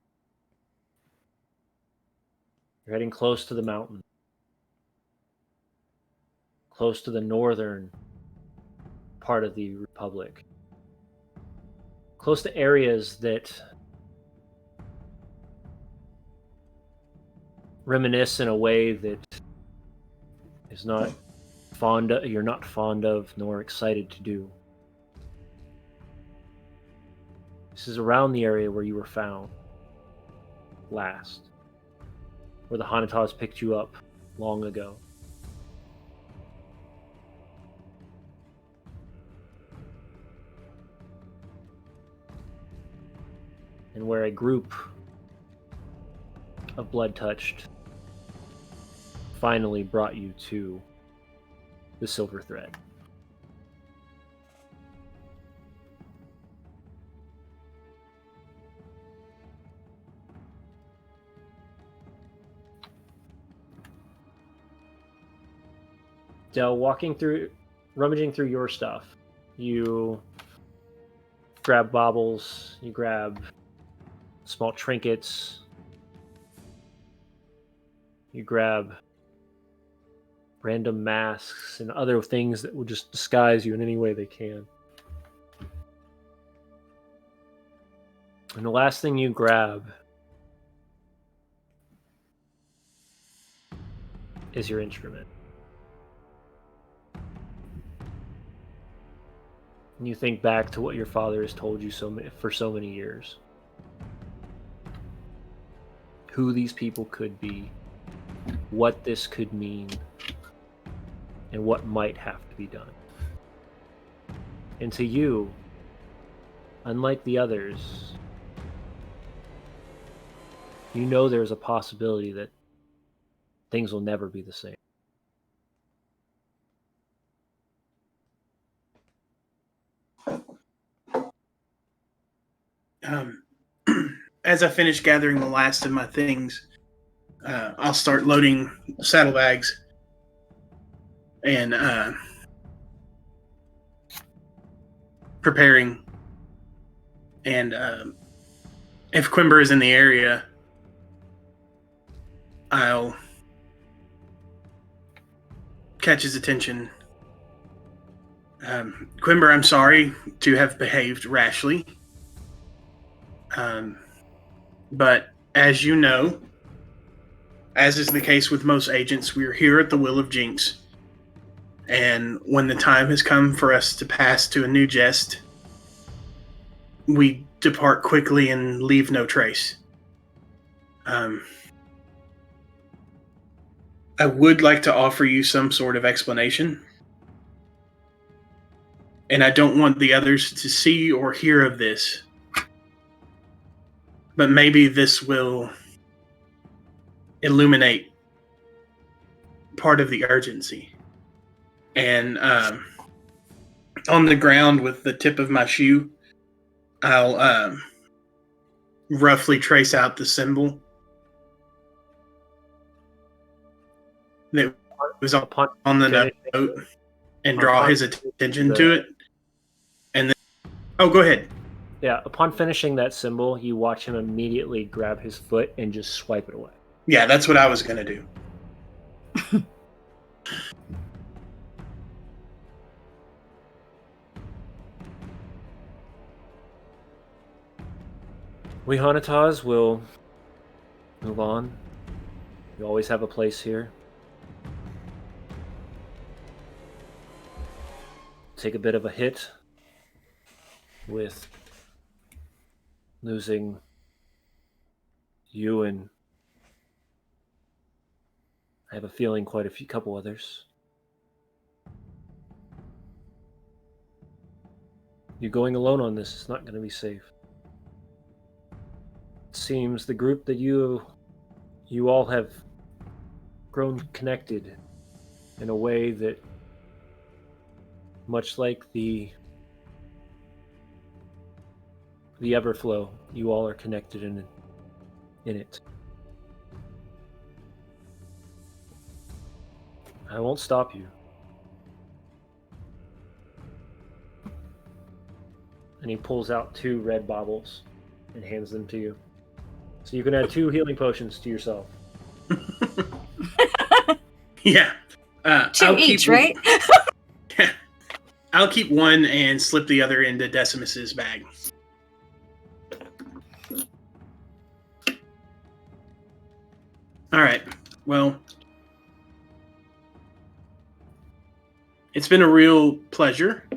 You're heading close to the mountain. Close to the northern part of the Republic. Close to areas that reminisce in a way that is not you're not fond of nor excited to do. This is around the area where you were found last, where the Hanatas picked you up long ago. And where a group of blood-touched finally brought you to the Silver Thread. Del, rummaging through your stuff, you grab baubles, you grab small trinkets, you grab random masks and other things that will just disguise you in any way they can. And the last thing you grab is your instrument. And you think back to what your father has told you for so many years. Who these people could be. what this could mean and what might have to be done. And to you, unlike the others, you know there's a possibility that things will never be the same. As I finish gathering the last of my things, I'll start loading saddlebags and preparing. And if Quimber is in the area, I'll catch his attention. Quimber, I'm sorry to have behaved rashly. But as you know, as is the case with most agents, we're here at the will of Jinx. And when the time has come for us to pass to a new jest, we depart quickly and leave no trace. I would like to offer you some sort of explanation. And I don't want the others to see or hear of this. But maybe this will illuminate part of the urgency. And on the ground with the tip of my shoe, I'll roughly trace out the symbol that was on the note and draw his attention to it. And then, oh, go ahead. Yeah, upon finishing that symbol, you watch him immediately grab his foot and just swipe it away. Yeah, that's what I was going to do. We Hanatas will move on. You always have a place here. Take a bit of a hit with losing you and I have a feeling quite a couple others. You're going alone on this. It's not going to be safe. It seems the group that you all have grown connected in a way that, much like the Everflow, you all are connected in it. I won't stop you. And he pulls out 2 red baubles and hands them to you. So you can add 2 healing potions to yourself. Yeah. 2 each, right? Yeah. I'll keep 1 and slip the other into Decimus's bag. All right. Well, it's been a real pleasure.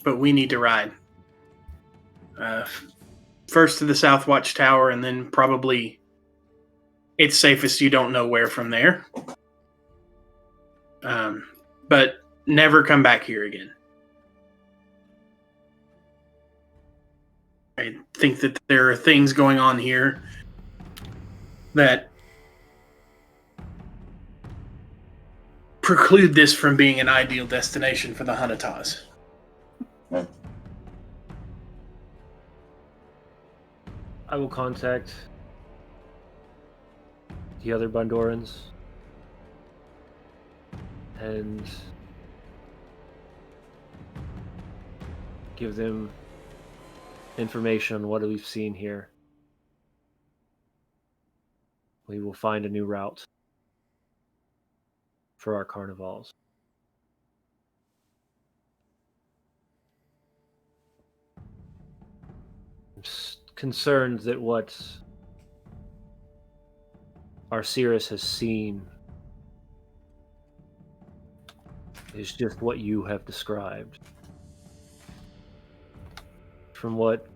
But we need to ride. First to the South Watch Tower, and then probably it's safest you don't know where from there. But never come back here again. I think that there are things going on here that preclude this from being an ideal destination for the Hanatas. I will contact the other Bondorans and give them information on what we've seen here. We will find a new route for our carnivals. I'm concerned that what Arceus has seen is just what you have described. From what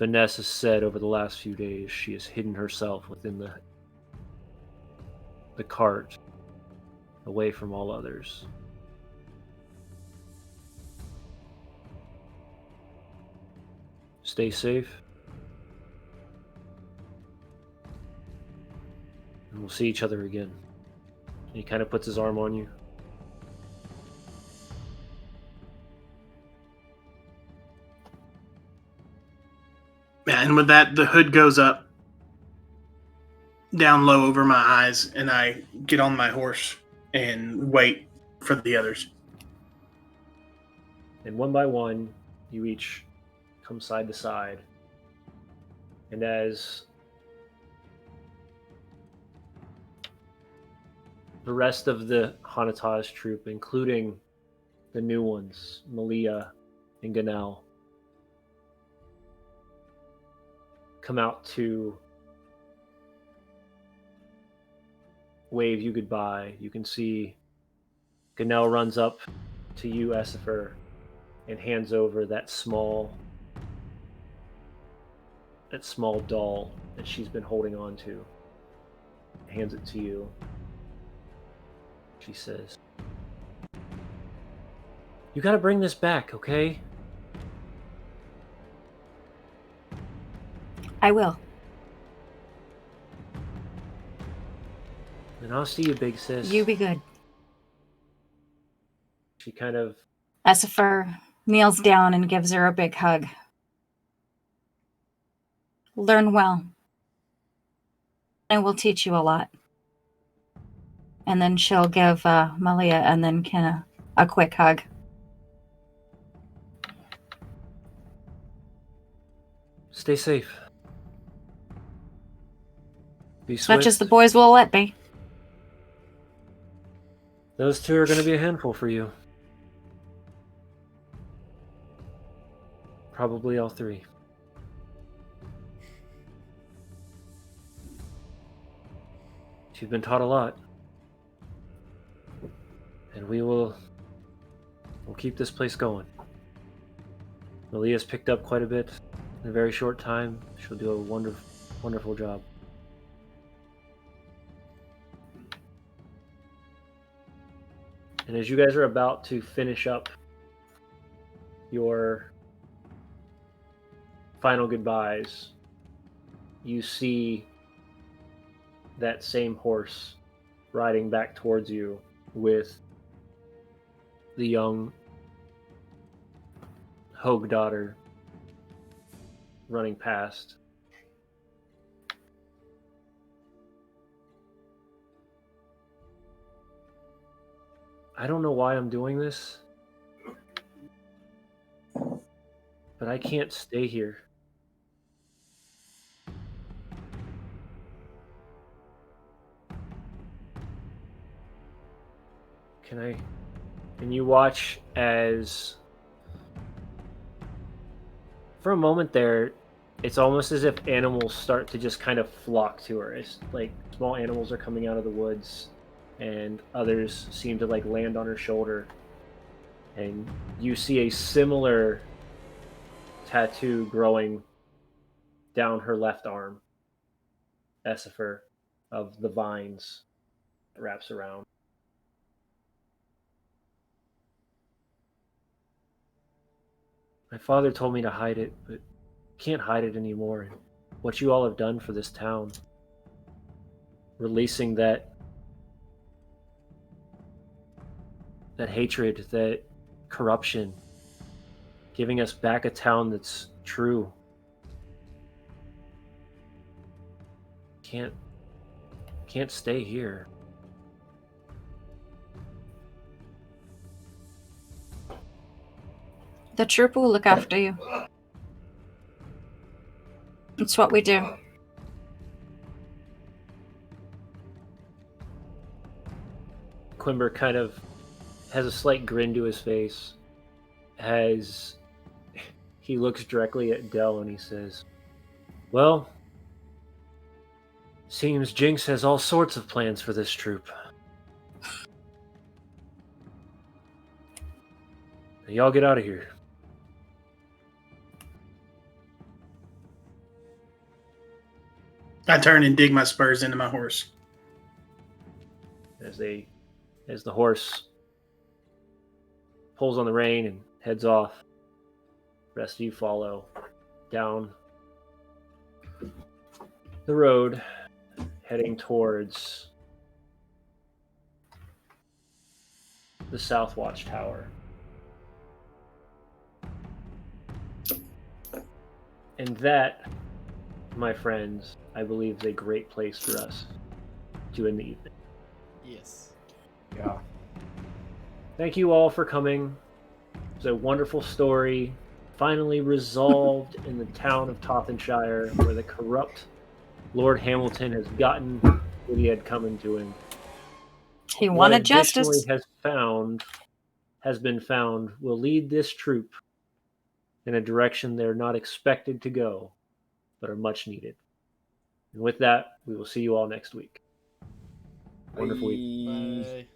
Vanessa said over the last few days, she has hidden herself within the cart, away from all others. Stay safe. And we'll see each other again. And he kind of puts his arm on you. And with that, the hood goes up, down low over my eyes, and I get on my horse and wait for the others. And one by one, you each come side to side. And as the rest of the Hanataz troop, including the new ones, Malia and Ganel, come out to wave you goodbye, you can see Ganel runs up to you, Essifer, and hands over that small doll that she's been holding on to. Hands it to you. She says, "You gotta bring this back, okay?" I will. And I'll see you, big sis. You be good. She kind of Essifer kneels down and gives her a big hug. Learn well. I will teach you a lot. And then she'll give Malia and then Kenna a quick hug. stay safe. Be As much as the swift. boys will let me. Those two are going to be a handful for you. Probably all three. You've been taught a lot. And we'll keep this place going. Malia's picked up quite a bit in a very short time. She'll do a wonderful job. And as you guys are about to finish up your final goodbyes, you see that same horse riding back towards you with the young Hogue daughter running past. I don't know why I'm doing this, but I can't stay here. Can you watch as for a moment there, it's almost as if animals start to just kind of flock to her. It's like small animals are coming out of the woods and others seem to like land on her shoulder. And you see a similar tattoo growing down her left arm, Essifer, of the vines that wraps around. My father told me to hide it, but can't hide it anymore. What you all have done for this town, releasing that hatred, that corruption, giving us back a town that's true. Can't stay here. The troop will look after you. It's what we do. Quimber kind of has a slight grin to his face as he looks directly at Dell and he says, "Well, seems Jinx has all sorts of plans for this troop. Now y'all get out of here." I turn and dig my spurs into my horse. As the horse pulls on the rein and heads off, the rest of you follow down the road, heading towards the South Watchtower. And that, my friends, I believe is a great place for us to end the evening. Yes. Yeah. Thank you all for coming. It was a wonderful story, finally resolved in the town of Tothenshire, where the corrupt Lord Hamilton has gotten what he had coming to him. He What wanted additionally justice. has been found will lead this troop in a direction they're not expected to go, but are much needed. And with that, we will see you all next week. Wonderful week. Bye.